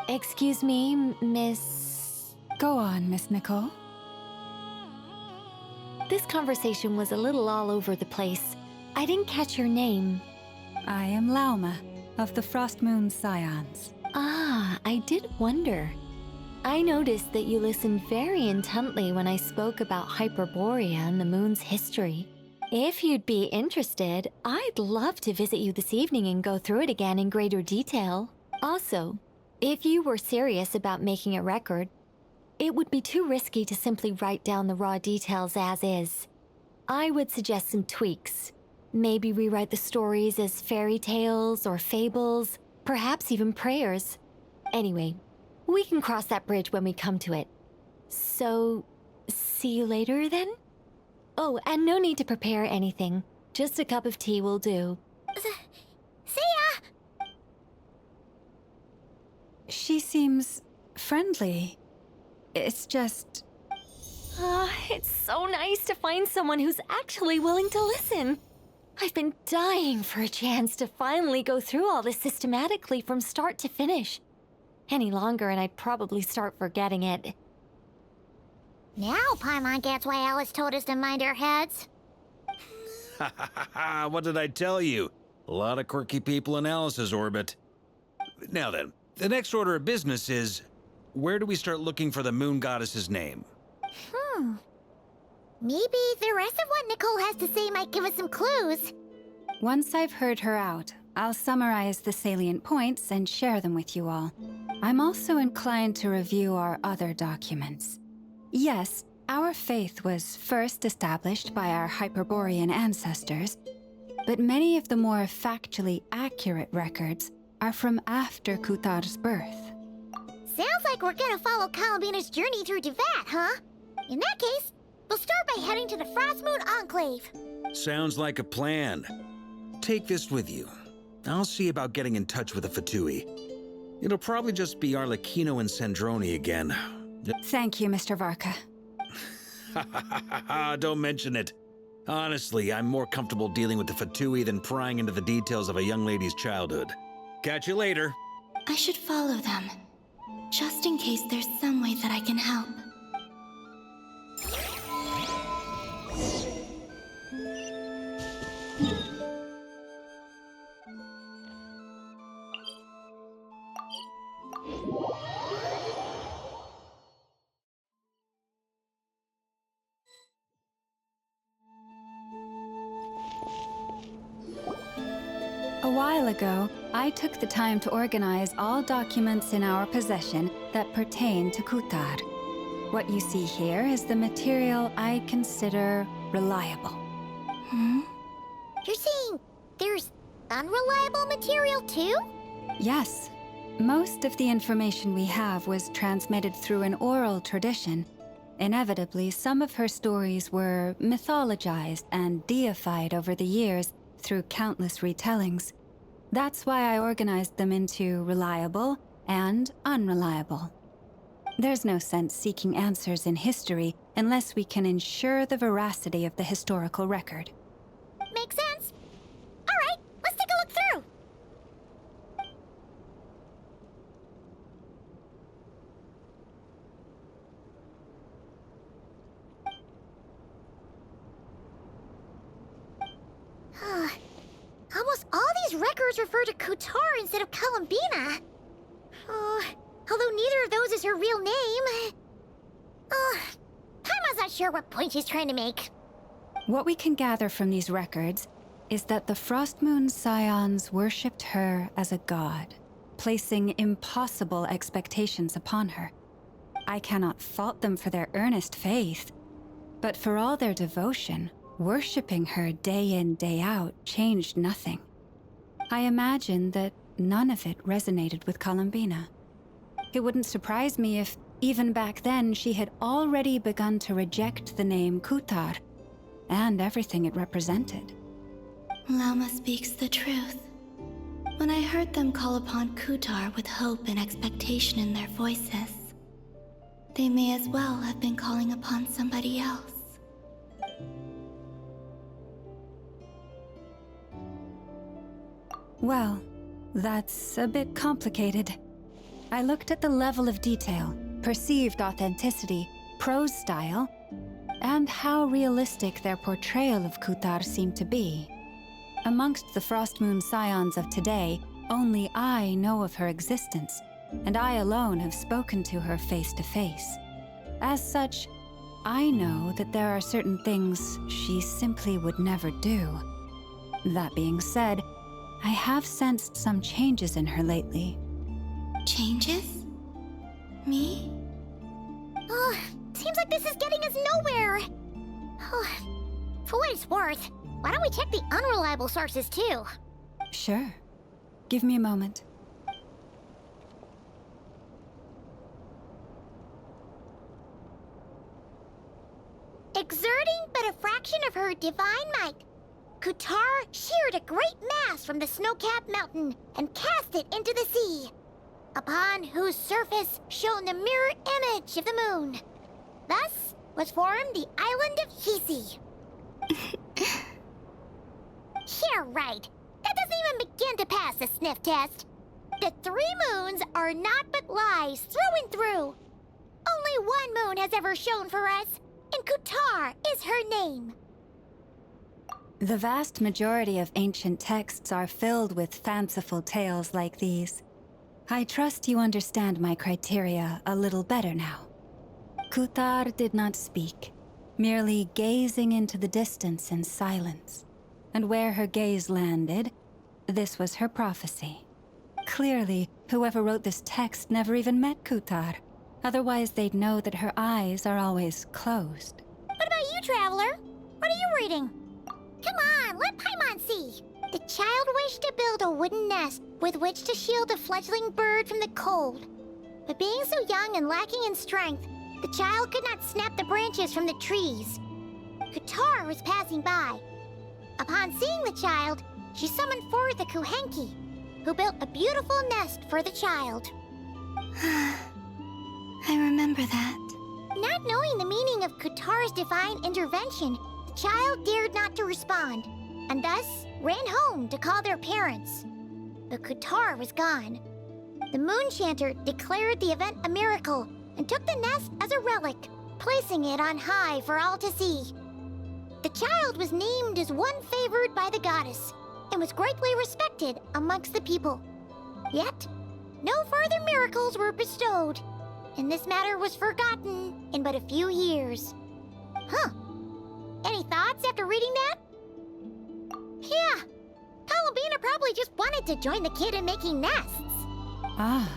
Excuse me, Miss... Go on, Miss Nicole. This conversation was a little all over the place. I didn't catch your name. I am Lauma, of the Frost Moon Scions. Ah, I did wonder. I noticed that you listened very intently when I spoke about Hyperborea and the moon's history. If you'd be interested, I'd love to visit you this evening and go through it again in greater detail. Also, if you were serious about making a record, it would be too risky to simply write down the raw details as is. I would suggest some tweaks. Maybe rewrite the stories as fairy tales or fables, perhaps even prayers. Anyway, we can cross that bridge when we come to it. So, see you later then? Oh, and no need to prepare anything. Just a cup of tea will do. See ya! She seems friendly. It's just... It's so nice to find someone who's actually willing to listen. I've been dying for a chance to finally go through all this systematically from start to finish. Any longer and I'd probably start forgetting it. Now Paimon gets why Alice told us to mind our heads. Ha ha ha ha, what did I tell you? A lot of quirky people in Alice's orbit. Now then, the next order of business is, where do we start looking for the Moon Goddess's name? Maybe the rest of what Nicole has to say might give us some clues. Once I've heard her out, I'll summarize the salient points and share them with you all. I'm also inclined to review our other documents. Yes, our faith was first established by our Hyperborean ancestors, but many of the more factually accurate records are from after Kutar's birth. Sounds like we're gonna follow Kalabina's journey through Tivat, huh? In that case, we'll start by heading to the Frost Moon Enclave. Sounds like a plan. Take this with you. I'll see about getting in touch with the Fatui. It'll probably just be Arlecchino and Sandroni again. Thank you, Mr. Varka. Don't mention it. Honestly, I'm more comfortable dealing with the Fatui than prying into the details of a young lady's childhood. Catch you later. I should follow them, just in case there's some way that I can help. A while ago, I took the time to organize all documents in our possession that pertain to Kutar. What you see here is the material I consider reliable. You're saying there's unreliable material too? Yes. Most of the information we have was transmitted through an oral tradition. Inevitably, some of her stories were mythologized and deified over the years through countless retellings. That's why I organized them into reliable and unreliable. There's no sense seeking answers in history unless we can ensure the veracity of the historical record. Makes sense. All right, let's take a look through. Almost all these records refer to Kutar instead of Columbina. Although neither of those is her real name. Paimon's not sure what point she's trying to make. What we can gather from these records is that the Frost Moon Scions worshipped her as a god, placing impossible expectations upon her. I cannot fault them for their earnest faith, but for all their devotion, worshipping her day in, day out changed nothing. I imagine that none of it resonated with Columbina. It wouldn't surprise me if, even back then, she had already begun to reject the name Kutar and everything it represented. Lauma speaks the truth. When I heard them call upon Kutar with hope and expectation in their voices, they may as well have been calling upon somebody else. Well, that's a bit complicated. I looked at the level of detail, perceived authenticity, prose style, and how realistic their portrayal of Kutar seemed to be. Amongst the Frost Moon Scions of today, only I know of her existence, and I alone have spoken to her face to face. As such, I know that there are certain things she simply would never do. That being said, I have sensed some changes in her lately. Changes? Me? Seems like this is getting us nowhere. For what it's worth, why don't we check the unreliable sources too? Sure. Give me a moment. Exerting but a fraction of her divine might, Kutar sheared a great mass from the snow-capped mountain and cast it into the sea, upon whose surface shone the mirror image of the moon. Thus was formed the island of Hisi. Yeah, right. That doesn't even begin to pass the sniff test. The 3 moons are naught but lies through and through. Only one moon has ever shone for us, and Kutar is her name. The vast majority of ancient texts are filled with fanciful tales like these. I trust you understand my criteria a little better now. Kutar did not speak, merely gazing into the distance in silence. And where her gaze landed, this was her prophecy. Clearly, whoever wrote this text never even met Kutar. Otherwise, they'd know that her eyes are always closed. What about you, Traveler? What are you reading? Come on, let Paimon see. The child wished to build a wooden nest with which to shield a fledgling bird from the cold. But being so young and lacking in strength, the child could not snap the branches from the trees. Kutar was passing by. Upon seeing the child, she summoned forth a Kuhenki, who built a beautiful nest for the child. I remember that. Not Not knowing the meaning of Qatar's divine intervention, the child dared not to respond, and thus ran home to call their parents. But Qatar was gone. The Moon Chanter declared the event a miracle and took the nest as a relic, placing it on high for all to see. The child was named as one favored by the goddess and was greatly respected amongst the people. Yet, no further miracles were bestowed, and this matter was forgotten in but a few years. Huh. Any thoughts after reading that? Yeah. Columbina probably just wanted to join the kid in making nests. Ah.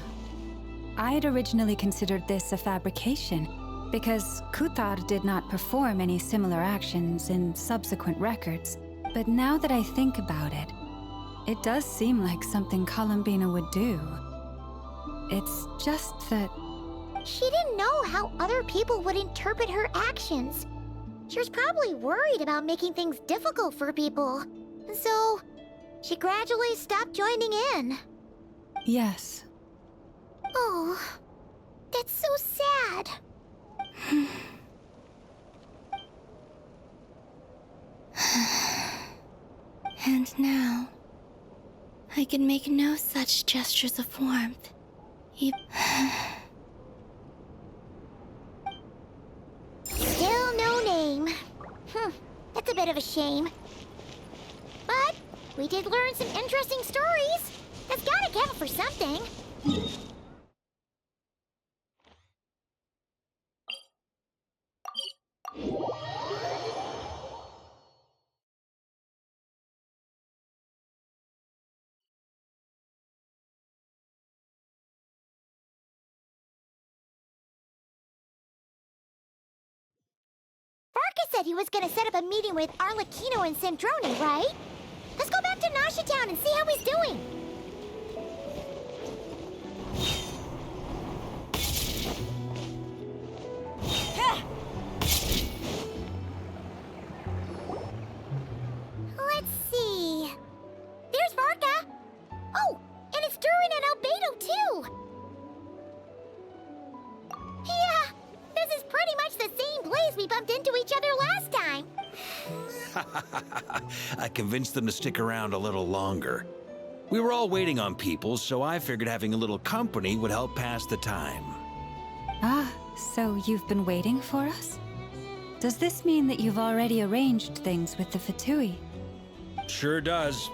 I'd originally considered this a fabrication, because Kuthar did not perform any similar actions in subsequent records. But now that I think about it, it does seem like something Columbina would do. It's just that... She didn't know how other people would interpret her actions. She was probably worried about making things difficult for people. And so, she gradually stopped joining in. Yes. Oh, that's so sad. And now, I can make no such gestures of warmth. Still no name. That's a bit of a shame. But we did learn some interesting stories. That's gotta count for something. Varka said he was gonna set up a meeting with Arlecchino and Sandrone, right? Let's go back to Nasha Town and see how he's doing. Let's see. There's Varka. Oh, and it's Durin and Albedo too. Yeah, this is pretty much the same place we bumped into each other last time. I convinced them to stick around a little longer. We were all waiting on people, so I figured having a little company would help pass the time. Ah, so you've been waiting for us? Does this mean that you've already arranged things with the Fatui? Sure does.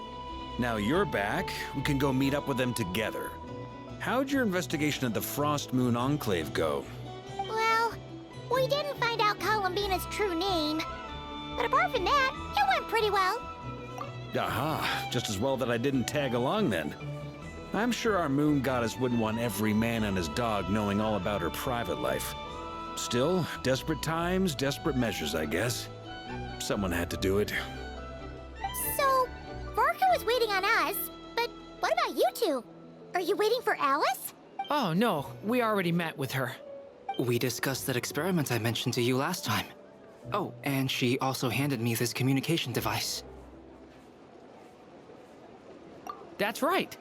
Now you're back, we can go meet up with them together. How'd your investigation of the Frost Moon Enclave go? Well, we didn't find out Columbina's true name. But apart from that, it went pretty well. Aha, just as well that I didn't tag along then. I'm sure our moon goddess wouldn't want every man and his dog knowing all about her private life. Still, desperate times, desperate measures, I guess. Someone had to do it. So, Varka was waiting on us, but what about you two? Are you waiting for Alice? Oh, no. We already met with her. We discussed that experiment I mentioned to you last time. Oh, and she also handed me this communication device. That's right.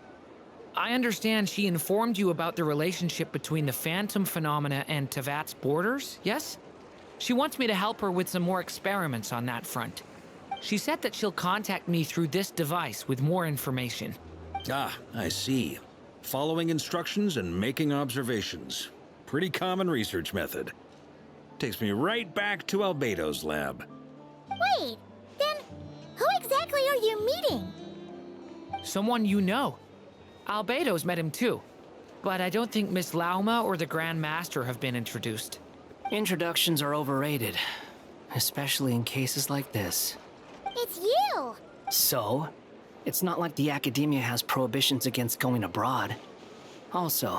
I understand she informed you about the relationship between the phantom phenomena and Tevat's borders, yes? She wants me to help her with some more experiments on that front. She said that she'll contact me through this device with more information. Ah, I see. Following instructions and making observations. Pretty common research method. Takes me right back to Albedo's lab. Wait, then who exactly are you meeting? Someone you know. Albedo's met him too. But I don't think Miss Lauma or the Grand Master have been introduced. Introductions are overrated, especially in cases like this. It's you! So? It's not like the Academia has prohibitions against going abroad. Also,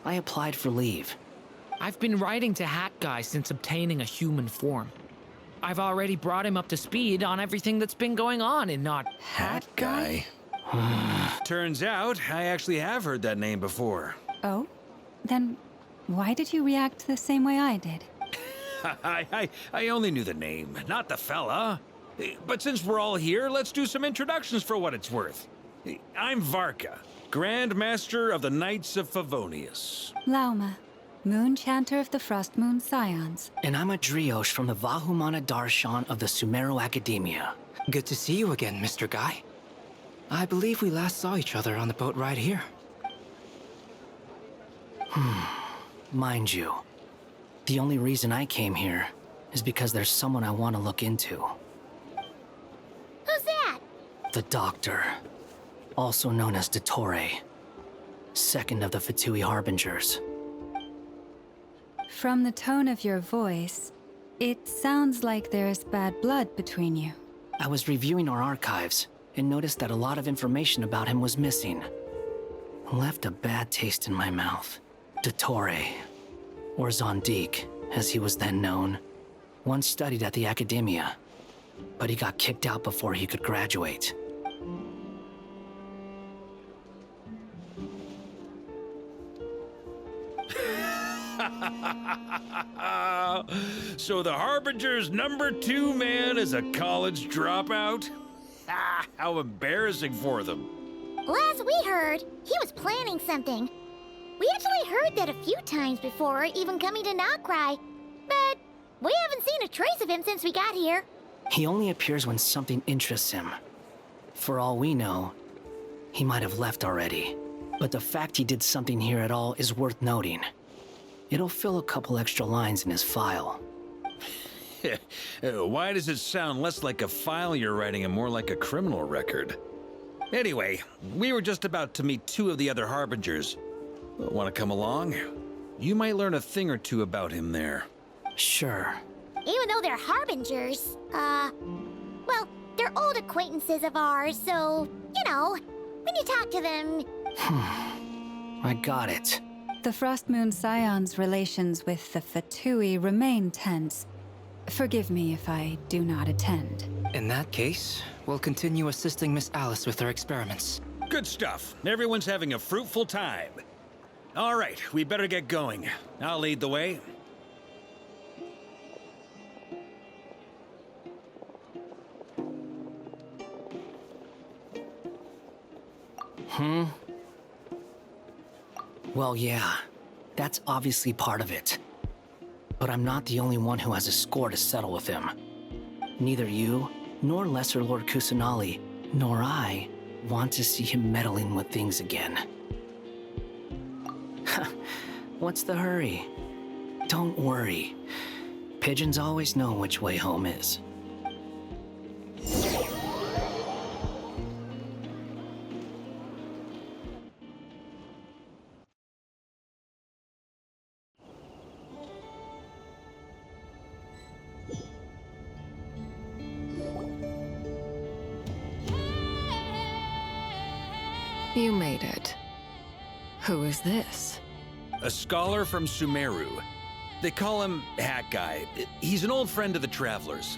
I applied for leave. I've been writing to Hat Guy since obtaining a human form. I've already brought him up to speed on everything that's been going on in Nod. Hat Guy? Turns out, I actually have heard that name before. Oh? Then why did you react the same way I did? I only knew the name, not the fella. But since we're all here, let's do some introductions for what it's worth. I'm Varka, Grand Master of the Knights of Favonius. Lauma, Moon Chanter of the Frost Moon Scions. And I'm a Drioche from the Vahumana Darshan of the Sumeru Academia. Good to see you again, Mr. Guy. I believe we last saw each other on the boat ride here. Mind you, the only reason I came here is because there's someone I want to look into. Who's that? The Doctor, also known as Dottore, second of the Fatui Harbingers. From the tone of your voice, it sounds like there's bad blood between you. I was reviewing our archives and noticed that a lot of information about him was missing. Left a bad taste in my mouth. Dottore, or Zondique, as he was then known, once studied at the Academia, but he got kicked out before he could graduate. So the Harbinger's #2 man is a college dropout? How embarrassing for them. Last we heard, he was planning something. We actually heard that a few times before, even coming to Notcry, but we haven't seen a trace of him since we got here. He only appears when something interests him. For all we know, he might have left already. But the fact he did something here at all is worth noting. It'll fill a couple extra lines in his file. Why does it sound less like a file you're writing and more like a criminal record? Anyway, we were just about to meet 2 of the other Harbingers. Want to come along? You might learn a thing or two about him there. Sure. Even though they're Harbingers, well, they're old acquaintances of ours, so, you know, when you talk to them... I got it. The Frost Moon Scion's relations with the Fatui remain tense. Forgive me if I do not attend. In that case, we'll continue assisting Miss Alice with her experiments. Good stuff. Everyone's having a fruitful time. All right, we better get going. I'll lead the way. Well, yeah, that's obviously part of it. But I'm not the only one who has a score to settle with him. Neither you, nor Lesser Lord Kusanali, nor I want to see him meddling with things again. What's the hurry? Don't worry. Pigeons always know which way home is. You made it. Who is this? A scholar from Sumeru. They call him Hat Guy. He's an old friend of the Travelers.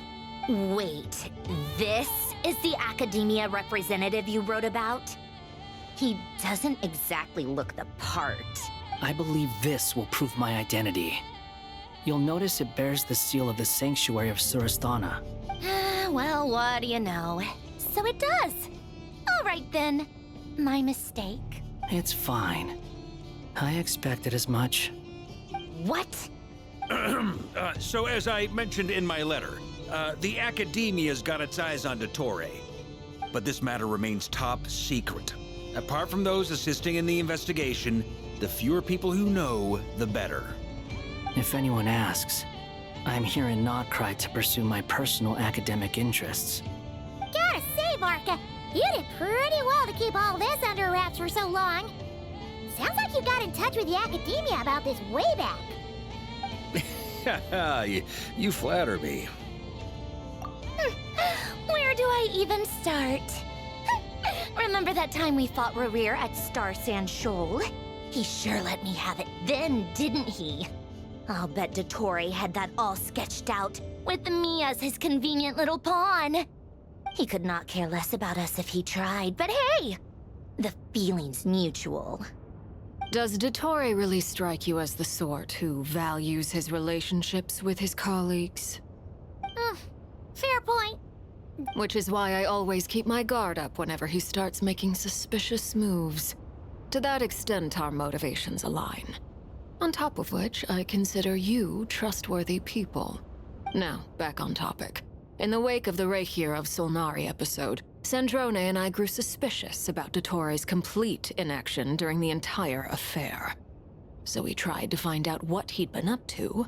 Wait, this is the Academia representative you wrote about? He doesn't exactly look the part. I believe this will prove my identity. You'll notice it bears the seal of the Sanctuary of Surasthana. Well, what do you know? So it does. All right then. My mistake. It's fine. I expected as much. What? So as I mentioned in my letter, the Academia's got its eyes on Dottore. But this matter remains top secret. Apart from those assisting in the investigation, the fewer people who know, the better. If anyone asks, I'm here in Notcry to pursue my personal academic interests. Gotta say, Varka, you did pretty well to keep all this under wraps for so long. Sounds like you got in touch with the Academia about this way back. You flatter me. Where do I even start? Remember that time we fought Rerir at Star Sand Shoal? He sure let me have it then, didn't he? I'll bet Dottore had that all sketched out, with me as his convenient little pawn. He could not care less about us if he tried, but hey! The feeling's mutual. Does Dottore really strike you as the sort who values his relationships with his colleagues? Fair point. Which is why I always keep my guard up whenever he starts making suspicious moves. To that extent, our motivations align. On top of which, I consider you trustworthy people. Now, back on topic. In the wake of the Reikir of Solnari episode, Sandrone and I grew suspicious about Dottore complete inaction during the entire affair. So we tried to find out what he'd been up to.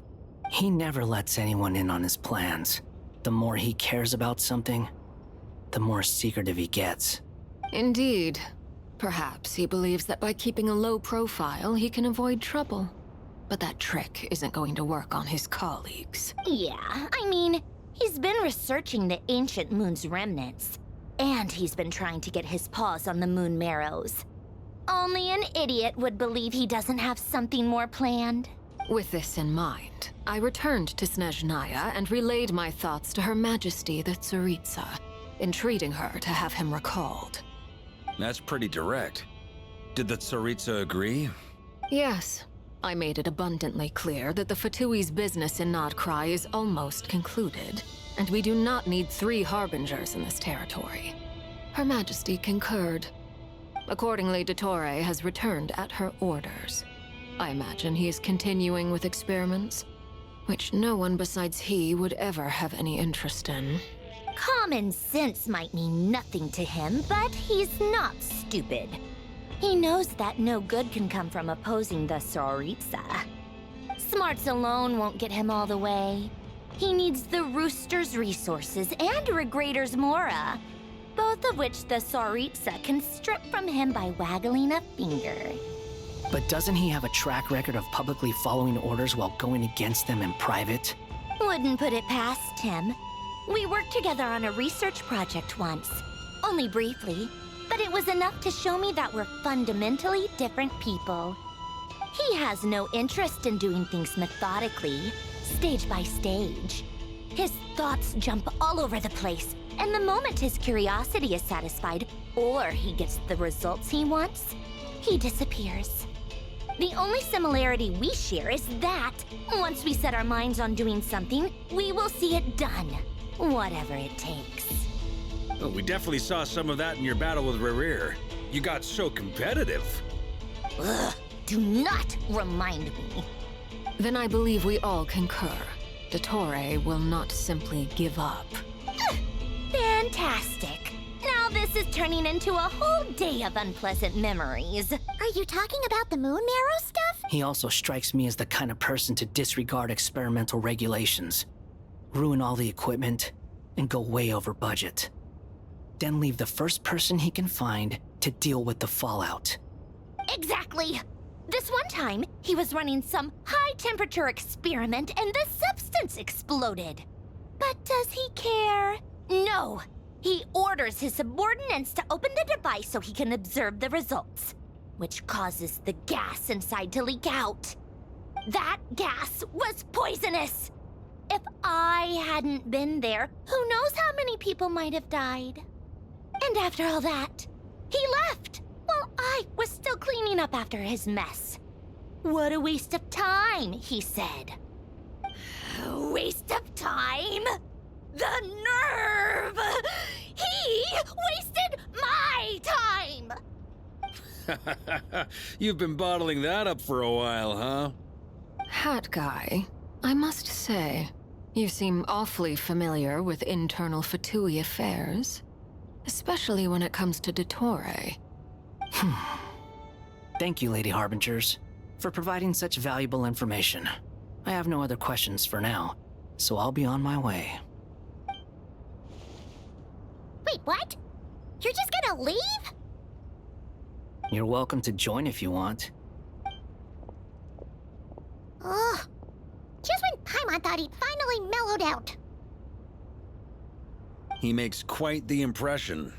He never lets anyone in on his plans. The more he cares about something, the more secretive he gets. Indeed. Perhaps he believes that by keeping a low profile, he can avoid trouble. But that trick isn't going to work on his colleagues. Yeah, I mean, he's been researching the ancient moon's remnants. And he's been trying to get his paws on the moon marrows. Only an idiot would believe he doesn't have something more planned. With this in mind, I returned to Snezhnaya and relayed my thoughts to Her Majesty the Tsaritsa, entreating her to have him recalled. That's pretty direct. Did the Tsaritsa agree? Yes. I made it abundantly clear that the Fatui's business in Nodcry is almost concluded, and we do not need 3 harbingers in this territory. Her Majesty concurred. Accordingly, Dottore has returned at her orders. I imagine he is continuing with experiments, which no one besides he would ever have any interest in. Common sense might mean nothing to him, but he's not stupid. He knows that no good can come from opposing the Tsaritsa. Smarts alone won't get him all the way. He needs the Rooster's resources and Regrator's Mora, both of which the Tsaritsa can strip from him by waggling a finger. But doesn't he have a track record of publicly following orders while going against them in private? Wouldn't put it past him. We worked together on a research project once. Only briefly. But it was enough to show me that we're fundamentally different people. He has no interest in doing things methodically, stage by stage. His thoughts jump all over the place, and the moment his curiosity is satisfied, or he gets the results he wants, he disappears. The only similarity we share is that, once we set our minds on doing something, we will see it done, whatever it takes. Well, we definitely saw some of that in your battle with Rerir. You got so competitive. Ugh, do not remind me. Then I believe we all concur. Dottore will not simply give up. Fantastic. Now this is turning into a whole day of unpleasant memories. Are you talking about the moon marrow stuff? He also strikes me as the kind of person to disregard experimental regulations, ruin all the equipment, and go way over budget. Then leave the first person he can find to deal with the fallout. Exactly! This one time, he was running some high-temperature experiment and the substance exploded. But does he care? No! He orders his subordinates to open the device so he can observe the results, which causes the gas inside to leak out. That gas was poisonous! If I hadn't been there, who knows how many people might have died? And after all that, he left while I was still cleaning up after his mess. What a waste of time, he said. A waste of time? The nerve! He wasted my time! You've been bottling that up for a while, huh? Hat guy, I must say, you seem awfully familiar with internal Fatui affairs. Especially when it comes to Dottore. Thank you, Lady Harbingers, for providing such valuable information. I have no other questions for now, so I'll be on my way. Wait, what? You're just gonna leave? You're welcome to join if you want. Ugh. Just when Paimon thought he'd finally mellowed out. He makes quite the impression.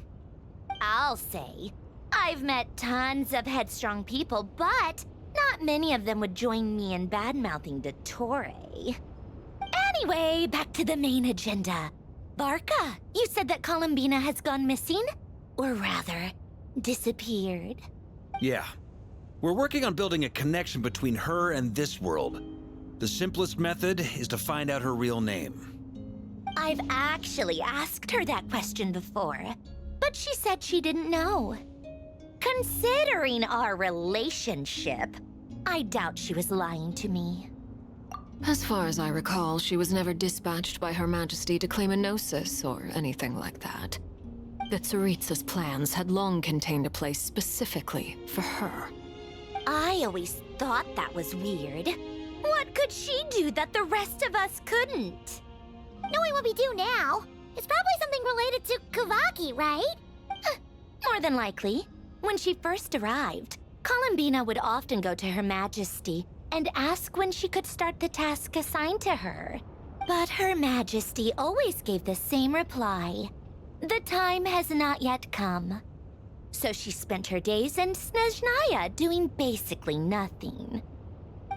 I'll say. I've met tons of headstrong people, but not many of them would join me in bad-mouthing Dottore. Anyway, back to the main agenda. Barca, you said that Columbina has gone missing? Or rather, disappeared. Yeah. We're working on building a connection between her and this world. The simplest method is to find out her real name. I've actually asked her that question before, but she said she didn't know. Considering our relationship, I doubt she was lying to me. As far as I recall, she was never dispatched by Her Majesty to claim a gnosis or anything like that. The Tsaritsa's plans had long contained a place specifically for her. I always thought that was weird. What could she do that the rest of us couldn't? Knowing what we do now, it's probably something related to Kavaki, right? More than likely. When she first arrived, Columbina would often go to Her Majesty and ask when she could start the task assigned to her. But Her Majesty always gave the same reply. The time has not yet come. So she spent her days in Snezhnaya doing basically nothing.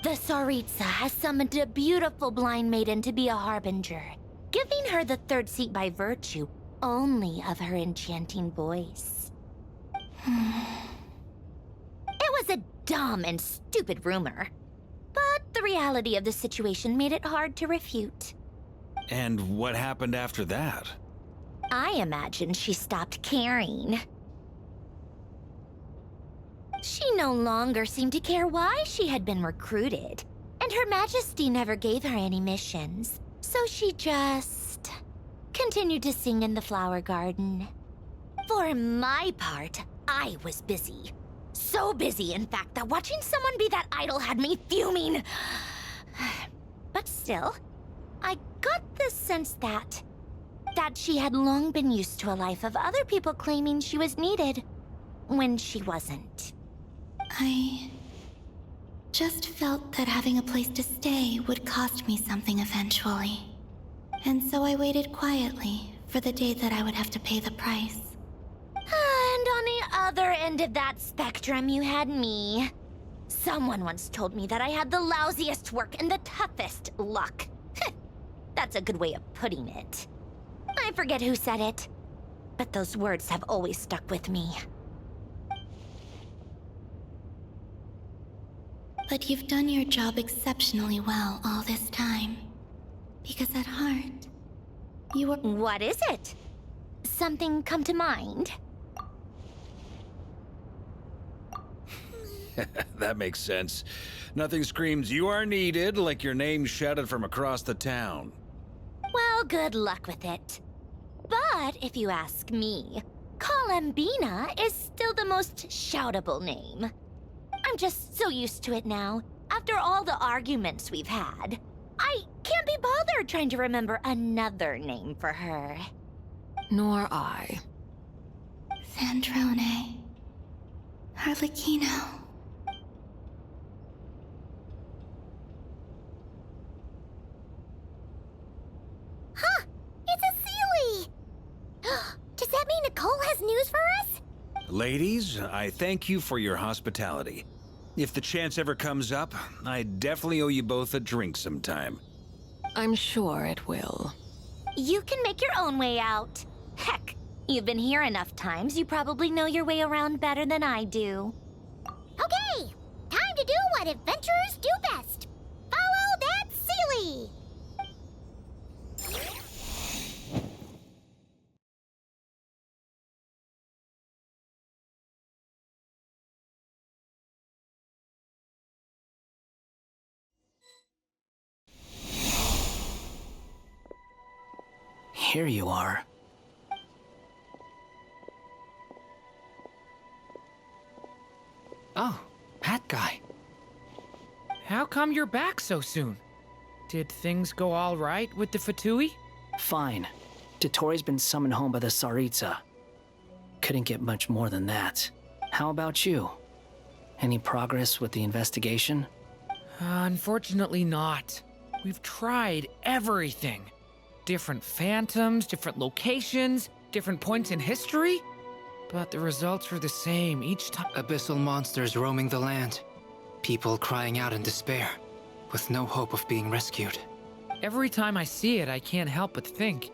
The Tsaritsa has summoned a beautiful blind maiden to be a harbinger, giving her the third seat by virtue only of her enchanting voice. It was a dumb and stupid rumor, but the reality of the situation made it hard to refute. And what happened after that? I imagine she stopped caring. She no longer seemed to care why she had been recruited, and Her Majesty never gave her any missions, so she just continued to sing in the flower garden. For my part, I was busy. So busy, in fact, that watching someone be that idol had me fuming. But still, I got the sense that she had long been used to a life of other people claiming she was needed when she wasn't. I just felt that having a place to stay would cost me something eventually. And so I waited quietly for the day that I would have to pay the price. And on the other end of that spectrum, you had me. Someone once told me that I had the lousiest work and the toughest luck. That's a good way of putting it. I forget who said it, but those words have always stuck with me. But you've done your job exceptionally well all this time. Because at heart, you were— What is it? Something come to mind? That makes sense. Nothing screams you are needed like your name shouted from across the town. Well, good luck with it. But if you ask me, Columbina is still the most shoutable name. I'm just so used to it now. After all the arguments we've had, I can't be bothered trying to remember another name for her. Nor I. Sandrone. Harlequino. Huh! It's a Sealy! Does that mean Nicole has news for us? Ladies, I thank you for your hospitality. If the chance ever comes up, I definitely owe you both a drink sometime. I'm sure it will. You can make your own way out. Heck, you've been here enough times, you probably know your way around better than I do. Okay, time to do what adventurers do best. Follow that Sealy! Here you are. Oh, that guy. How come you're back so soon? Did things go all right with the Fatui? Fine. Dotori's been summoned home by the Tsaritsa. Couldn't get much more than that. How about you? Any progress with the investigation? Unfortunately not. We've tried everything. Different phantoms, different locations, different points in history. But the results are the same each time. Abyssal monsters roaming the land. People crying out in despair, with no hope of being rescued. Every time I see it, I can't help but think,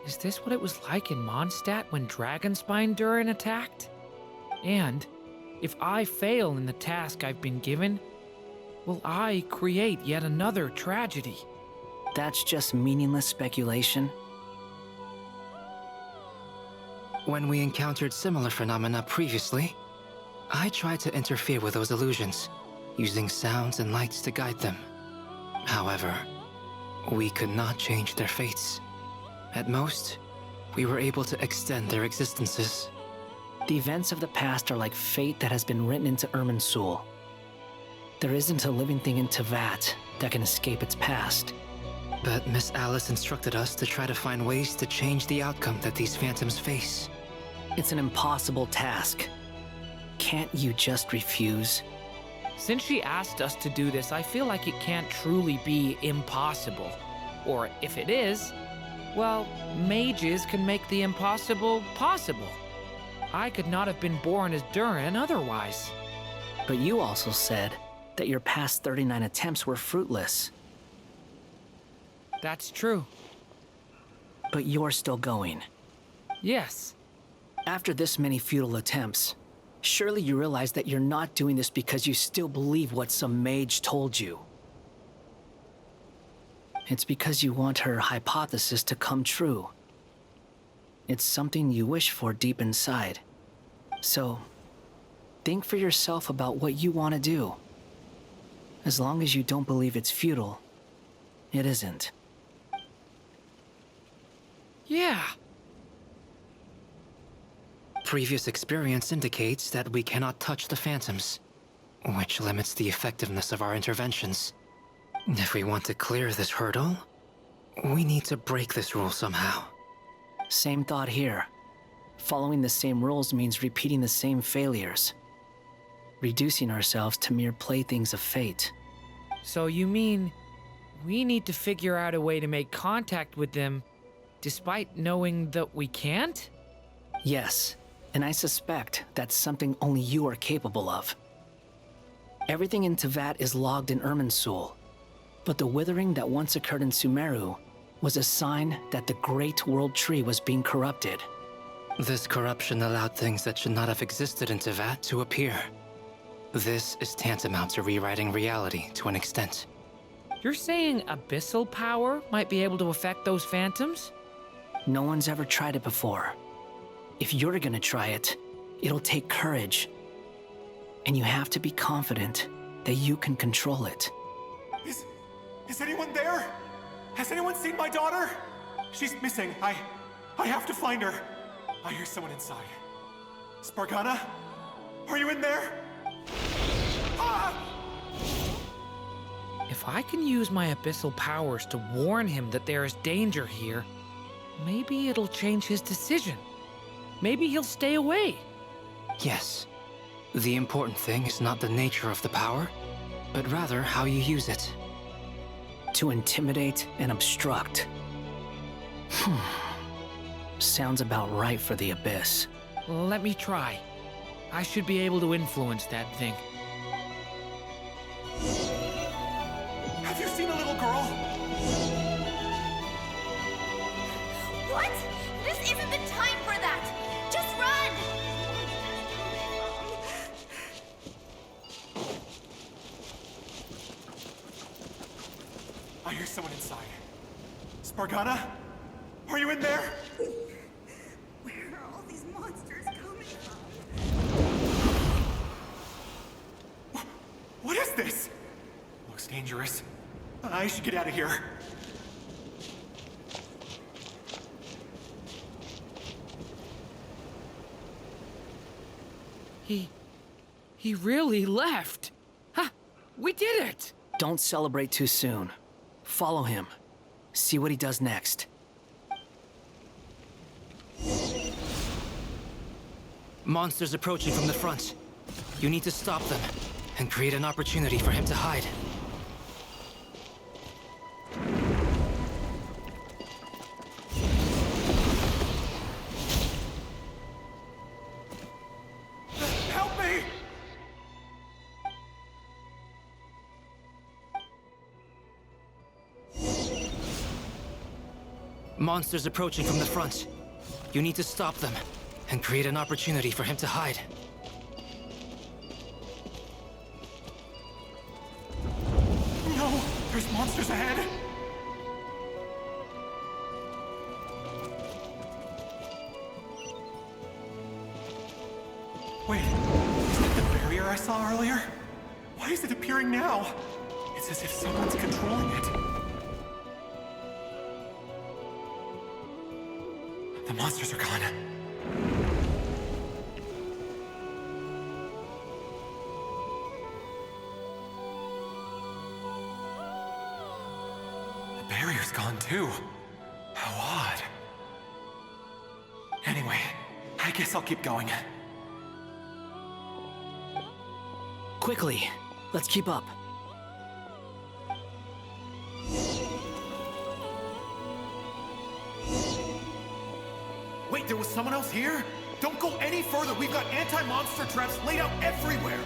is this what it was like in Mondstadt when Dragonspine Durin attacked? And if I fail in the task I've been given, will I create yet another tragedy? That's just meaningless speculation. When we encountered similar phenomena previously, I tried to interfere with those illusions, using sounds and lights to guide them. However, we could not change their fates. At most, we were able to extend their existences. The events of the past are like fate that has been written into Irminsul. There isn't a living thing in Teyvat that can escape its past. But Miss Alice instructed us to try to find ways to change the outcome that these phantoms face. It's an impossible task. Can't you just refuse? Since she asked us to do this, I feel like it can't truly be impossible. Or if it is, well, mages can make the impossible possible. I could not have been born as Durin otherwise. But you also said that your past 39 attempts were fruitless. That's true. But you're still going. Yes. After this many futile attempts, surely you realize that you're not doing this because you still believe what some mage told you. It's because you want her hypothesis to come true. It's something you wish for deep inside. So, think for yourself about what you want to do. As long as you don't believe it's futile, it isn't. Yeah. Previous experience indicates that we cannot touch the phantoms, which limits the effectiveness of our interventions. If we want to clear this hurdle, we need to break this rule somehow. Same thought here. Following the same rules means repeating the same failures. Reducing ourselves to mere playthings of fate. So you mean we need to figure out a way to make contact with them despite knowing that we can't? Yes, and I suspect that's something only you are capable of. Everything in Teyvat is logged in Irminsul, but the withering that once occurred in Sumeru was a sign that the Great World Tree was being corrupted. This corruption allowed things that should not have existed in Teyvat to appear. This is tantamount to rewriting reality to an extent. You're saying abyssal power might be able to affect those phantoms? No one's ever tried it before. If you're gonna try it, it'll take courage. And you have to be confident that you can control it. Is anyone there? Has anyone seen my daughter? She's missing. I have to find her. I hear someone inside. Spargana? Are you in there? Ah! If I can use my abyssal powers to warn him that there is danger here, maybe it'll change his decision. Maybe he'll stay away. Yes. The important thing is not the nature of the power, but rather how you use it. To intimidate and obstruct. Sounds about right for the Abyss. Let me try. I should be able to influence that thing. Have you seen a little girl? What? This isn't the time for that! Just run! I hear someone inside. Spargana? Are you in there? Where are all these monsters coming from? What is this? Looks dangerous. I should get out of here. He really left. Ha! We did it! Don't celebrate too soon. Follow him. See what he does next. Monsters approaching from the front. You need to stop them and create an opportunity for him to hide. Help me! Monsters approaching from the front. You need to stop them and create an opportunity for him to hide. No! There's monsters ahead! Wait, is that the barrier I saw earlier? Why Why is it appearing now? It's as if someone's controlling it. The monsters are gone. The barrier's gone too. How odd. Anyway, I guess I'll keep going. Quickly, let's keep up. Wait, there was someone else here? Don't go any further. We've got anti-monster traps laid out everywhere.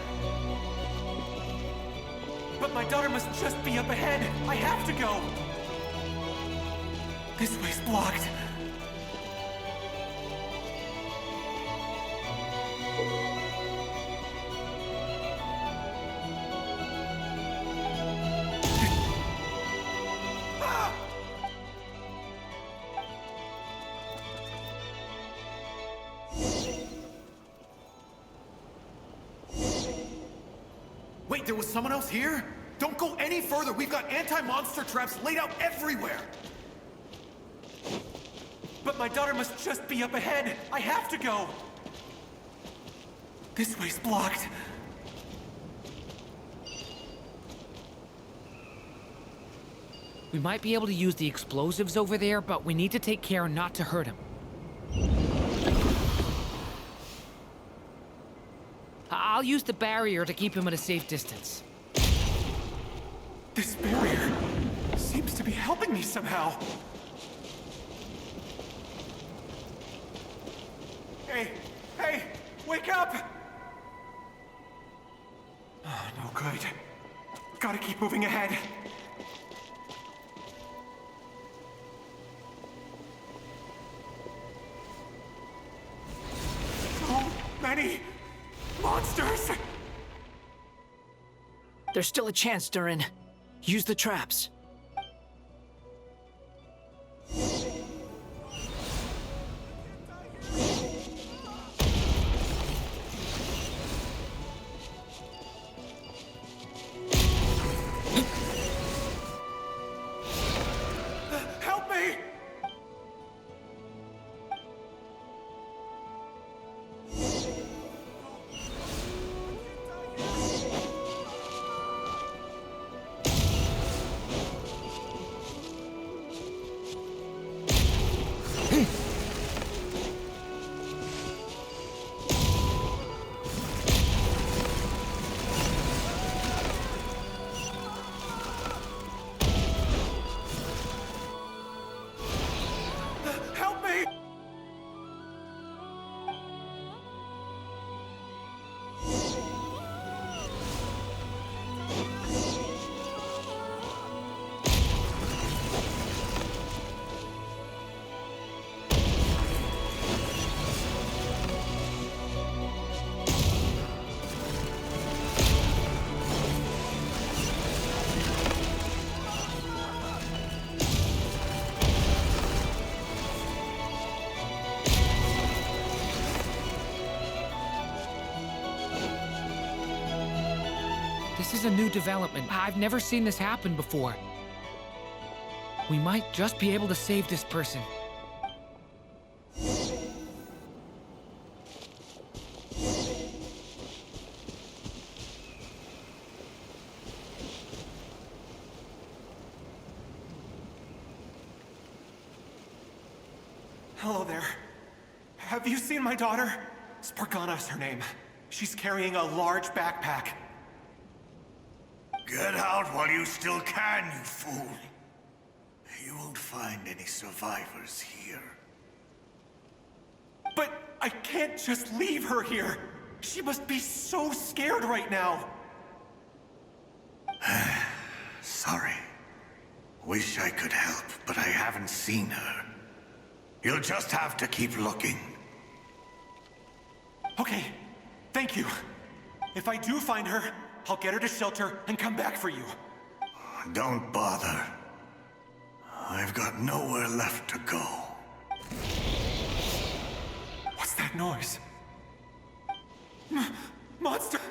But my daughter must just be up ahead. I have to go. This way's blocked. Wait, there was someone else here? Don't go any further. We've got anti-monster traps laid out everywhere. But my daughter must just be up ahead. I have to go. This way's blocked. We might be able to use the explosives over there, but we need to take care not to hurt him. I'll use the barrier to keep him at a safe distance. This barrier seems to be helping me somehow. Hey, wake up! Oh, no good. Gotta keep moving ahead. So many monsters! There's still a chance, Durin. Use the traps. Help me! This is a new development. I've never seen this happen before. We might just be able to save this person. Hello there. Have you seen my daughter? Spargana's her name. She's carrying a large backpack. Get out while you still can, you fool. You won't find any survivors here. But I can't just leave her here. She must be so scared right now. Sorry. Wish I could help, but I haven't seen her. You'll just have to keep looking. Okay, thank you. If I do find her, I'll get her to shelter and come back for you. Don't bother. I've got nowhere left to go. What's that noise? Monster!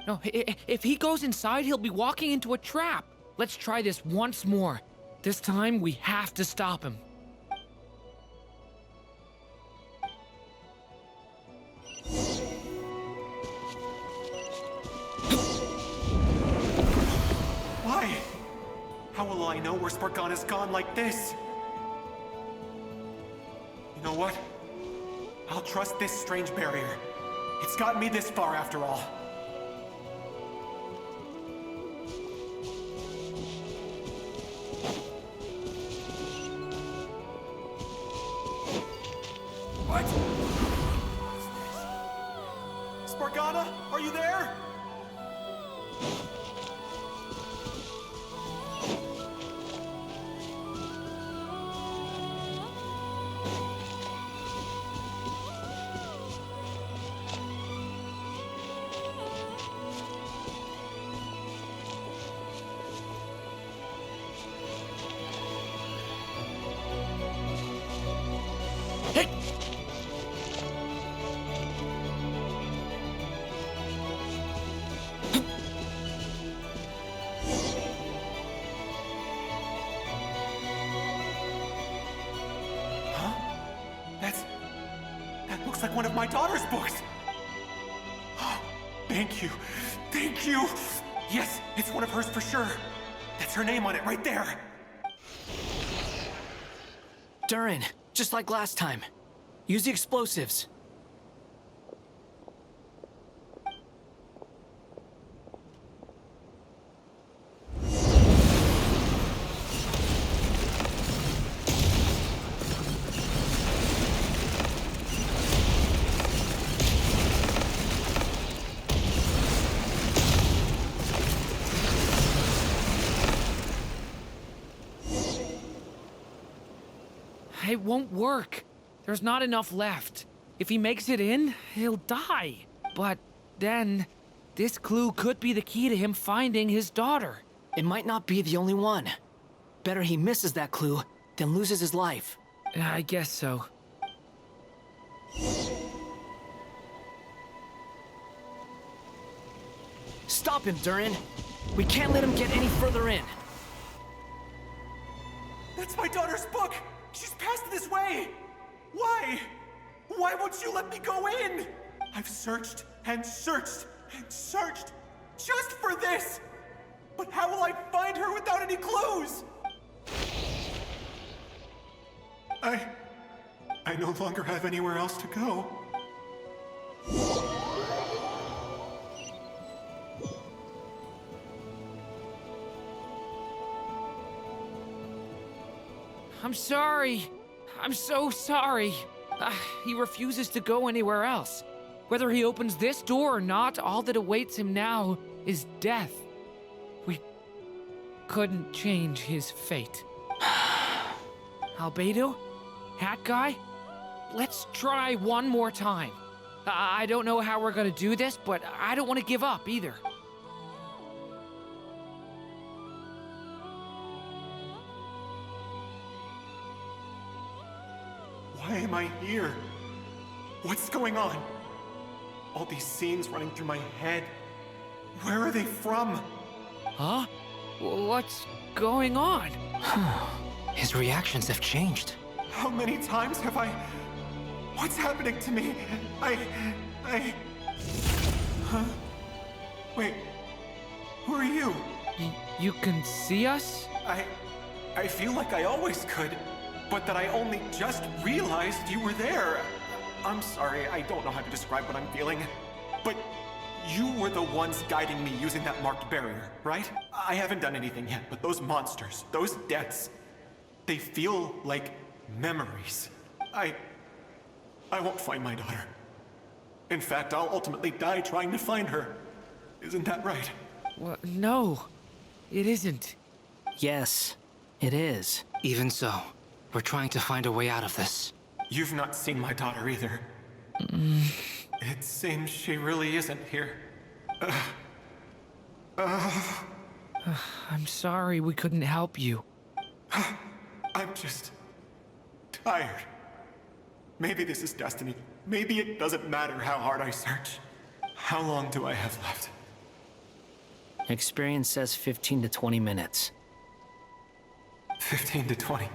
No, if he goes inside, he'll be walking into a trap. Let's try this once more. This time, we have to stop him. Why? How will I know where Spargana's gone like this? You know what? I'll trust this strange barrier. It's gotten me this far after all. What? Spargana, are you there? That looks like one of my daughter's books. Thank you. Thank you. Yes, it's one of hers for sure. That's her name on it right there. Durin, just like last time. Use the explosives. It won't work. There's not enough left. If he makes it in, he'll die. But then, this clue could be the key to him finding his daughter. It might not be the only one. Better he misses that clue than loses his life. I guess so. Stop him, Durin. We can't let him get any further in. That's my daughter's book! She's passed this way! Why? Why won't you let me go in? I've searched and searched and searched just for this! But how will I find her without any clues? I no longer have anywhere else to go. I'm sorry. I'm so sorry. He refuses to go anywhere else. Whether he opens this door or not, all that awaits him now is death. We couldn't change his fate. Albedo? Hat Guy? Let's try one more time. I don't know how we're gonna do this, but I don't want to give up either. Why am I here? What's going on? All these scenes running through my head. Where are they from? Huh? What's going on? His reactions have changed. How many times have I... What's happening to me? Huh? Wait. Who are you? You can see us? I feel like I always could, but that I only just realized you were there. I'm sorry, I don't know how to describe what I'm feeling. But you were the ones guiding me using that marked barrier, right? I haven't done anything yet, but those monsters, those deaths, they feel like memories. I won't find my daughter. In fact, I'll ultimately die trying to find her. Isn't that right? Well, no, it isn't. Yes, it is. Even so, we're trying to find a way out of this. You've not seen my daughter either. It seems she really isn't here. I'm sorry we couldn't help you. I'm just tired. Maybe this is destiny. Maybe it doesn't matter how hard I search. How long do I have left? Experience says 15 to 20 minutes. 15 to 20.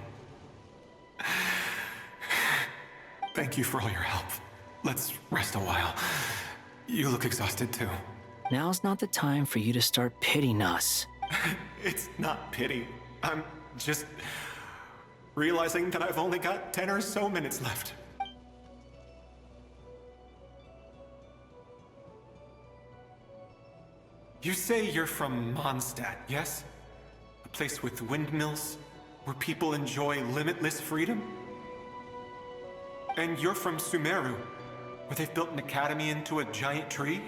Thank you for all your help. Let's rest a while. You look exhausted too. Now's not the time for you to start pitying us. It's not pity. I'm just realizing that I've only got 10 or so minutes left. You say you're from Mondstadt, yes? A place with windmills, where people enjoy limitless freedom? And you're from Sumeru, where they've built an academy into a giant tree?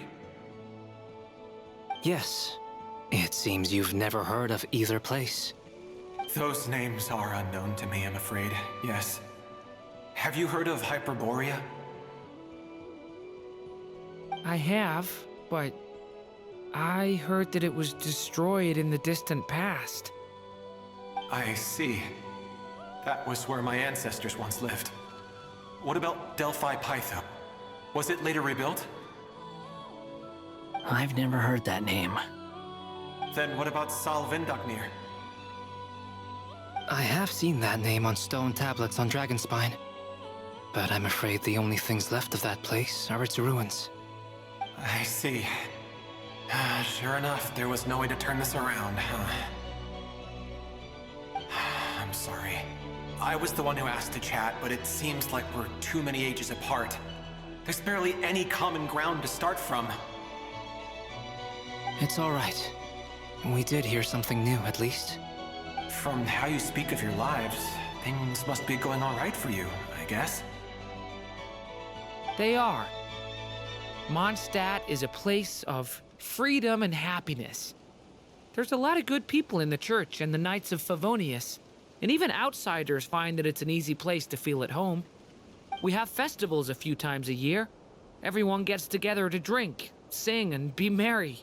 Yes. It seems you've never heard of either place. Those names are unknown to me, I'm afraid, yes. Have you heard of Hyperborea? I have, but I heard that it was destroyed in the distant past. I see. That was where my ancestors once lived. What about Delphi Pytho? Was it later rebuilt? I've never heard that name. Then what about Sal Vindaknir? I have seen that name on stone tablets on Dragonspine. But I'm afraid the only things left of that place are its ruins. I see. Sure enough, there was no way to turn this around, huh? I'm sorry. I was the one who asked to chat, but it seems like we're too many ages apart. There's barely any common ground to start from. It's all right. We did hear something new, at least. From how you speak of your lives, things must be going all right for you, I guess. They are. Mondstadt is a place of freedom and happiness. There's a lot of good people in the church and the Knights of Favonius, and even outsiders find that it's an easy place to feel at home. We have festivals a few times a year. Everyone gets together to drink, sing, and be merry.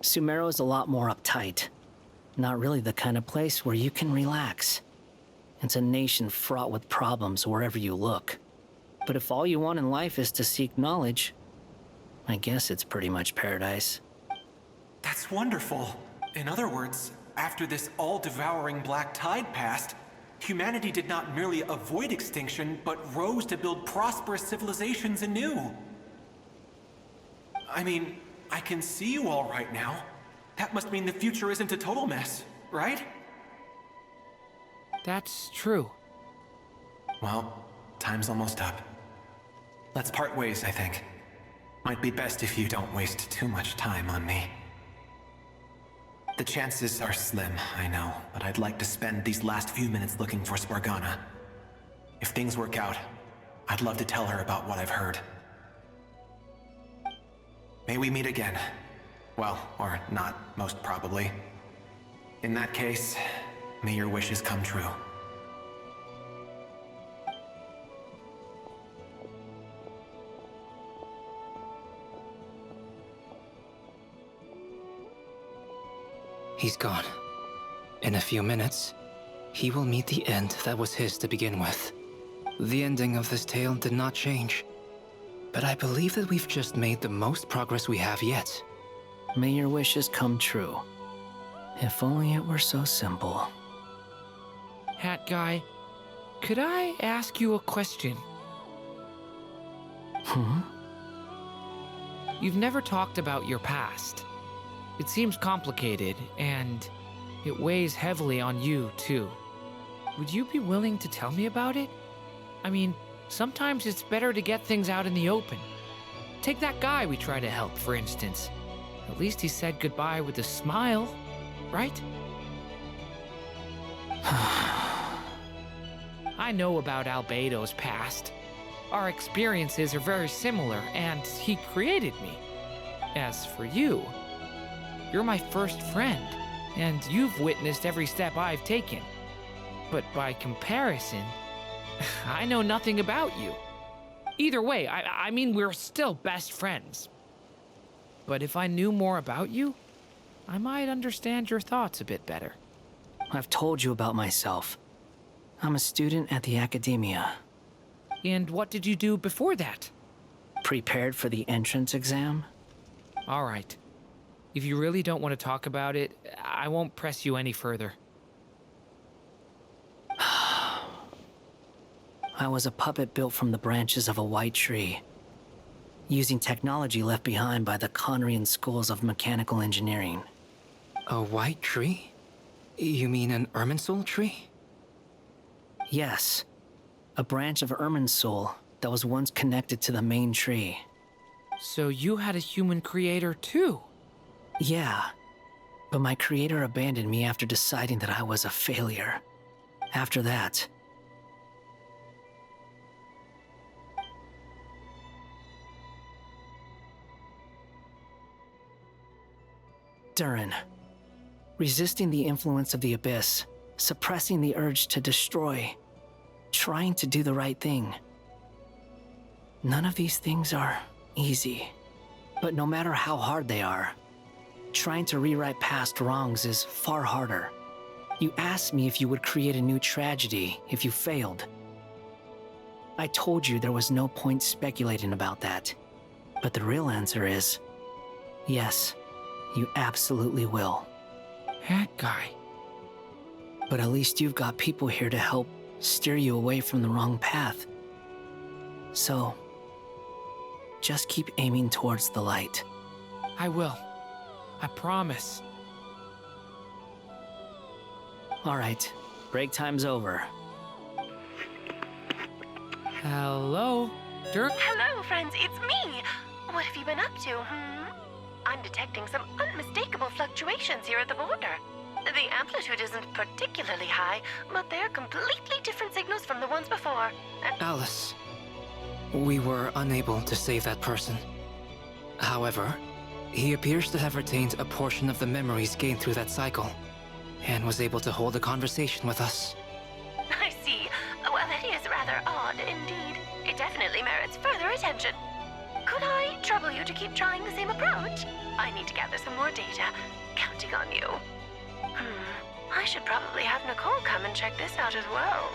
Sumeru is a lot more uptight. Not really the kind of place where you can relax. It's a nation fraught with problems wherever you look. But if all you want in life is to seek knowledge, I guess it's pretty much paradise. That's wonderful. In other words, after this all-devouring black tide passed, humanity did not merely avoid extinction, but rose to build prosperous civilizations anew. I mean, I can see you all right now. That must mean the future isn't a total mess, right? That's true. Well, time's almost up. Let's part ways, I think. Might be best if you don't waste too much time on me. The chances are slim, I know, but I'd like to spend these last few minutes looking for Spargana. If things work out, I'd love to tell her about what I've heard. May we meet again. Well, or not, most probably. In that case, may your wishes come true. He's gone. In a few minutes, he will meet the end that was his to begin with. The ending of this tale did not change, but I believe that we've just made the most progress we have yet. May your wishes come true. If only it were so simple. Hat guy, could I ask you a question? You've never talked about your past. It seems complicated, and it weighs heavily on you, too. Would you be willing to tell me about it? I mean, sometimes it's better to get things out in the open. Take that guy we tried to help, for instance. At least he said goodbye with a smile, right? I know about Albedo's past. Our experiences are very similar, and he created me. As for you, you're my first friend, and you've witnessed every step I've taken. But by comparison, I know nothing about you. Either way, I mean, we're still best friends. But if I knew more about you, I might understand your thoughts a bit better. I've told you about myself. I'm a student at the academia. And what did you do before that? Prepared for the entrance exam? All right. If you really don't want to talk about it, I won't press you any further. I was a puppet built from the branches of a white tree, using technology left behind by the Conrian schools of mechanical engineering. A white tree? You mean an Irminsul tree? Yes. A branch of Irminsul that was once connected to the main tree. So you had a human creator too? Yeah. But my creator abandoned me after deciding that I was a failure. After that... Durin. Resisting the influence of the Abyss, suppressing the urge to destroy, trying to do the right thing. None of these things are easy. But no matter how hard they are, trying to rewrite past wrongs is far harder. You asked me if you would create a new tragedy if you failed. I told you there was no point speculating about that. But the real answer is, yes, you absolutely will. That guy. But at least you've got people here to help steer you away from the wrong path. So, just keep aiming towards the light. I will. I promise. All right, break time's over. Hello? Dirk? Hello, friends, it's me! What have you been up to, I'm detecting some unmistakable fluctuations here at the border. The amplitude isn't particularly high, but they're completely different signals from the ones before. Alice, we were unable to save that person. However, he appears to have retained a portion of the memories gained through that cycle, and was able to hold a conversation with us. I see. Well, that is rather odd indeed. It definitely merits further attention. Could I trouble you to keep trying the same approach? I need to gather some more data. Counting on you. I should probably have Nicole come and check this out as well.